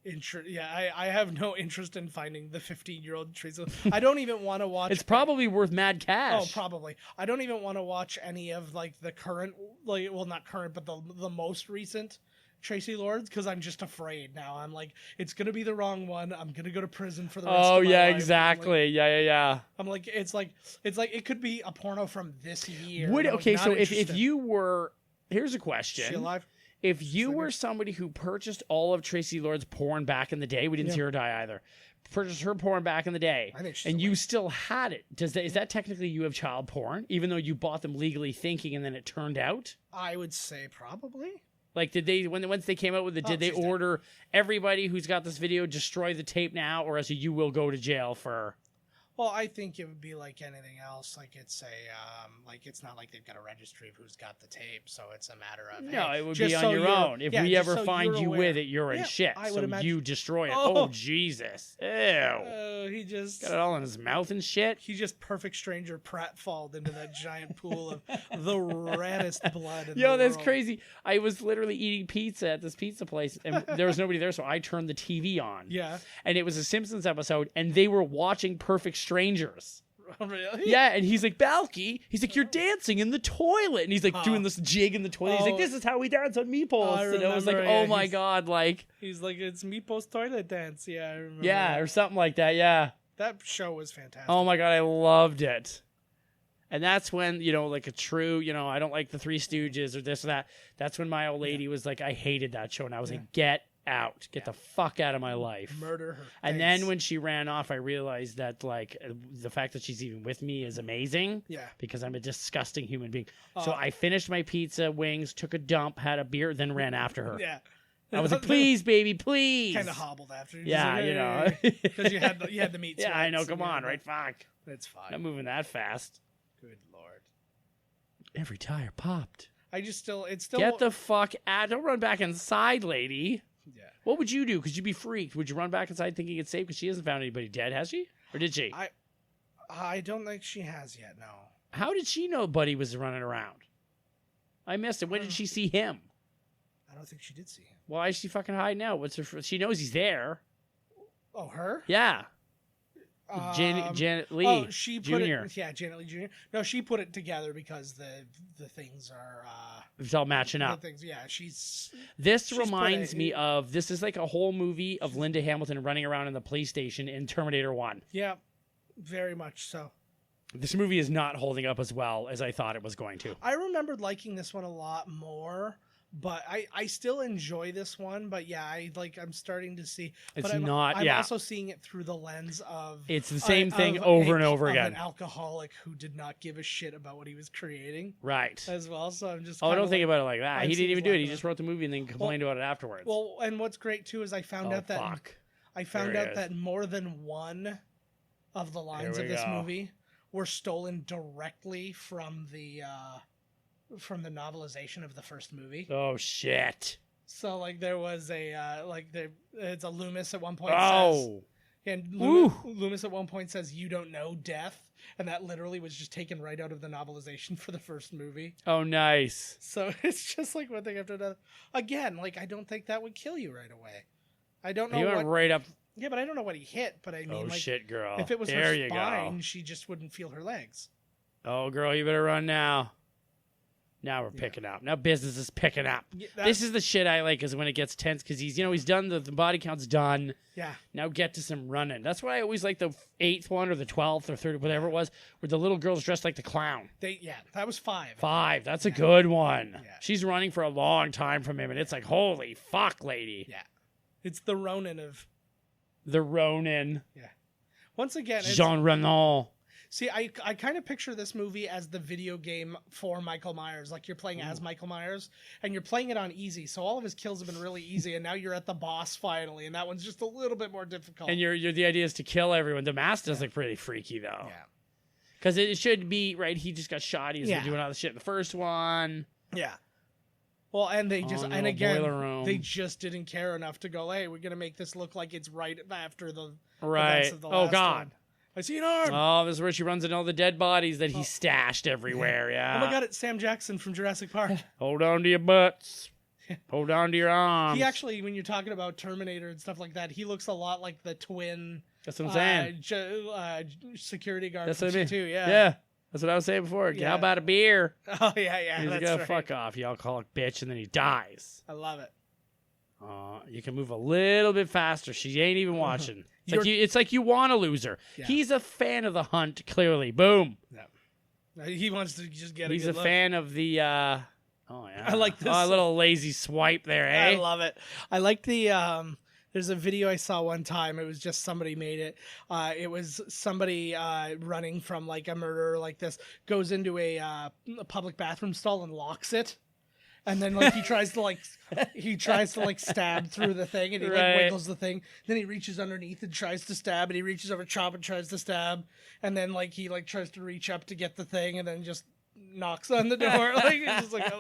[SPEAKER 2] interest. Yeah, I have no interest in finding the 15-year-old Tracy. I don't even want to watch.
[SPEAKER 1] It's probably worth mad cash.
[SPEAKER 2] Oh, probably. I don't even want to watch any of like the current, like, well, not current, but the most recent Tracy Lords because I'm just afraid now. I'm like, it's gonna be the wrong one. I'm gonna go to prison for the rest of my life.
[SPEAKER 1] Exactly. Yeah.
[SPEAKER 2] I'm like, it's like it could be a porno from this year.
[SPEAKER 1] So if you were, here's a question.
[SPEAKER 2] Is she alive?
[SPEAKER 1] If you were somebody who purchased all of Tracy Lord's porn back in the day, we didn't see her die either. Purchased her porn back in the day,
[SPEAKER 2] I think she's
[SPEAKER 1] and
[SPEAKER 2] alive.
[SPEAKER 1] You still had it. Is that technically you have child porn, even though you bought them legally thinking and then it turned out?
[SPEAKER 2] I would say probably.
[SPEAKER 1] Like, did they once they came out with it? Did they order everybody who's got this video destroy the tape now, or else you will go to jail for?
[SPEAKER 2] Well, I think it would be like anything else. Like it's like it's not like they've got a registry of who's got the tape, so it's a matter of
[SPEAKER 1] No,
[SPEAKER 2] hey,
[SPEAKER 1] it would
[SPEAKER 2] just
[SPEAKER 1] be on
[SPEAKER 2] so
[SPEAKER 1] your
[SPEAKER 2] you're-
[SPEAKER 1] own. If
[SPEAKER 2] yeah,
[SPEAKER 1] we
[SPEAKER 2] just
[SPEAKER 1] ever
[SPEAKER 2] so
[SPEAKER 1] find
[SPEAKER 2] you're
[SPEAKER 1] you
[SPEAKER 2] aware.
[SPEAKER 1] with it, you're in
[SPEAKER 2] Yeah,
[SPEAKER 1] shit.
[SPEAKER 2] I
[SPEAKER 1] So
[SPEAKER 2] would imagine.
[SPEAKER 1] you destroy it.
[SPEAKER 2] Oh.
[SPEAKER 1] Oh, Jesus. Ew.
[SPEAKER 2] He just
[SPEAKER 1] Got it all in his mouth and shit.
[SPEAKER 2] he just perfect stranger pratfalled into that giant pool of the reddest blood. In
[SPEAKER 1] Yo,
[SPEAKER 2] the
[SPEAKER 1] that's
[SPEAKER 2] world.
[SPEAKER 1] crazy. I was literally eating pizza at this pizza place, and there was nobody there, so I turned the TV on.
[SPEAKER 2] Yeah.
[SPEAKER 1] And it was a Simpsons episode, and they were watching Perfect Strangers.
[SPEAKER 2] Really?
[SPEAKER 1] Yeah, and he's like, Balky, he's like, you're dancing in the toilet. And he's like doing this jig in the toilet. He's like, this is how we dance on meatballs.
[SPEAKER 2] I
[SPEAKER 1] And I was like,
[SPEAKER 2] remember,
[SPEAKER 1] oh
[SPEAKER 2] yeah,
[SPEAKER 1] my
[SPEAKER 2] he's-
[SPEAKER 1] God, like,
[SPEAKER 2] He's like, it's Meatball's toilet dance. Yeah, I remember.
[SPEAKER 1] yeah,
[SPEAKER 2] that.
[SPEAKER 1] or something like that, yeah.
[SPEAKER 2] That show was fantastic.
[SPEAKER 1] Oh my God, I loved it. And that's when, like a true, I don't like the Three Stooges or this or that. That's when my old lady was like, I hated that show. And I was like, get out. Get the fuck out of my life.
[SPEAKER 2] Murder her.
[SPEAKER 1] And
[SPEAKER 2] face.
[SPEAKER 1] then when she ran off, I realized that, like, the fact that she's even with me is amazing.
[SPEAKER 2] Yeah.
[SPEAKER 1] Because I'm a disgusting human being. So I finished my pizza, wings, took a dump, had a beer, then ran after her.
[SPEAKER 2] Yeah.
[SPEAKER 1] I was like, please, baby, please.
[SPEAKER 2] Kind of hobbled after. Just
[SPEAKER 1] Yeah,
[SPEAKER 2] like, because you had the meat.
[SPEAKER 1] Yeah, I know.
[SPEAKER 2] sweats
[SPEAKER 1] Come
[SPEAKER 2] and
[SPEAKER 1] on,
[SPEAKER 2] yeah,
[SPEAKER 1] right? Fuck.
[SPEAKER 2] That's fine.
[SPEAKER 1] Not moving that fast.
[SPEAKER 2] Good lord.
[SPEAKER 1] Every tire popped.
[SPEAKER 2] It's still.
[SPEAKER 1] Get the fuck out. Don't run back inside, lady.
[SPEAKER 2] Yeah.
[SPEAKER 1] What would you do? Because you'd be freaked. Would you run back inside thinking it's safe? Because she hasn't found anybody dead, has she? Or did she?
[SPEAKER 2] I don't think she has yet. No.
[SPEAKER 1] How did she know Buddy was running around? I missed it. When did she see him?
[SPEAKER 2] I don't think she did see him.
[SPEAKER 1] Why is she fucking hiding out? What's her? She knows he's there.
[SPEAKER 2] Oh, her?
[SPEAKER 1] Yeah. Janet Lee.
[SPEAKER 2] Oh, she put
[SPEAKER 1] Jr.
[SPEAKER 2] it. Yeah, Janet Lee Jr. No, she put it together because the things are.
[SPEAKER 1] It's all matching
[SPEAKER 2] The
[SPEAKER 1] up.
[SPEAKER 2] things, yeah, she's.
[SPEAKER 1] This
[SPEAKER 2] She's
[SPEAKER 1] reminds
[SPEAKER 2] put a-
[SPEAKER 1] me of, this is like a whole movie of Linda Hamilton running around in the police station in Terminator 1.
[SPEAKER 2] Yeah, very much so.
[SPEAKER 1] This movie is not holding up as well as I thought it was going to.
[SPEAKER 2] I remembered liking this one a lot more, but I still enjoy this one. But yeah, I'm starting to see.
[SPEAKER 1] It's
[SPEAKER 2] but
[SPEAKER 1] not-
[SPEAKER 2] I'm
[SPEAKER 1] yeah.
[SPEAKER 2] also seeing it through the lens of.
[SPEAKER 1] It's the same
[SPEAKER 2] of
[SPEAKER 1] thing over and over
[SPEAKER 2] of
[SPEAKER 1] again.
[SPEAKER 2] An alcoholic who did not give a shit about what he was creating
[SPEAKER 1] Right.
[SPEAKER 2] as well. So I'm just.
[SPEAKER 1] Oh,
[SPEAKER 2] kinda
[SPEAKER 1] don't think
[SPEAKER 2] like-
[SPEAKER 1] about it like that.
[SPEAKER 2] I've
[SPEAKER 1] He
[SPEAKER 2] seen
[SPEAKER 1] didn't even
[SPEAKER 2] his
[SPEAKER 1] do it.
[SPEAKER 2] laugh
[SPEAKER 1] He
[SPEAKER 2] about
[SPEAKER 1] just wrote the movie and then complained about it afterwards.
[SPEAKER 2] Well, and what's great too is I found
[SPEAKER 1] oh,
[SPEAKER 2] out that
[SPEAKER 1] fuck.
[SPEAKER 2] I found
[SPEAKER 1] There it
[SPEAKER 2] out
[SPEAKER 1] is.
[SPEAKER 2] that more than one of the lines
[SPEAKER 1] Here
[SPEAKER 2] of
[SPEAKER 1] we
[SPEAKER 2] this
[SPEAKER 1] go.
[SPEAKER 2] movie were stolen directly from the novelization of the first movie.
[SPEAKER 1] Oh, shit.
[SPEAKER 2] So like there was it's a Loomis at one point
[SPEAKER 1] Oh.
[SPEAKER 2] says, and
[SPEAKER 1] Woo.
[SPEAKER 2] Loomis at one point says, "You don't know death," and that literally was just taken right out of the novelization for the first movie.
[SPEAKER 1] Oh, nice.
[SPEAKER 2] So it's just like one thing after another. Again, like I don't think that would kill you right away. I don't know
[SPEAKER 1] He
[SPEAKER 2] what.
[SPEAKER 1] went right up.
[SPEAKER 2] Yeah, but I don't know what he hit. But I mean,
[SPEAKER 1] Oh,
[SPEAKER 2] like,
[SPEAKER 1] shit, girl.
[SPEAKER 2] if it was
[SPEAKER 1] there
[SPEAKER 2] her
[SPEAKER 1] you
[SPEAKER 2] spine,
[SPEAKER 1] go.
[SPEAKER 2] she just wouldn't feel her legs.
[SPEAKER 1] Oh, girl, you better run now. Now we're picking up. Now business is picking up.
[SPEAKER 2] Yeah,
[SPEAKER 1] This is the shit I like, is when it gets tense, because he's done, the body count's done.
[SPEAKER 2] Yeah.
[SPEAKER 1] Now get to some running. That's why I always like the 8th one or the 12th or 3rd, whatever it was, where the little girl's dressed like the clown.
[SPEAKER 2] That was 5.
[SPEAKER 1] 5. That's a good one.
[SPEAKER 2] Yeah.
[SPEAKER 1] She's running for a long time from him, and it's like, holy fuck, lady.
[SPEAKER 2] Yeah. It's the Ronin of.
[SPEAKER 1] The Ronin.
[SPEAKER 2] Yeah. Once again, it's,
[SPEAKER 1] Jean Reno.
[SPEAKER 2] see, I kind of picture this movie as the video game for Michael Myers. Like you're playing as Michael Myers, and you're playing it on easy, so all of his kills have been really easy, and now you're at the boss finally, and that one's just a little bit more difficult.
[SPEAKER 1] And you're the idea is to kill everyone. The mask does look pretty freaky, though.
[SPEAKER 2] yeah.
[SPEAKER 1] Because it should be, right, he just got shot. He was
[SPEAKER 2] Yeah.
[SPEAKER 1] doing all the shit in the first one.
[SPEAKER 2] Yeah. Well, and they just
[SPEAKER 1] Oh, no,
[SPEAKER 2] and again
[SPEAKER 1] boiler room.
[SPEAKER 2] they just didn't care enough to go, hey, we're gonna make this look like it's right after the
[SPEAKER 1] Right.
[SPEAKER 2] events of the
[SPEAKER 1] Oh,
[SPEAKER 2] last
[SPEAKER 1] God.
[SPEAKER 2] one. I see an arm.
[SPEAKER 1] Oh, this is where she runs into all the dead bodies that he stashed everywhere. Yeah.
[SPEAKER 2] Oh my God, it's Sam Jackson from Jurassic Park.
[SPEAKER 1] Hold on to your butts. Hold on to your arms.
[SPEAKER 2] He actually, when you're talking about Terminator and stuff like that, he looks a lot like the twin
[SPEAKER 1] That's what I'm saying.
[SPEAKER 2] security guard
[SPEAKER 1] That's
[SPEAKER 2] from
[SPEAKER 1] what I mean.
[SPEAKER 2] C2. Yeah.
[SPEAKER 1] Yeah. That's what I was saying before.
[SPEAKER 2] Yeah.
[SPEAKER 1] How about a beer?
[SPEAKER 2] Oh yeah,
[SPEAKER 1] He's like,
[SPEAKER 2] that's
[SPEAKER 1] oh,
[SPEAKER 2] right.
[SPEAKER 1] fuck off, you alcoholic bitch, and then he dies.
[SPEAKER 2] I love it.
[SPEAKER 1] You can move a little bit faster. She ain't even watching.
[SPEAKER 2] You're-
[SPEAKER 1] It's like you want to lose her.
[SPEAKER 2] Yeah.
[SPEAKER 1] He's a fan of the hunt, clearly. Boom.
[SPEAKER 2] He wants to just get.
[SPEAKER 1] He's
[SPEAKER 2] a
[SPEAKER 1] a
[SPEAKER 2] good look.
[SPEAKER 1] fan of the. Oh yeah.
[SPEAKER 2] I like this.
[SPEAKER 1] Oh, a little lazy swipe there, eh?
[SPEAKER 2] I love it. I like the. There's a video I saw one time. It was just somebody made it. It was somebody running from like a murderer like this, goes into a public bathroom stall and locks it. And then like he tries to like stab through the thing, and he like
[SPEAKER 1] Right.
[SPEAKER 2] wiggles the thing. Then he reaches underneath and tries to stab, and he reaches over Chop and tries to stab, and then like he like tries to reach up to get the thing, and then just knocks on the door. Like it's just like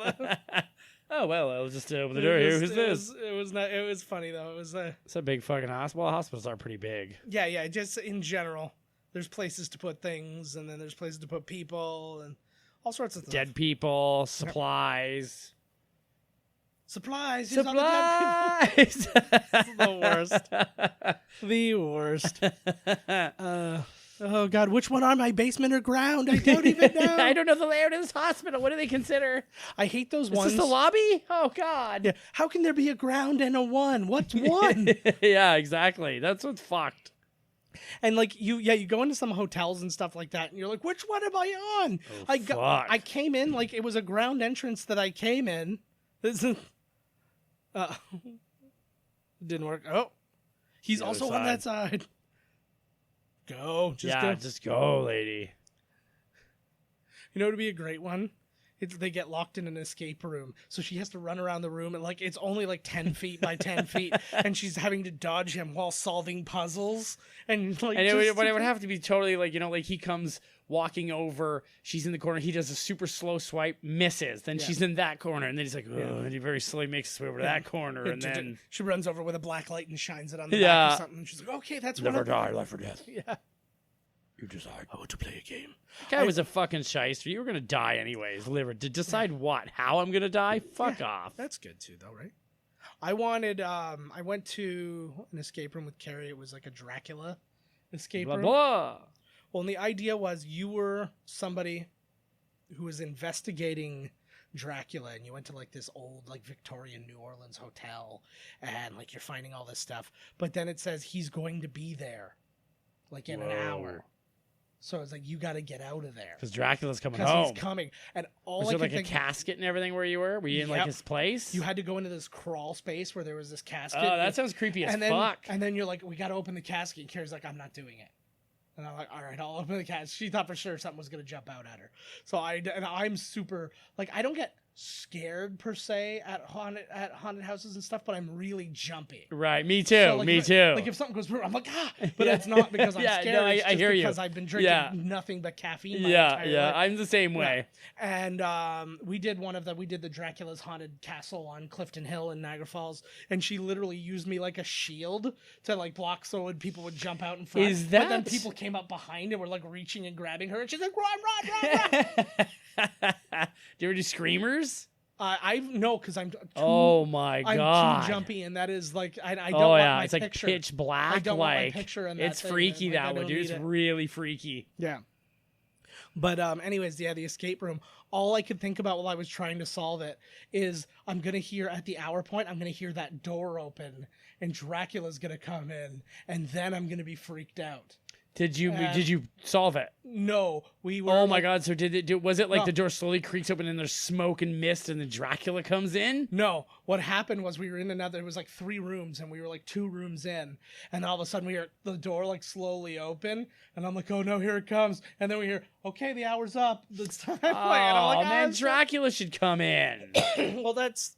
[SPEAKER 1] Oh well, I'll just open the door here. Who's this?
[SPEAKER 2] It was not. It was funny though. It was
[SPEAKER 1] It's a big fucking hospital. Hospitals are pretty big.
[SPEAKER 2] yeah. Just in general, there's places to put things, and then there's places to put people, and all sorts of stuff.
[SPEAKER 1] Dead people, supplies.
[SPEAKER 2] Supplies. He's on the dead people.
[SPEAKER 1] Supplies.
[SPEAKER 2] The worst. Oh God, which one are my basement or ground? I don't even know.
[SPEAKER 1] I don't know the layout of this hospital. What do they consider?
[SPEAKER 2] I hate those
[SPEAKER 1] Is
[SPEAKER 2] ones.
[SPEAKER 1] this the lobby? Oh God.
[SPEAKER 2] Yeah. How can there be a ground and a one? What's one?
[SPEAKER 1] Yeah, exactly. That's what's fucked.
[SPEAKER 2] And like you go into some hotels and stuff like that, and you're like, which one am I on?
[SPEAKER 1] Oh, fuck.
[SPEAKER 2] I came in like it was a ground entrance that I came in. This is, didn't work. Oh, he's
[SPEAKER 1] The
[SPEAKER 2] also
[SPEAKER 1] other
[SPEAKER 2] on that side. Go,
[SPEAKER 1] Yeah, just go, lady.
[SPEAKER 2] You know what would be a great one? They get locked in an escape room, so she has to run around the room, and like it's only like 10 feet by 10 feet, and she's having to dodge him while solving puzzles. And like,
[SPEAKER 1] And it would have to be totally like, like he comes walking over, she's in the corner, he does a super slow swipe, misses, then she's in that corner, and then he's like, oh, and he very slowly makes his way over to that corner, and then
[SPEAKER 2] she runs over with a black light and shines it on the
[SPEAKER 1] Yeah.
[SPEAKER 2] back or something. And she's like, okay, that's
[SPEAKER 1] never
[SPEAKER 2] what
[SPEAKER 1] die, life or death.
[SPEAKER 2] Yeah.
[SPEAKER 1] You decide.
[SPEAKER 2] I want to play a game.
[SPEAKER 1] That guy was a fucking shyster. You were gonna die anyways. Liver. To decide what? How I'm gonna die? Fuck off.
[SPEAKER 2] That's good too, though, right? I wanted. I went to an escape room with Carrie. It was like a Dracula escape
[SPEAKER 1] Blah
[SPEAKER 2] room.
[SPEAKER 1] blah.
[SPEAKER 2] Well, and the idea was you were somebody who was investigating Dracula, and you went to like this old like Victorian New Orleans hotel, and like you're finding all this stuff. But then it says he's going to be there, like in an hour. So it's like you got to get out of there
[SPEAKER 1] Because Dracula's coming
[SPEAKER 2] because
[SPEAKER 1] home.
[SPEAKER 2] he's coming. And all
[SPEAKER 1] Was
[SPEAKER 2] I
[SPEAKER 1] there
[SPEAKER 2] could
[SPEAKER 1] like a
[SPEAKER 2] think
[SPEAKER 1] casket and everything where you were? Were you in like
[SPEAKER 2] Yep.
[SPEAKER 1] his place?
[SPEAKER 2] you had to go into this crawl space where there was this casket.
[SPEAKER 1] Oh, that sounds creepy as
[SPEAKER 2] and then,
[SPEAKER 1] fuck.
[SPEAKER 2] And then you're like, we got to open the casket. And Carrie's like, I'm not doing it. And I'm like, all right, I'll open the casket. She thought for sure something was going to jump out at her. So I'm super, like, I don't get scared per se at haunted houses and stuff, but I'm really jumpy.
[SPEAKER 1] Right, me too.
[SPEAKER 2] So, like,
[SPEAKER 1] me
[SPEAKER 2] if,
[SPEAKER 1] too.
[SPEAKER 2] Like if something goes wrong, I'm like, but it's not because I'm
[SPEAKER 1] Yeah,
[SPEAKER 2] scared.
[SPEAKER 1] no,
[SPEAKER 2] It's
[SPEAKER 1] I
[SPEAKER 2] just
[SPEAKER 1] hear you.
[SPEAKER 2] because I've been drinking
[SPEAKER 1] Yeah.
[SPEAKER 2] nothing but caffeine. My
[SPEAKER 1] yeah,
[SPEAKER 2] entire
[SPEAKER 1] yeah.
[SPEAKER 2] life.
[SPEAKER 1] I'm the same way.
[SPEAKER 2] And we did the Dracula's Haunted Castle on Clifton Hill in Niagara Falls, and she literally used me like a shield to like block so when people would jump out in front.
[SPEAKER 1] Is
[SPEAKER 2] But then
[SPEAKER 1] that-
[SPEAKER 2] people came up behind and were like reaching and grabbing her, and she's like, run.
[SPEAKER 1] Do you ever do screamers?
[SPEAKER 2] No, because I'm
[SPEAKER 1] Oh my
[SPEAKER 2] I'm
[SPEAKER 1] god.
[SPEAKER 2] too jumpy, and that is like I don't
[SPEAKER 1] Oh
[SPEAKER 2] want
[SPEAKER 1] yeah,
[SPEAKER 2] my
[SPEAKER 1] it's like
[SPEAKER 2] picture.
[SPEAKER 1] pitch black.
[SPEAKER 2] I don't want my
[SPEAKER 1] like
[SPEAKER 2] picture in that
[SPEAKER 1] it's
[SPEAKER 2] thing.
[SPEAKER 1] freaky
[SPEAKER 2] Like, I
[SPEAKER 1] that way,
[SPEAKER 2] don't
[SPEAKER 1] dude.
[SPEAKER 2] need
[SPEAKER 1] It's
[SPEAKER 2] it.
[SPEAKER 1] really freaky.
[SPEAKER 2] Yeah. But anyways, yeah, the escape room. All I could think about while I was trying to solve it is I'm gonna hear at the hour point, I'm gonna hear that door open and Dracula's gonna come in, and then I'm gonna be freaked out.
[SPEAKER 1] Did you solve it?
[SPEAKER 2] No, we were.
[SPEAKER 1] Oh my
[SPEAKER 2] like-
[SPEAKER 1] god! So was it like
[SPEAKER 2] No.
[SPEAKER 1] the door slowly creaks open and there's smoke and mist and then Dracula comes in?
[SPEAKER 2] No, what happened was we were in another. It was like 3 rooms, and we were like 2 rooms in, and all of a sudden we hear the door like slowly open, and I'm like, oh no, here it comes, and then we hear, okay, the hour's up, it's time. And I'm
[SPEAKER 1] Oh
[SPEAKER 2] like,
[SPEAKER 1] man,
[SPEAKER 2] it's
[SPEAKER 1] Dracula should come in.
[SPEAKER 2] not-" Well, that's.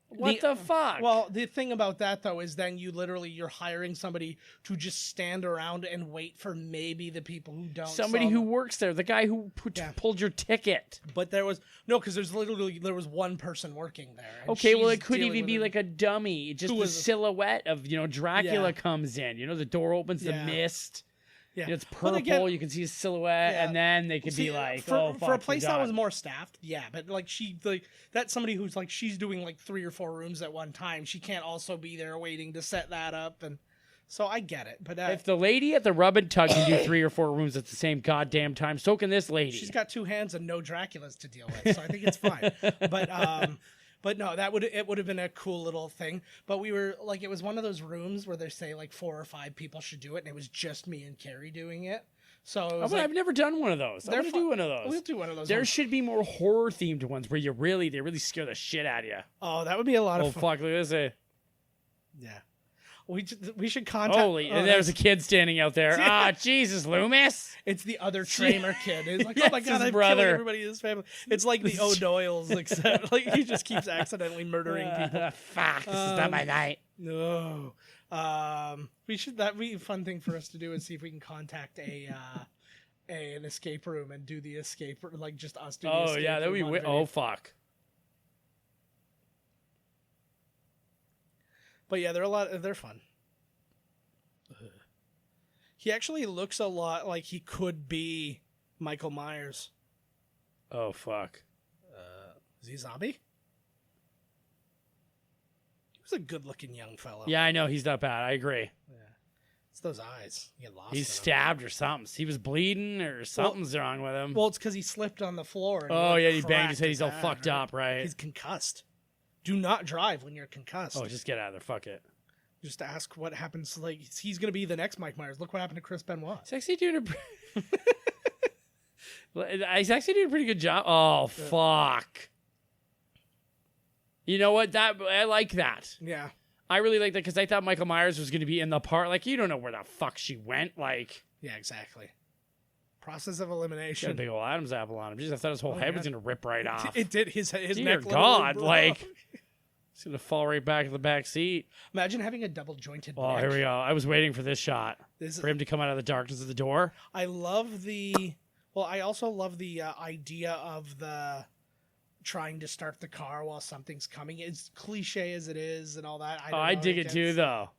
[SPEAKER 1] What the fuck?
[SPEAKER 2] Well, the thing about that though is then you're hiring somebody to just stand around and wait for maybe the people who don't.
[SPEAKER 1] Somebody
[SPEAKER 2] solve
[SPEAKER 1] who
[SPEAKER 2] it.
[SPEAKER 1] works there, the guy who pulled your ticket.
[SPEAKER 2] But there was no, because there was one person working there. and
[SPEAKER 1] Okay, well,
[SPEAKER 2] she's
[SPEAKER 1] it could
[SPEAKER 2] dealing
[SPEAKER 1] even
[SPEAKER 2] with
[SPEAKER 1] be
[SPEAKER 2] it.
[SPEAKER 1] like a dummy. Just
[SPEAKER 2] Who
[SPEAKER 1] the
[SPEAKER 2] was it?
[SPEAKER 1] silhouette of Dracula
[SPEAKER 2] Yeah.
[SPEAKER 1] comes in. The door opens, the
[SPEAKER 2] Yeah.
[SPEAKER 1] mist.
[SPEAKER 2] Yeah.
[SPEAKER 1] It's
[SPEAKER 2] But
[SPEAKER 1] purple.
[SPEAKER 2] again-
[SPEAKER 1] you can see his silhouette,
[SPEAKER 2] Yeah.
[SPEAKER 1] and then they could
[SPEAKER 2] See,
[SPEAKER 1] be like,
[SPEAKER 2] for,
[SPEAKER 1] "Oh,
[SPEAKER 2] for
[SPEAKER 1] fuck,
[SPEAKER 2] a place
[SPEAKER 1] you're
[SPEAKER 2] that was
[SPEAKER 1] done."
[SPEAKER 2] more staffed, yeah, but like that's somebody who's like she's doing like 3 or 4 rooms at one time. She can't also be there waiting to set that up, and so I get it. But
[SPEAKER 1] If the lady at the rub and tug can do 3 or 4 rooms at the same goddamn time, so can this lady.
[SPEAKER 2] she's got 2 hands and no Draculas to deal with, so I think it's fine. But no, it would have been a cool little thing. But we were like, it was one of those rooms where they say like 4 or 5 people should do it, and it was just me and Carrie doing it. So it was
[SPEAKER 1] I've never done one of those. I
[SPEAKER 2] they're
[SPEAKER 1] want to
[SPEAKER 2] fun-
[SPEAKER 1] do one of those.
[SPEAKER 2] We'll do one of those.
[SPEAKER 1] There
[SPEAKER 2] ones.
[SPEAKER 1] should be more horror themed ones where they really scare the shit out of you.
[SPEAKER 2] Oh, that would be a lot
[SPEAKER 1] Oh
[SPEAKER 2] of fun.
[SPEAKER 1] fuck! Look at this.
[SPEAKER 2] Yeah. We should contact.
[SPEAKER 1] Holy, and there's a kid standing out there.
[SPEAKER 2] Yeah.
[SPEAKER 1] Jesus, Loomis.
[SPEAKER 2] It's the other Tramer kid. He's like,
[SPEAKER 1] Yes,
[SPEAKER 2] oh my god,
[SPEAKER 1] his
[SPEAKER 2] I'm
[SPEAKER 1] brother.
[SPEAKER 2] killing everybody in his family. It's like the O'Doyles, except like he just keeps accidentally murdering people.
[SPEAKER 1] Fuck, this is not my night.
[SPEAKER 2] No. We should. That'd be a fun thing for us to do, and see if we can contact an escape room and do the escape, like just us do the escape
[SPEAKER 1] Yeah, that would be.
[SPEAKER 2] room on video.
[SPEAKER 1] Oh fuck.
[SPEAKER 2] But yeah, they're fun. He actually looks a lot like he could be Michael Myers.
[SPEAKER 1] Oh fuck.
[SPEAKER 2] Is he a zombie? He was a good-looking young fellow.
[SPEAKER 1] Yeah, I know he's not bad. I agree.
[SPEAKER 2] It's those eyes. You get lost.
[SPEAKER 1] He's
[SPEAKER 2] in them.
[SPEAKER 1] stabbed or something. He was bleeding or something's wrong with him.
[SPEAKER 2] Well, it's because he slipped on the floor. And
[SPEAKER 1] oh
[SPEAKER 2] like,
[SPEAKER 1] yeah, he banged
[SPEAKER 2] cracked
[SPEAKER 1] his head. He's all
[SPEAKER 2] head,
[SPEAKER 1] fucked
[SPEAKER 2] right?
[SPEAKER 1] up, right?
[SPEAKER 2] He's concussed. Do not drive when you're concussed.
[SPEAKER 1] Oh, just get out of there. Fuck it.
[SPEAKER 2] Just ask what happens. Like he's going to be the next Mike Myers. Look what happened to Chris Benoit.
[SPEAKER 1] He's actually doing he's actually doing a pretty good job. Oh fuck. You know what? I like that.
[SPEAKER 2] Yeah.
[SPEAKER 1] I really like that because I thought Michael Myers was going to be in the part. Like, you don't know where the fuck she went. Like,
[SPEAKER 2] Yeah, exactly. Process of
[SPEAKER 1] she had a
[SPEAKER 2] elimination.
[SPEAKER 1] big old Adam's apple on him. Jeez, I thought his whole head was going to rip right off.
[SPEAKER 2] It did. His
[SPEAKER 1] Dear
[SPEAKER 2] neck literally
[SPEAKER 1] God,
[SPEAKER 2] broke.
[SPEAKER 1] like, he's going to fall right back in the back seat.
[SPEAKER 2] Imagine having a double jointed
[SPEAKER 1] Oh,
[SPEAKER 2] neck.
[SPEAKER 1] here we go. I was waiting for this shot. For him to come out of the darkness of the door.
[SPEAKER 2] I love the. Well, I also love the idea of the trying to start the car while something's coming. As cliche as it is, and all that.
[SPEAKER 1] I dig it too, though.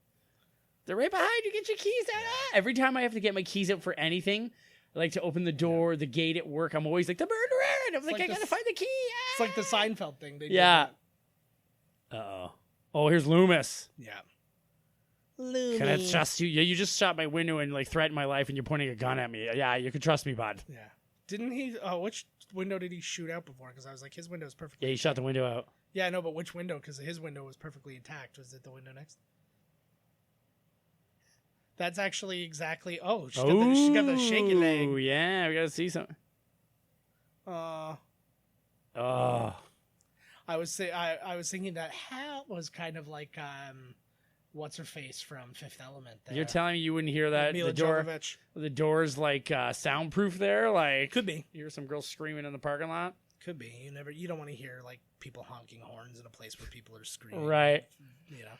[SPEAKER 1] They're right behind you. Get your keys out. Every time I have to get my keys out for anything, I like to open the door, the gate at work. I'm always like, the murderer. And I'm like, I gotta find the key.
[SPEAKER 2] It's like the Seinfeld thing. They
[SPEAKER 1] Yeah.
[SPEAKER 2] did
[SPEAKER 1] Uh-oh. Oh, here's Loomis.
[SPEAKER 2] that. Yeah. Loomis.
[SPEAKER 1] Can I trust you? Yeah, you just shot my window and like threatened my life, and you're pointing a gun at me. Yeah, you can trust me, bud.
[SPEAKER 2] Yeah. Didn't he? Which window did he shoot out before? Because I was like, his window's perfectly.
[SPEAKER 1] Yeah, you shot the window out.
[SPEAKER 2] Yeah, I know, but which window? Because his window was perfectly intact. Was it the window next? That's actually exactly. Oh, she got the shaky leg.
[SPEAKER 1] Oh, yeah, we gotta see something.
[SPEAKER 2] Oh. I was thinking that Hal was kind of like what's her face from Fifth Element. There.
[SPEAKER 1] You're telling me you wouldn't hear that?
[SPEAKER 2] Mila Jovovich.
[SPEAKER 1] The door's like soundproof there. Like
[SPEAKER 2] Could be.
[SPEAKER 1] You hear some girl screaming in the parking lot.
[SPEAKER 2] Could be. You don't want to hear like people honking horns in a place where people are screaming.
[SPEAKER 1] Right.
[SPEAKER 2] You know.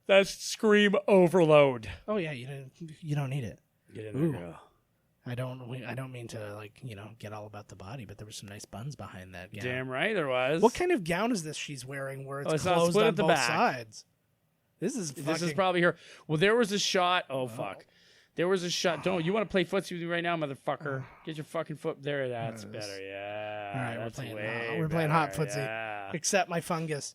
[SPEAKER 1] That's scream overload.
[SPEAKER 2] Oh yeah, you don't need it.
[SPEAKER 1] Get in there, girl.
[SPEAKER 2] I don't mean to like get all about the body, but there were some nice buns behind that gown.
[SPEAKER 1] Damn right there was.
[SPEAKER 2] What kind of gown is this she's wearing where it's
[SPEAKER 1] it's not
[SPEAKER 2] closed
[SPEAKER 1] split
[SPEAKER 2] on
[SPEAKER 1] at the
[SPEAKER 2] both
[SPEAKER 1] back.
[SPEAKER 2] sides? This is
[SPEAKER 1] probably her. Well, there was a shot. Oh fuck. There was a shot. Don't you want to play footsie with me right now, motherfucker? Get your fucking foot there. That's better. Yeah.
[SPEAKER 2] All right,
[SPEAKER 1] that's
[SPEAKER 2] we're playing hot
[SPEAKER 1] better,
[SPEAKER 2] footsie.
[SPEAKER 1] Yeah.
[SPEAKER 2] Except my fungus.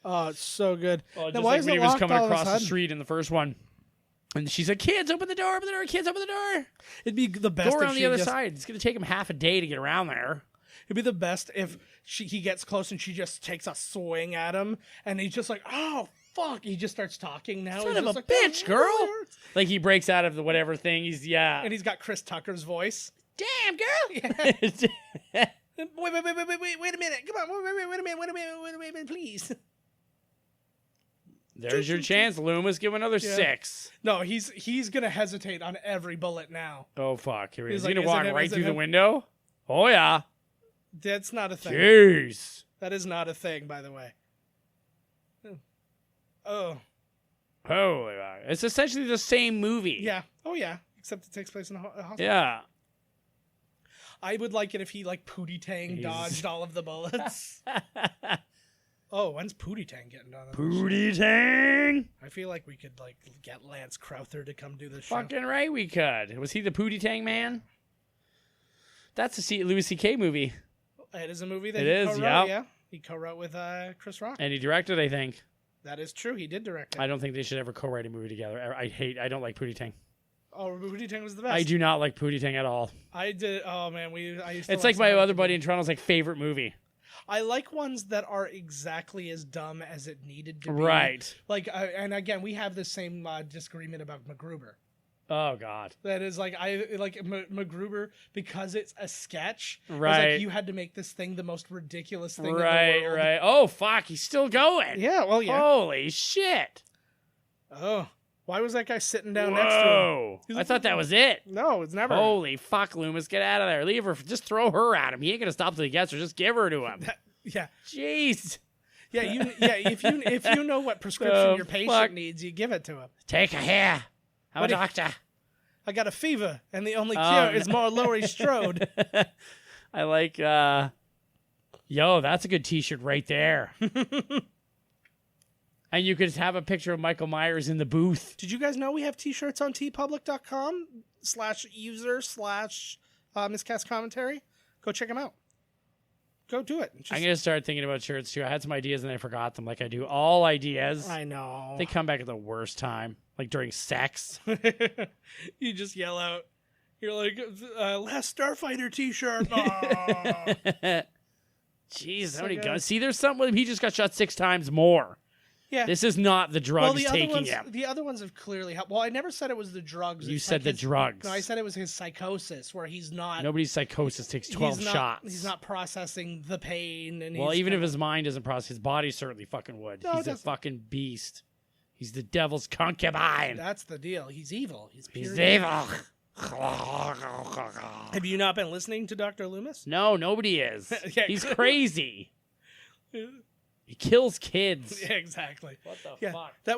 [SPEAKER 2] Oh, it's so good.
[SPEAKER 1] Oh,
[SPEAKER 2] Then
[SPEAKER 1] just
[SPEAKER 2] why
[SPEAKER 1] like
[SPEAKER 2] is
[SPEAKER 1] when
[SPEAKER 2] it
[SPEAKER 1] he was
[SPEAKER 2] locked
[SPEAKER 1] coming
[SPEAKER 2] all of a
[SPEAKER 1] across the
[SPEAKER 2] sudden?
[SPEAKER 1] street in the first one. And she said, kids, open the door, kids, open the door.
[SPEAKER 2] It'd be the best.
[SPEAKER 1] Go
[SPEAKER 2] if
[SPEAKER 1] around
[SPEAKER 2] she
[SPEAKER 1] the other
[SPEAKER 2] just,
[SPEAKER 1] side. It's going to take him half a day to get around there.
[SPEAKER 2] It'd be the best if he gets close and she just takes a swing at him, and he's just like, "Oh fuck!" He just starts talking now.
[SPEAKER 1] Son
[SPEAKER 2] He's
[SPEAKER 1] of
[SPEAKER 2] just
[SPEAKER 1] a
[SPEAKER 2] like,
[SPEAKER 1] bitch,
[SPEAKER 2] "Oh,
[SPEAKER 1] girl."
[SPEAKER 2] Lord."
[SPEAKER 1] Like he breaks out of the whatever thing.
[SPEAKER 2] And he's got Chris Tucker's voice.
[SPEAKER 1] Damn, girl.
[SPEAKER 2] Wait a minute! Come on! Wait a minute! Please.
[SPEAKER 1] There's your chance, Loomis. Give him another 6.
[SPEAKER 2] No, he's gonna hesitate on every bullet now.
[SPEAKER 1] Oh, fuck. Here he is.
[SPEAKER 2] He's
[SPEAKER 1] He's
[SPEAKER 2] like,
[SPEAKER 1] going to
[SPEAKER 2] is it
[SPEAKER 1] walk
[SPEAKER 2] him?
[SPEAKER 1] right
[SPEAKER 2] Is it
[SPEAKER 1] through the
[SPEAKER 2] him?
[SPEAKER 1] window. Oh, yeah.
[SPEAKER 2] That's not a thing.
[SPEAKER 1] Jeez.
[SPEAKER 2] That is not a thing, by the way. Oh.
[SPEAKER 1] Holy fuck. It's essentially the same movie.
[SPEAKER 2] Yeah. Oh, yeah. Except it takes place in a hospital.
[SPEAKER 1] Yeah.
[SPEAKER 2] I would like it if he, like, Pootie Tang
[SPEAKER 1] Jeez.
[SPEAKER 2] dodged all of the bullets. Oh, when's Pootie Tang getting done?
[SPEAKER 1] Pootie Tang.
[SPEAKER 2] I feel like we could, like, get Lance Crowther to come do this show.
[SPEAKER 1] Fucking right we could. Was he the Pootie Tang man? That's a Louis C.K. movie.
[SPEAKER 2] It is a movie that
[SPEAKER 1] It
[SPEAKER 2] he
[SPEAKER 1] is,
[SPEAKER 2] co-wrote,
[SPEAKER 1] yep.
[SPEAKER 2] yeah. He co-wrote with Chris Rock.
[SPEAKER 1] And he directed, I think.
[SPEAKER 2] That is true. He did direct it.
[SPEAKER 1] I don't think they should ever co-write a movie together. I don't like Pootie Tang.
[SPEAKER 2] Oh, Pootie Tang was the best.
[SPEAKER 1] I do not like Pootie Tang at all.
[SPEAKER 2] I did. Oh, man. I used to
[SPEAKER 1] It's
[SPEAKER 2] watch
[SPEAKER 1] like my
[SPEAKER 2] some
[SPEAKER 1] other
[SPEAKER 2] of
[SPEAKER 1] buddy
[SPEAKER 2] it.
[SPEAKER 1] in Toronto's like favorite movie.
[SPEAKER 2] I like ones that are exactly as dumb as it needed to be.
[SPEAKER 1] Right.
[SPEAKER 2] Like, and again, we have the same disagreement about MacGruber.
[SPEAKER 1] Oh, God.
[SPEAKER 2] That is like, I like MacGruber because it's a sketch. It was
[SPEAKER 1] Right.
[SPEAKER 2] like you had to make this thing the most ridiculous thing
[SPEAKER 1] Right,
[SPEAKER 2] in the world.
[SPEAKER 1] right. Oh, fuck. He's still going.
[SPEAKER 2] Yeah, well, yeah.
[SPEAKER 1] Holy shit.
[SPEAKER 2] Oh, why was that guy sitting down next to him?
[SPEAKER 1] Whoa!
[SPEAKER 2] He's
[SPEAKER 1] I
[SPEAKER 2] like,
[SPEAKER 1] thought that was it.
[SPEAKER 2] No, it's never.
[SPEAKER 1] Holy fuck, Loomis, get out of there. Leave her. Just throw her at him. He ain't gonna stop till he gets her. Just give her to him.
[SPEAKER 2] Yeah.
[SPEAKER 1] Jeez.
[SPEAKER 2] Yeah, if you know what prescription your patient
[SPEAKER 1] fuck?
[SPEAKER 2] needs, you give it to him.
[SPEAKER 1] Take her here. I'm
[SPEAKER 2] What
[SPEAKER 1] a
[SPEAKER 2] if-
[SPEAKER 1] doctor.
[SPEAKER 2] I got a fever, and the only cure is more Laurie Strode.
[SPEAKER 1] I like, yo, that's a good t-shirt right there. And you could have a picture of Michael Myers in the booth.
[SPEAKER 2] Did you guys know we have t-shirts on tpublic.com/user/miscast commentary? Go check them out. Go do it.
[SPEAKER 1] I'm going to start thinking about shirts too. I had some ideas and I forgot them like I do all ideas.
[SPEAKER 2] I know.
[SPEAKER 1] They come back at the worst time, like during sex.
[SPEAKER 2] You just yell out. You're like, last Starfighter t-shirt. Oh.
[SPEAKER 1] Jeez, how
[SPEAKER 2] So
[SPEAKER 1] many
[SPEAKER 2] good.
[SPEAKER 1] guns? See, there's something with him. He just got shot 6 times more.
[SPEAKER 2] Yeah.
[SPEAKER 1] This is not the drugs taking him.
[SPEAKER 2] The other ones have clearly helped. Well, I never said it was the drugs.
[SPEAKER 1] You
[SPEAKER 2] It's
[SPEAKER 1] said
[SPEAKER 2] like
[SPEAKER 1] the
[SPEAKER 2] his-
[SPEAKER 1] drugs.
[SPEAKER 2] No, I said it was his psychosis, where he's not.
[SPEAKER 1] Nobody's psychosis takes 12 shots.
[SPEAKER 2] He's not processing the pain, and
[SPEAKER 1] Well,
[SPEAKER 2] he's
[SPEAKER 1] even if
[SPEAKER 2] kinda-
[SPEAKER 1] his mind doesn't process, his body certainly fucking would.
[SPEAKER 2] No, it
[SPEAKER 1] He's a
[SPEAKER 2] doesn't.
[SPEAKER 1] fucking beast. He's the devil's concubine.
[SPEAKER 2] That's the deal. He's evil. He's pure
[SPEAKER 1] He's
[SPEAKER 2] evil.
[SPEAKER 1] evil.
[SPEAKER 2] Have you not been listening to Dr. Loomis?
[SPEAKER 1] No, nobody is.
[SPEAKER 2] Yeah.
[SPEAKER 1] He's crazy. He kills kids.
[SPEAKER 2] Yeah, exactly.
[SPEAKER 1] What the
[SPEAKER 2] Yeah,
[SPEAKER 1] fuck?
[SPEAKER 2] that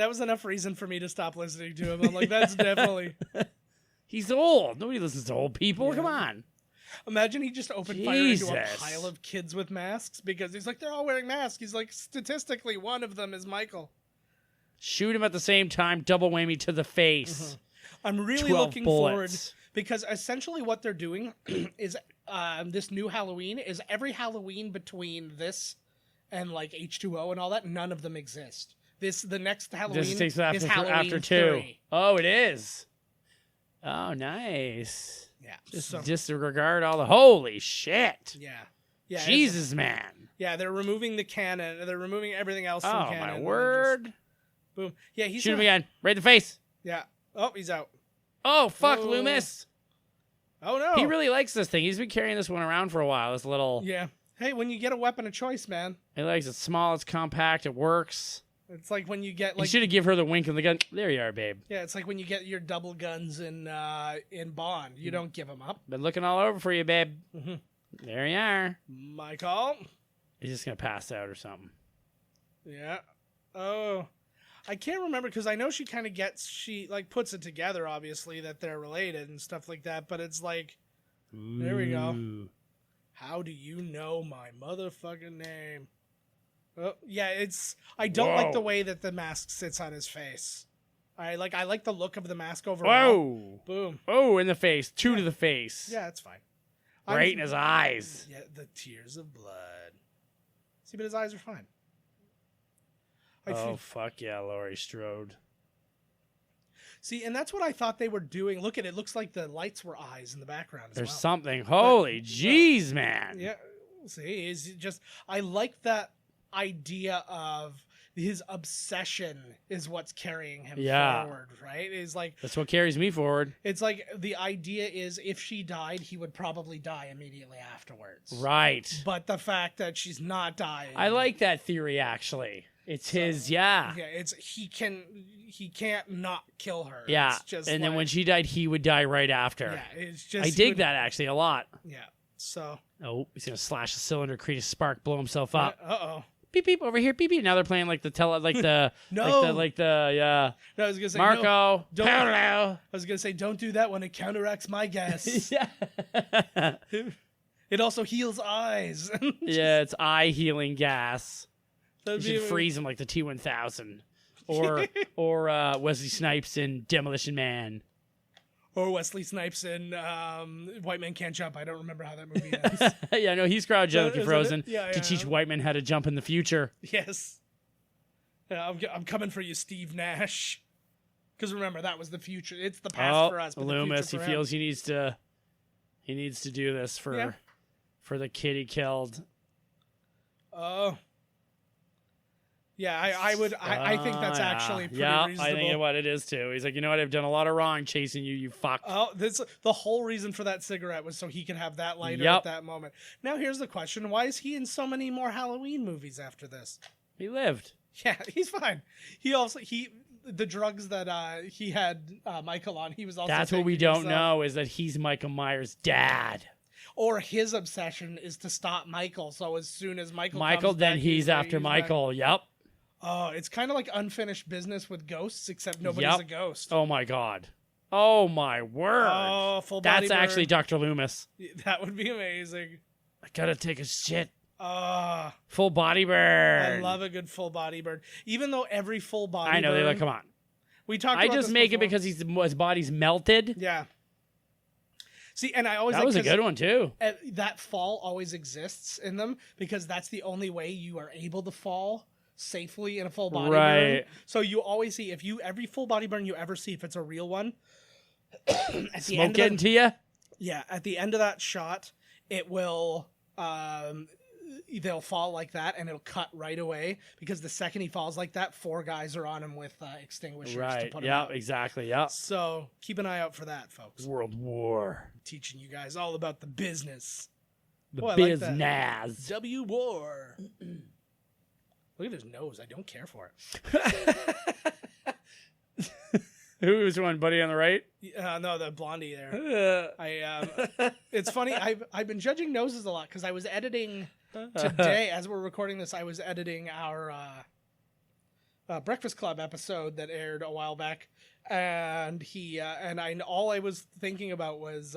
[SPEAKER 2] was enough reason for me to stop listening to him. I'm like, that's definitely.
[SPEAKER 1] He's old. Nobody listens to old people.
[SPEAKER 2] Yeah.
[SPEAKER 1] Come on.
[SPEAKER 2] Imagine he just opened fire into a
[SPEAKER 1] Jesus.
[SPEAKER 2] pile of kids with masks because he's like, they're all wearing masks. He's like, statistically, one of them is Michael.
[SPEAKER 1] Shoot him at the same time. Double whammy to the face.
[SPEAKER 2] I'm really
[SPEAKER 1] 12
[SPEAKER 2] looking
[SPEAKER 1] bullets.
[SPEAKER 2] forward because essentially what they're doing is this new Halloween is every Halloween between this and like H2O and all that. None of them exist. The next Halloween
[SPEAKER 1] This takes
[SPEAKER 2] is Halloween
[SPEAKER 1] after 2.
[SPEAKER 2] 3.
[SPEAKER 1] Oh, it is. Oh, nice.
[SPEAKER 2] Yeah.
[SPEAKER 1] Just
[SPEAKER 2] so,
[SPEAKER 1] disregard all the holy shit.
[SPEAKER 2] yeah. Yeah. it's-
[SPEAKER 1] Jesus, man.
[SPEAKER 2] Yeah, they're removing the canon. They're removing everything else
[SPEAKER 1] Oh,
[SPEAKER 2] from canon.
[SPEAKER 1] my
[SPEAKER 2] and then
[SPEAKER 1] word.
[SPEAKER 2] just- boom. Yeah, he's
[SPEAKER 1] Shoot him
[SPEAKER 2] not-
[SPEAKER 1] again. Right in the face.
[SPEAKER 2] Yeah. Oh, he's out.
[SPEAKER 1] Oh, fuck,
[SPEAKER 2] Whoa.
[SPEAKER 1] Loomis.
[SPEAKER 2] Oh no.
[SPEAKER 1] He really likes this thing. He's been carrying this one around for a while. This little.
[SPEAKER 2] Yeah. Hey, when you get a weapon of choice, man,
[SPEAKER 1] He likes it small. It's compact. It works.
[SPEAKER 2] it's like when you get
[SPEAKER 1] You
[SPEAKER 2] like
[SPEAKER 1] should have give her the wink and the gun. There you are, babe.
[SPEAKER 2] yeah, it's like when you get your double guns in Bond. You don't give them up.
[SPEAKER 1] Been looking all over for you, babe.
[SPEAKER 2] Mhm.
[SPEAKER 1] There you are.
[SPEAKER 2] Michael.
[SPEAKER 1] He's just gonna pass out or something.
[SPEAKER 2] Yeah. Oh, I can't remember because I know she kind of she like puts it together, obviously that they're related and stuff like that. But it's like, there we go.
[SPEAKER 1] Ooh.
[SPEAKER 2] How do you know my motherfucking name? Oh, yeah, I don't like the
[SPEAKER 1] Whoa.
[SPEAKER 2] way that the mask sits on his face. I like the look of the mask overall.
[SPEAKER 1] Whoa.
[SPEAKER 2] Boom.
[SPEAKER 1] Oh, in the face. 2 to the face.
[SPEAKER 2] Yeah, it's fine.
[SPEAKER 1] Right in his eyes.
[SPEAKER 2] Yeah, the tears of blood. See, but his eyes are fine. I
[SPEAKER 1] Oh,
[SPEAKER 2] think,
[SPEAKER 1] fuck yeah, Laurie Strode.
[SPEAKER 2] see, and that's what I thought they were doing. Look at it. Looks like the lights were eyes in the background as
[SPEAKER 1] There's
[SPEAKER 2] well.
[SPEAKER 1] something. Holy jeez, man.
[SPEAKER 2] Yeah, see, is just I like that idea of his obsession is what's carrying him
[SPEAKER 1] Yeah.
[SPEAKER 2] forward, right? Is like
[SPEAKER 1] That's what carries me forward.
[SPEAKER 2] it's like the idea is if she died, he would probably die immediately afterwards.
[SPEAKER 1] Right.
[SPEAKER 2] But the fact that she's not dying,
[SPEAKER 1] I like that theory, actually. It's his, yeah.
[SPEAKER 2] Yeah, it's he can't not kill her.
[SPEAKER 1] Yeah.
[SPEAKER 2] It's just
[SPEAKER 1] And then
[SPEAKER 2] like-
[SPEAKER 1] when she died, he would die right after.
[SPEAKER 2] yeah, it's just
[SPEAKER 1] I
[SPEAKER 2] he
[SPEAKER 1] dig
[SPEAKER 2] would-
[SPEAKER 1] that, actually, a lot.
[SPEAKER 2] Yeah. So.
[SPEAKER 1] Oh, he's going to slash a cylinder, create a spark, blow himself up.
[SPEAKER 2] Oh.
[SPEAKER 1] Beep, beep, over here, beep, beep. Now they're playing like the
[SPEAKER 2] No.
[SPEAKER 1] like the, yeah.
[SPEAKER 2] No, I was gonna say
[SPEAKER 1] Marco.
[SPEAKER 2] No, don't-
[SPEAKER 1] Hello.
[SPEAKER 2] I was gonna say don't do that when it counteracts my gas.
[SPEAKER 1] Yeah.
[SPEAKER 2] It also heals eyes.
[SPEAKER 1] Yeah, it's eye healing gas. You
[SPEAKER 2] That'd
[SPEAKER 1] should
[SPEAKER 2] be-
[SPEAKER 1] freeze him like the T-1000. Or Wesley Snipes in Demolition Man.
[SPEAKER 2] Or Wesley Snipes in White Man Can't Jump. I don't remember how that movie ends.
[SPEAKER 1] Yeah, no, he's cryogenically
[SPEAKER 2] Isn't it?
[SPEAKER 1] frozen
[SPEAKER 2] Yeah,
[SPEAKER 1] to
[SPEAKER 2] yeah.
[SPEAKER 1] teach white men how to jump in the future.
[SPEAKER 2] Yes. Yeah, I'm coming for you, Steve Nash. Because remember, that was the future. It's the past for us. But
[SPEAKER 1] Loomis,
[SPEAKER 2] the
[SPEAKER 1] he
[SPEAKER 2] future for him.
[SPEAKER 1] feels he needs to do this for the kid he killed.
[SPEAKER 2] Oh. Yeah, I think that's
[SPEAKER 1] yeah.
[SPEAKER 2] actually pretty
[SPEAKER 1] yeah,
[SPEAKER 2] reasonable.
[SPEAKER 1] I think what it is too. He's like, you know what? I've done a lot of wrong chasing you, you fuck.
[SPEAKER 2] Oh, the whole reason for that cigarette was so he could have that lighter
[SPEAKER 1] Yep.
[SPEAKER 2] at that moment. Now here's the question: why is he in so many more Halloween movies after this?
[SPEAKER 1] He lived.
[SPEAKER 2] Yeah, he's fine. the drugs that he had Michael on, he was also.
[SPEAKER 1] That's what we don't know, is that he's Michael Myers' dad.
[SPEAKER 2] Or his obsession is to stop Michael. So as soon as Michael
[SPEAKER 1] Michael,
[SPEAKER 2] comes
[SPEAKER 1] then
[SPEAKER 2] back,
[SPEAKER 1] he's after Michael.
[SPEAKER 2] Back.
[SPEAKER 1] Yep.
[SPEAKER 2] Oh, it's kind of like Unfinished Business with ghosts, except nobody's a ghost.
[SPEAKER 1] Oh my God. Oh my word.
[SPEAKER 2] Oh, full body
[SPEAKER 1] That's actually Dr. Loomis.
[SPEAKER 2] That would be amazing.
[SPEAKER 1] I gotta take a shit.
[SPEAKER 2] Ah,
[SPEAKER 1] Full body burn.
[SPEAKER 2] I love a good full body burn. Even though every full body
[SPEAKER 1] I know.
[SPEAKER 2] burn,
[SPEAKER 1] They're like, come on.
[SPEAKER 2] we talked
[SPEAKER 1] I
[SPEAKER 2] about
[SPEAKER 1] just
[SPEAKER 2] this
[SPEAKER 1] make
[SPEAKER 2] before.
[SPEAKER 1] it because his body's melted.
[SPEAKER 2] Yeah. See, and I always
[SPEAKER 1] That was a good one too.
[SPEAKER 2] That fall always exists in them because that's the only way you are able to fall safely in a full body burn.
[SPEAKER 1] Right.
[SPEAKER 2] So you always see every full body burn you ever see, if it's a real one, at the
[SPEAKER 1] Smoke
[SPEAKER 2] end
[SPEAKER 1] getting
[SPEAKER 2] of
[SPEAKER 1] to you?
[SPEAKER 2] yeah, at the end of that shot, it will they'll fall like that and it'll cut right away because the second he falls like that, 4 guys are on him with extinguishers to
[SPEAKER 1] Right.
[SPEAKER 2] put him
[SPEAKER 1] Yeah,
[SPEAKER 2] out.
[SPEAKER 1] exactly. Yeah.
[SPEAKER 2] So keep an eye out for that, folks.
[SPEAKER 1] World War.
[SPEAKER 2] I'm teaching you guys all about the business.
[SPEAKER 1] The
[SPEAKER 2] Oh, I like
[SPEAKER 1] Biznaz.
[SPEAKER 2] W War. Look at his nose. I don't care for it.
[SPEAKER 1] Who's one, buddy on the right?
[SPEAKER 2] No, the blondie there.
[SPEAKER 1] Uh,
[SPEAKER 2] It's funny. I've been judging noses a lot because I was editing today as we're recording this. I was editing our Breakfast Club episode that aired a while back, and all I was thinking about was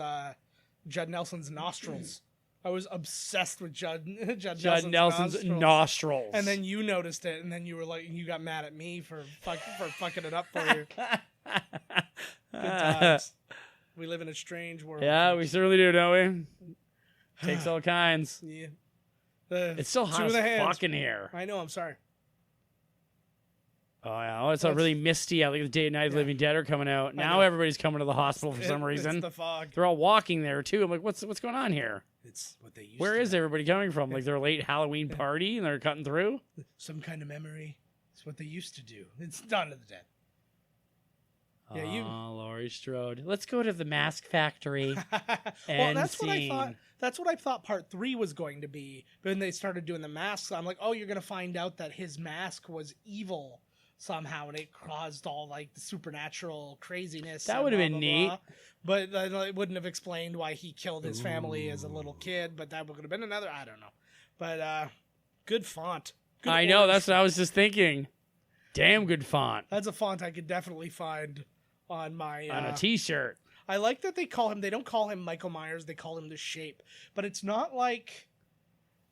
[SPEAKER 2] Judd Nelson's nostrils. I was obsessed with Judd
[SPEAKER 1] Nelson's nostrils.
[SPEAKER 2] And then you noticed it, and then you were like, you got mad at me for fucking it up for you. Good times. We live in a strange world.
[SPEAKER 1] Yeah, we certainly do, don't we? Takes all kinds.
[SPEAKER 2] Yeah.
[SPEAKER 1] It's still hot
[SPEAKER 2] two
[SPEAKER 1] as
[SPEAKER 2] of the hands.
[SPEAKER 1] fuck in here.
[SPEAKER 2] I know. I'm sorry.
[SPEAKER 1] Oh, yeah. Oh, it's all really misty. I think the Day and Night of the Living Dead are coming out. Now
[SPEAKER 2] know.
[SPEAKER 1] everybody's coming to the hospital for some reason.
[SPEAKER 2] It's the fog.
[SPEAKER 1] They're all walking there, too. I'm like, what's going on here?
[SPEAKER 2] It's what they used.
[SPEAKER 1] Where
[SPEAKER 2] to
[SPEAKER 1] is everybody coming from? Like their late Halloween party and they're cutting through?
[SPEAKER 2] Some kind of memory. It's what they used to do. It's Dawn of the Dead. Yeah, you.
[SPEAKER 1] Oh, Laurie Strode. Let's go to the Mask Factory.
[SPEAKER 2] Well,
[SPEAKER 1] and
[SPEAKER 2] that's what I thought.
[SPEAKER 1] scene.
[SPEAKER 2] That's what I thought part 3 was going to be. But when they started doing the masks, I'm like, oh, you're gonna find out that his mask was evil somehow, and it caused all like the supernatural craziness.
[SPEAKER 1] That
[SPEAKER 2] and
[SPEAKER 1] would have
[SPEAKER 2] blah,
[SPEAKER 1] been
[SPEAKER 2] blah,
[SPEAKER 1] neat.
[SPEAKER 2] blah. But it wouldn't have explained why he killed his family as a little kid. But that would have been another. I don't know. But good font. Good
[SPEAKER 1] I know.
[SPEAKER 2] orange
[SPEAKER 1] That's what I was just thinking. Damn good font.
[SPEAKER 2] That's a font I could definitely find on my
[SPEAKER 1] On a t-shirt.
[SPEAKER 2] I like that they don't call him Michael Myers, they call him the Shape. But it's not like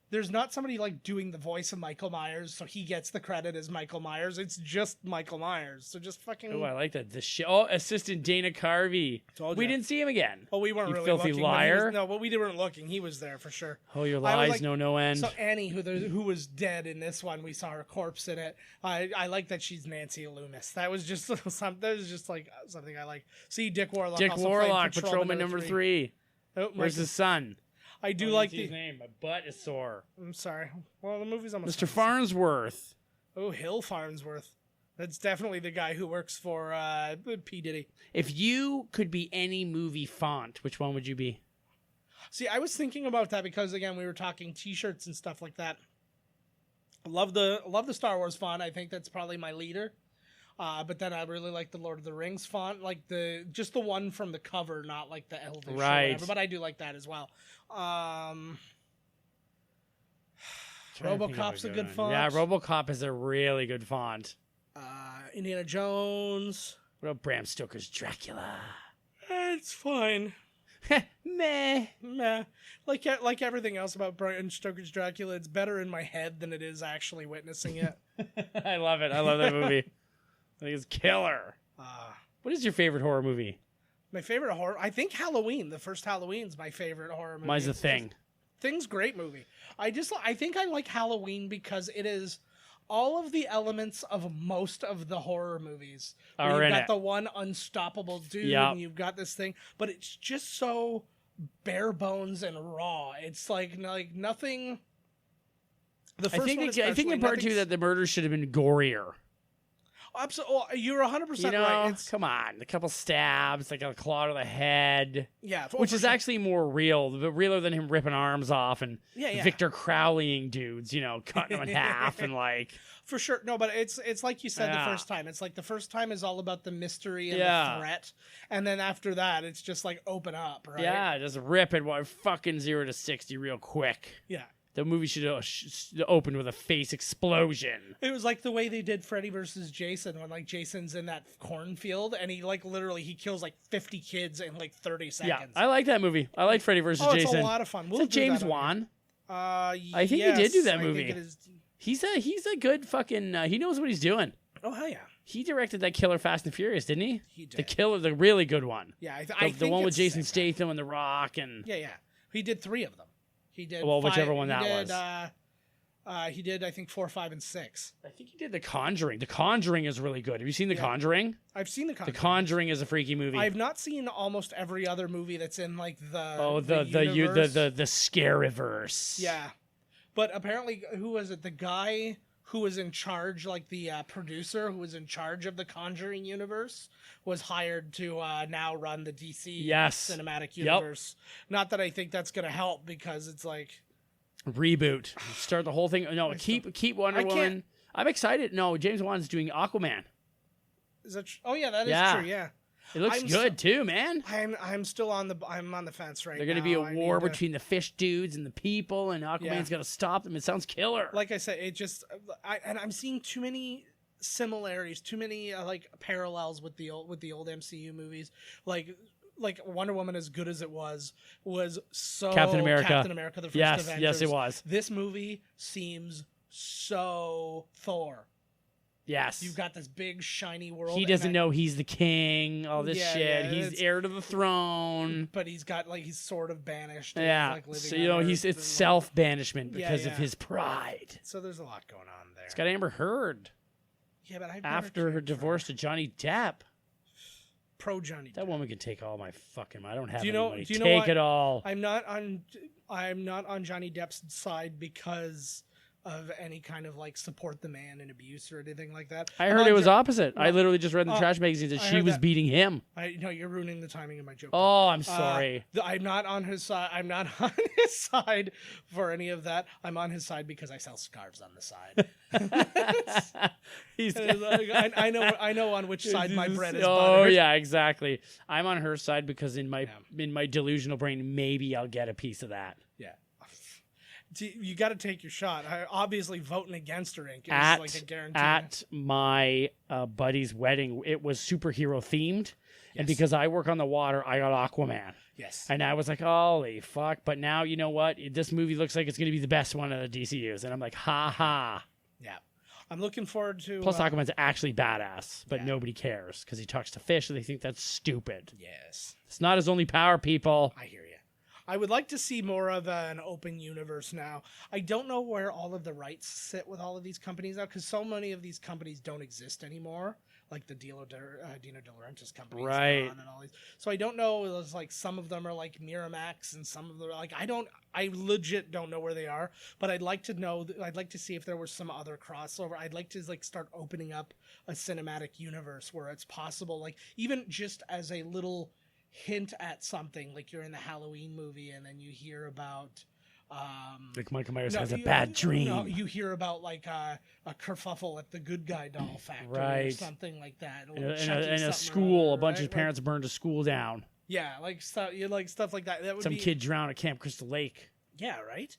[SPEAKER 2] there's not somebody like doing the voice of Michael Myers, so he gets the credit as Michael Myers. It's just Michael Myers. So just fucking
[SPEAKER 1] Oh, I like that. Assistant Dana Carvey.
[SPEAKER 2] Told
[SPEAKER 1] We
[SPEAKER 2] ya.
[SPEAKER 1] didn't see him again.
[SPEAKER 2] Oh, we weren't
[SPEAKER 1] You
[SPEAKER 2] really
[SPEAKER 1] filthy
[SPEAKER 2] looking.
[SPEAKER 1] liar.
[SPEAKER 2] But we weren't looking. He was there for sure.
[SPEAKER 1] Oh, your
[SPEAKER 2] I was
[SPEAKER 1] lies
[SPEAKER 2] like-
[SPEAKER 1] know no end.
[SPEAKER 2] So Annie, who was dead in this one, we saw her corpse in it. I like that she's Nancy Loomis. That was just something I like. See, Dick Warlock.
[SPEAKER 1] Dick
[SPEAKER 2] also
[SPEAKER 1] Warlock,
[SPEAKER 2] played
[SPEAKER 1] Patrolman number 3.
[SPEAKER 2] Oh,
[SPEAKER 1] Where's his son?
[SPEAKER 2] I do
[SPEAKER 1] Oh,
[SPEAKER 2] like
[SPEAKER 1] his
[SPEAKER 2] the.
[SPEAKER 1] name. My butt is sore.
[SPEAKER 2] I'm sorry. Well, the movie's almost.
[SPEAKER 1] Mr. Farnsworth.
[SPEAKER 2] Oh, Hill Farnsworth. That's definitely the guy who works for P. Diddy.
[SPEAKER 1] If you could be any movie font, which one would you be?
[SPEAKER 2] See, I was thinking about that because again, we were talking T-shirts and stuff like that. I love the Star Wars font. I think that's probably my leader. But then I really like the Lord of the Rings font, like just the one from the cover, not like the Elvish or
[SPEAKER 1] Right.
[SPEAKER 2] whatever. But I do like that as well.
[SPEAKER 1] Trying to think of
[SPEAKER 2] RoboCop's a good
[SPEAKER 1] one.
[SPEAKER 2] font.
[SPEAKER 1] Yeah, RoboCop is a really good font.
[SPEAKER 2] Indiana Jones.
[SPEAKER 1] What about Bram Stoker's Dracula?
[SPEAKER 2] It's fine.
[SPEAKER 1] Meh.
[SPEAKER 2] Meh. Like everything else about Bram Stoker's Dracula, it's better in my head than it is actually witnessing it.
[SPEAKER 1] I love it. I love that movie. I think it's killer. What is your favorite horror movie?
[SPEAKER 2] My favorite horror, I think Halloween. The first Halloween's my favorite horror movie.
[SPEAKER 1] Mine's The Thing.
[SPEAKER 2] Thing's great movie. I think I like Halloween because it is all of the elements of most of the horror movies. Where
[SPEAKER 1] Are
[SPEAKER 2] you've
[SPEAKER 1] in
[SPEAKER 2] got
[SPEAKER 1] it.
[SPEAKER 2] the one unstoppable dude,
[SPEAKER 1] Yep.
[SPEAKER 2] and you've got this thing, but it's just so bare bones and raw. It's like nothing. The first one
[SPEAKER 1] I think in
[SPEAKER 2] especially,
[SPEAKER 1] part 2
[SPEAKER 2] nothing's-
[SPEAKER 1] that the murder should have been gorier.
[SPEAKER 2] Absolutely, you're 100%
[SPEAKER 1] You know,
[SPEAKER 2] right. It's,
[SPEAKER 1] come on, a couple stabs, like a claw to the head,
[SPEAKER 2] yeah,
[SPEAKER 1] which is actually more real, but realer than him ripping arms off and
[SPEAKER 2] Yeah.
[SPEAKER 1] Victor Crowleying dudes, cutting them in half and like.
[SPEAKER 2] For sure. No, but it's like you said
[SPEAKER 1] Yeah.
[SPEAKER 2] the first time. It's like the first time is all about the mystery and
[SPEAKER 1] Yeah.
[SPEAKER 2] the threat. And then after that, it's just like open up, right?
[SPEAKER 1] Yeah, just rip it while fucking 0 to 60 real quick.
[SPEAKER 2] Yeah.
[SPEAKER 1] The movie should open with a face explosion.
[SPEAKER 2] It was like the way they did Freddy versus Jason when like Jason's in that cornfield and he like literally he kills like 50 kids in like 30 seconds.
[SPEAKER 1] Yeah, I like that movie. I like Freddy versus
[SPEAKER 2] Oh,
[SPEAKER 1] Jason.
[SPEAKER 2] it's a lot of fun.
[SPEAKER 1] Is
[SPEAKER 2] We'll
[SPEAKER 1] that
[SPEAKER 2] do
[SPEAKER 1] James
[SPEAKER 2] that on
[SPEAKER 1] Wan?
[SPEAKER 2] I
[SPEAKER 1] think he did do that movie.
[SPEAKER 2] It is...
[SPEAKER 1] He's a good fucking. He knows what he's doing.
[SPEAKER 2] Oh hell yeah,
[SPEAKER 1] He directed that Killer Fast and Furious, didn't he?
[SPEAKER 2] he did.
[SPEAKER 1] The really good one.
[SPEAKER 2] Yeah, I
[SPEAKER 1] The
[SPEAKER 2] think
[SPEAKER 1] one with
[SPEAKER 2] it's
[SPEAKER 1] Jason
[SPEAKER 2] the same guy.
[SPEAKER 1] Statham and The Rock and.
[SPEAKER 2] Yeah. He did 3 of them. He did.
[SPEAKER 1] Well,
[SPEAKER 2] 5,
[SPEAKER 1] whichever one
[SPEAKER 2] he
[SPEAKER 1] that
[SPEAKER 2] did,
[SPEAKER 1] was.
[SPEAKER 2] He did, I think, 4, 5, and 6.
[SPEAKER 1] I think he did The Conjuring. The Conjuring is really good. Have you seen The Conjuring?
[SPEAKER 2] I've seen The Conjuring.
[SPEAKER 1] The Conjuring is a freaky movie.
[SPEAKER 2] I've not seen almost every other movie that's in like the
[SPEAKER 1] the
[SPEAKER 2] universe.
[SPEAKER 1] Scariverse.
[SPEAKER 2] Yeah, but apparently, who was it? The guy who was in charge, like the producer who was in charge of the Conjuring universe, was hired to now run the DC cinematic universe. Not that I think that's going to help because it's like
[SPEAKER 1] Reboot. Start the whole thing. No, keep Wonder Woman. I'm excited. No, James Wan's doing Aquaman.
[SPEAKER 2] Is that? Oh yeah, that is true. Yeah,
[SPEAKER 1] it looks good too, man.
[SPEAKER 2] I'm still on the fence right now.
[SPEAKER 1] They're going to be a war between the fish dudes and the people, and Aquaman's going to stop them. It sounds killer.
[SPEAKER 2] Like I said, it just I'm seeing too many similarities, too many like parallels with the old MCU movies. Like Wonder Woman, as good as it was so
[SPEAKER 1] Captain America
[SPEAKER 2] the first
[SPEAKER 1] yes,
[SPEAKER 2] Avengers.
[SPEAKER 1] Yes, it was.
[SPEAKER 2] This movie seems so Thor.
[SPEAKER 1] Yes.
[SPEAKER 2] You've got this big shiny world.
[SPEAKER 1] He doesn't know he's the king, all this shit.
[SPEAKER 2] Yeah,
[SPEAKER 1] he's heir to the throne.
[SPEAKER 2] But he's got he's sort of banished.
[SPEAKER 1] Yeah.
[SPEAKER 2] He's, like,
[SPEAKER 1] so
[SPEAKER 2] living on
[SPEAKER 1] it's
[SPEAKER 2] Earth and,
[SPEAKER 1] self-banishment because of his pride.
[SPEAKER 2] So there's a lot going on there.
[SPEAKER 1] It's got Amber Heard.
[SPEAKER 2] Yeah, but
[SPEAKER 1] after her divorce to Johnny Depp.
[SPEAKER 2] Pro Johnny Depp.
[SPEAKER 1] That woman can take all my fucking. I don't have any money.
[SPEAKER 2] Do you know
[SPEAKER 1] take
[SPEAKER 2] what?
[SPEAKER 1] it all.
[SPEAKER 2] I'm not on Johnny Depp's side because of any kind of like support the man and abuse or anything like that.
[SPEAKER 1] I heard it was opposite. I literally just read in the trash magazine that she was beating him.
[SPEAKER 2] No, you're ruining the timing of my joke.
[SPEAKER 1] Oh, I'm sorry.
[SPEAKER 2] I'm not on his side. I'm not on his side for any of that. I'm on his side because I sell scarves on the side. I know on which side my bread is buttered.
[SPEAKER 1] Oh yeah, exactly. I'm on her side because in my delusional brain, maybe I'll get a piece of that.
[SPEAKER 2] Yeah. You got to take your shot. Obviously, voting against her ain't like a guarantee.
[SPEAKER 1] At my buddy's wedding, it was superhero themed, and because I work on the water, I got Aquaman.
[SPEAKER 2] Yes.
[SPEAKER 1] And I was like, holy fuck! But now you know what? This movie looks like it's going to be the best one of the DCU's, and I'm like, ha ha.
[SPEAKER 2] Yeah. I'm looking forward to.
[SPEAKER 1] Plus, Aquaman's actually badass, but nobody cares because he talks to fish, and they think that's stupid.
[SPEAKER 2] Yes.
[SPEAKER 1] It's not his only power, people.
[SPEAKER 2] I hear you. I would like to see more of an open universe now. I don't know where all of the rights sit with all of these companies now, because so many of these companies don't exist anymore, like the Dino De Laurentiis company,
[SPEAKER 1] right?
[SPEAKER 2] And all these. So I don't know. It's like some of them are like Miramax, and some of them are like I legit don't know where they are. But I'd like to know. I'd like to see if there was some other crossover. I'd like to like start opening up a cinematic universe where it's possible, like even just as a little hint at something, like you're in the Halloween movie and then you hear about
[SPEAKER 1] like Michael Myers has a bad dream.
[SPEAKER 2] No, you hear about like a kerfuffle at the Good Guy doll factory or something like that.
[SPEAKER 1] In a school, a bunch of parents burned a school down.
[SPEAKER 2] Yeah, like stuff like that. That would
[SPEAKER 1] Some kid drowned at Camp Crystal Lake.
[SPEAKER 2] Yeah, right.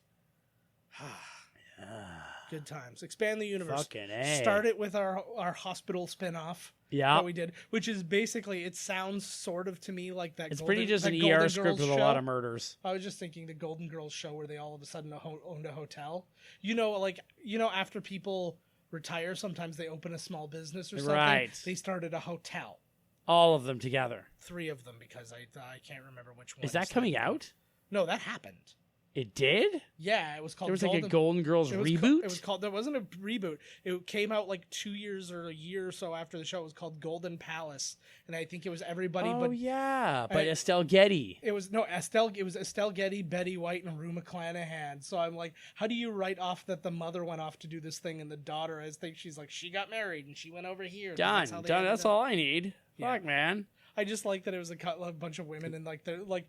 [SPEAKER 2] Good times. Expand the universe.
[SPEAKER 1] Fucking A.
[SPEAKER 2] Start it with our hospital spinoff.
[SPEAKER 1] Yeah,
[SPEAKER 2] that we did, which is basically, it sounds sort of to me like that.
[SPEAKER 1] It's pretty just an ER script with a lot of murders.
[SPEAKER 2] I was just thinking the Golden Girls show where they all of a sudden owned a hotel. After people retire, sometimes they open a small business or something.
[SPEAKER 1] Right.
[SPEAKER 2] They started a hotel.
[SPEAKER 1] All of them together.
[SPEAKER 2] 3 of them, because I can't remember which one.
[SPEAKER 1] Is that coming out?
[SPEAKER 2] No, that happened.
[SPEAKER 1] It did?
[SPEAKER 2] Yeah, it was called.
[SPEAKER 1] There was like a Golden Girls reboot?
[SPEAKER 2] It was called. There wasn't a reboot. It came out like 2 years or a year or so after the show. It was called Golden Palace, and I think it was everybody.
[SPEAKER 1] Oh,
[SPEAKER 2] but
[SPEAKER 1] yeah, by Estelle Getty.
[SPEAKER 2] It was Estelle. It was Estelle Getty, Betty White, and Rue McClanahan. So I'm like, how do you write off that the mother went off to do this thing and the daughter? I think she's like, she got married and she went over here.
[SPEAKER 1] Done. That's all I need.
[SPEAKER 2] Yeah.
[SPEAKER 1] Fuck, man.
[SPEAKER 2] I just like that it was a bunch of women and like they're like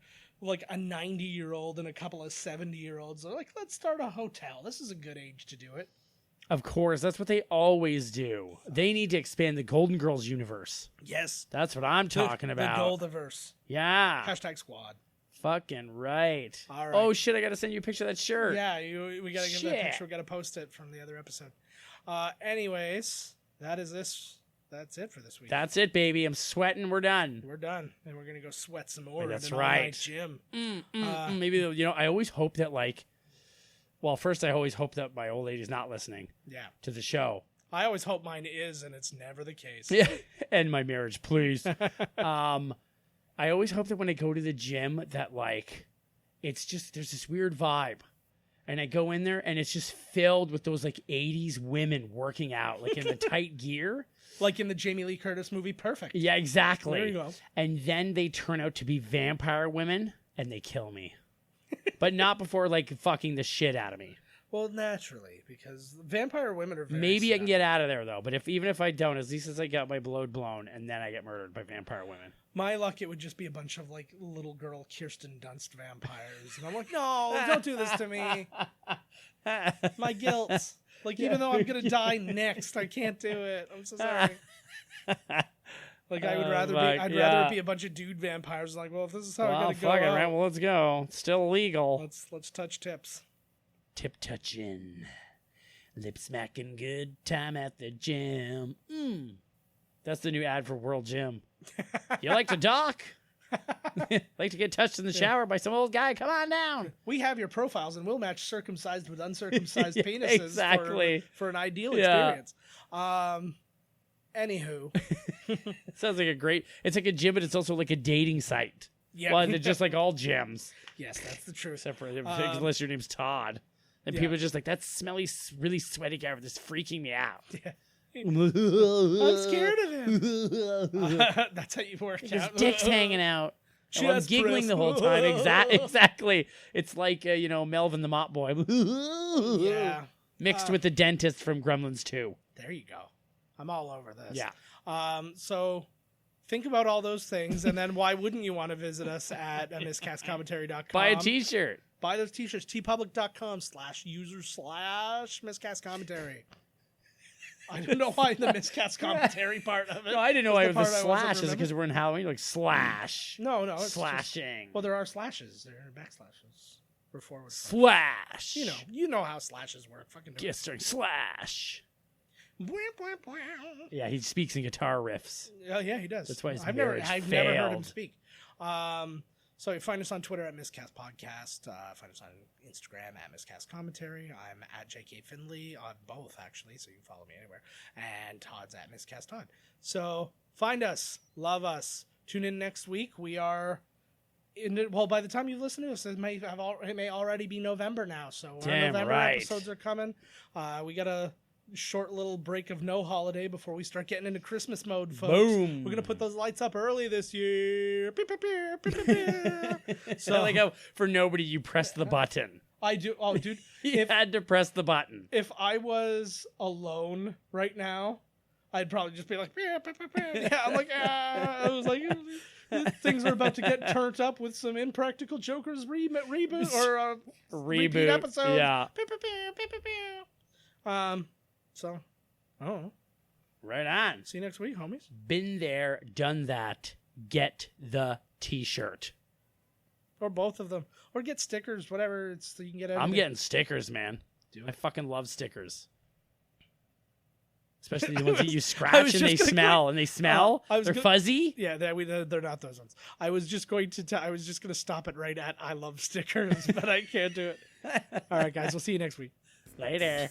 [SPEAKER 2] a 90-year-old and a couple of 70-year-olds. They're like, let's start a hotel. This is a good age to do it.
[SPEAKER 1] Of course, that's what they always do. They need to expand the Golden Girls universe.
[SPEAKER 2] Yes,
[SPEAKER 1] that's what I'm talking about.
[SPEAKER 2] The Goldiverse.
[SPEAKER 1] Yeah.
[SPEAKER 2] Hashtag squad.
[SPEAKER 1] Fucking right.
[SPEAKER 2] All right.
[SPEAKER 1] Oh shit! I gotta send you a picture of that shirt.
[SPEAKER 2] Yeah, we gotta give that picture. We gotta post it from the other episode. Anyways, that's it for this week.
[SPEAKER 1] That's it, baby. I'm sweating. We're done.
[SPEAKER 2] We're done, and we're gonna go sweat some more.
[SPEAKER 1] That's
[SPEAKER 2] in
[SPEAKER 1] right.
[SPEAKER 2] Gym.
[SPEAKER 1] Maybe I always hope that first I always hope that my old lady's not listening.
[SPEAKER 2] Yeah.
[SPEAKER 1] To the show.
[SPEAKER 2] I always hope mine is, and it's never the case.
[SPEAKER 1] Yeah. End my marriage, please. I always hope that when I go to the gym that it's just there's this weird vibe. And I go in there and it's just filled with those 80s women working out in the tight gear.
[SPEAKER 2] Like in the Jamie Lee Curtis movie, Perfect.
[SPEAKER 1] Yeah, exactly.
[SPEAKER 2] There you go.
[SPEAKER 1] And then they turn out to be vampire women and they kill me. But not before fucking the shit out of me.
[SPEAKER 2] Well, naturally, because vampire women are very
[SPEAKER 1] Maybe
[SPEAKER 2] sad.
[SPEAKER 1] I can get out of there though. But even if I don't, at least as I got my load blown and then I get murdered by vampire women.
[SPEAKER 2] My luck, it would just be a bunch of little girl Kirsten Dunst vampires. And I'm like, no, don't do this to me. My guilt. Even though I'm going to die next, I can't do it. I'm so sorry. I would rather rather it be a bunch of dude vampires. Well, if this is how I got to go.
[SPEAKER 1] Fuck it, right? Well, let's go. It's still illegal.
[SPEAKER 2] Let's touch tips.
[SPEAKER 1] Tip touching. Lip smacking good time at the gym. That's the new ad for World Gym. You like to dock? Like to get touched in the shower by some old guy? Come on down.
[SPEAKER 2] We have your profiles, and we'll match circumcised with uncircumcised penises
[SPEAKER 1] exactly.
[SPEAKER 2] for an ideal experience. Anywho.
[SPEAKER 1] It sounds like it's like a gym, but it's also like a dating site.
[SPEAKER 2] Yeah.
[SPEAKER 1] Well, they're just like all gyms.
[SPEAKER 2] Yes, that's the truth.
[SPEAKER 1] Except for unless your name's Todd. And people are just like, that smelly, really sweaty guy with this freaking me out.
[SPEAKER 2] Yeah. I'm scared of him. That's how you work
[SPEAKER 1] His
[SPEAKER 2] out.
[SPEAKER 1] dick's hanging out. I'm giggling the whole time. Exactly. It's like, Melvin the Mop Boy.
[SPEAKER 2] Yeah.
[SPEAKER 1] Mixed with the dentist from Gremlins 2.
[SPEAKER 2] There you go. I'm all over this.
[SPEAKER 1] Yeah.
[SPEAKER 2] So think about all those things, and then why wouldn't you want to visit us at miscastcommentary.com?
[SPEAKER 1] Buy a t-shirt.
[SPEAKER 2] Buy those t-shirts. tpublic.com/user/miscastcommentary. I don't know why the miscast commentary part of it.
[SPEAKER 1] No, I didn't know why it was a slash. Is it
[SPEAKER 2] remember.
[SPEAKER 1] because we're in Halloween? Slash.
[SPEAKER 2] No, it's
[SPEAKER 1] slashing.
[SPEAKER 2] Well, there are slashes. There are backslashes. Or forward
[SPEAKER 1] slash.
[SPEAKER 2] You know how slashes work. Fucking
[SPEAKER 1] Yes, sorry. Slash. Yeah, he speaks in guitar riffs.
[SPEAKER 2] Yeah, he does.
[SPEAKER 1] That's why his
[SPEAKER 2] I've never heard him speak. So find us on Twitter at Miscast Podcast. Find us on Instagram at Miscast Commentary. I'm at JK Finley on both, actually, so you can follow me anywhere. And Todd's at Miscast Todd. So find us. Love us. Tune in next week. We are... by the time you listen to this, it may already be November now. So our November episodes are coming. We got a short little break of no holiday before we start getting into Christmas mode, folks.
[SPEAKER 1] Boom.
[SPEAKER 2] We're gonna put those lights up early this year.
[SPEAKER 1] So like how for nobody you press the button.
[SPEAKER 2] I do. Oh, dude,
[SPEAKER 1] you had to press the button.
[SPEAKER 2] If I was alone right now, I'd probably just be like, yeah, I'm like, I was like, things are about to get turned up with some Impractical Jokers reboot or repeat episode.
[SPEAKER 1] Yeah.
[SPEAKER 2] So, I don't know.
[SPEAKER 1] Right on.
[SPEAKER 2] See you next week, homies.
[SPEAKER 1] Been there, done that. Get the t-shirt.
[SPEAKER 2] Or both of them. Or get stickers, whatever. It's you can get.
[SPEAKER 1] I'm getting stickers, man. I fucking love stickers. Especially the ones that you scratch and they smell. They're fuzzy.
[SPEAKER 2] Yeah, they're not those ones. I was just going to stop it right at I love stickers, but I can't do it. All right, guys. We'll see you next week.
[SPEAKER 1] Later.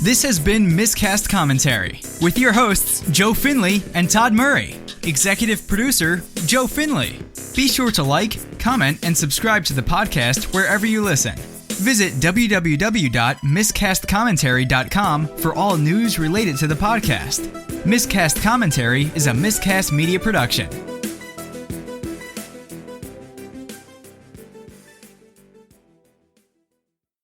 [SPEAKER 5] This has been Miscast Commentary with your hosts, Joe Finley and Todd Murray. Executive producer, Joe Finley. Be sure to like, comment, and subscribe to the podcast wherever you listen. Visit www.miscastcommentary.com for all news related to the podcast. Miscast Commentary is a Miscast Media production.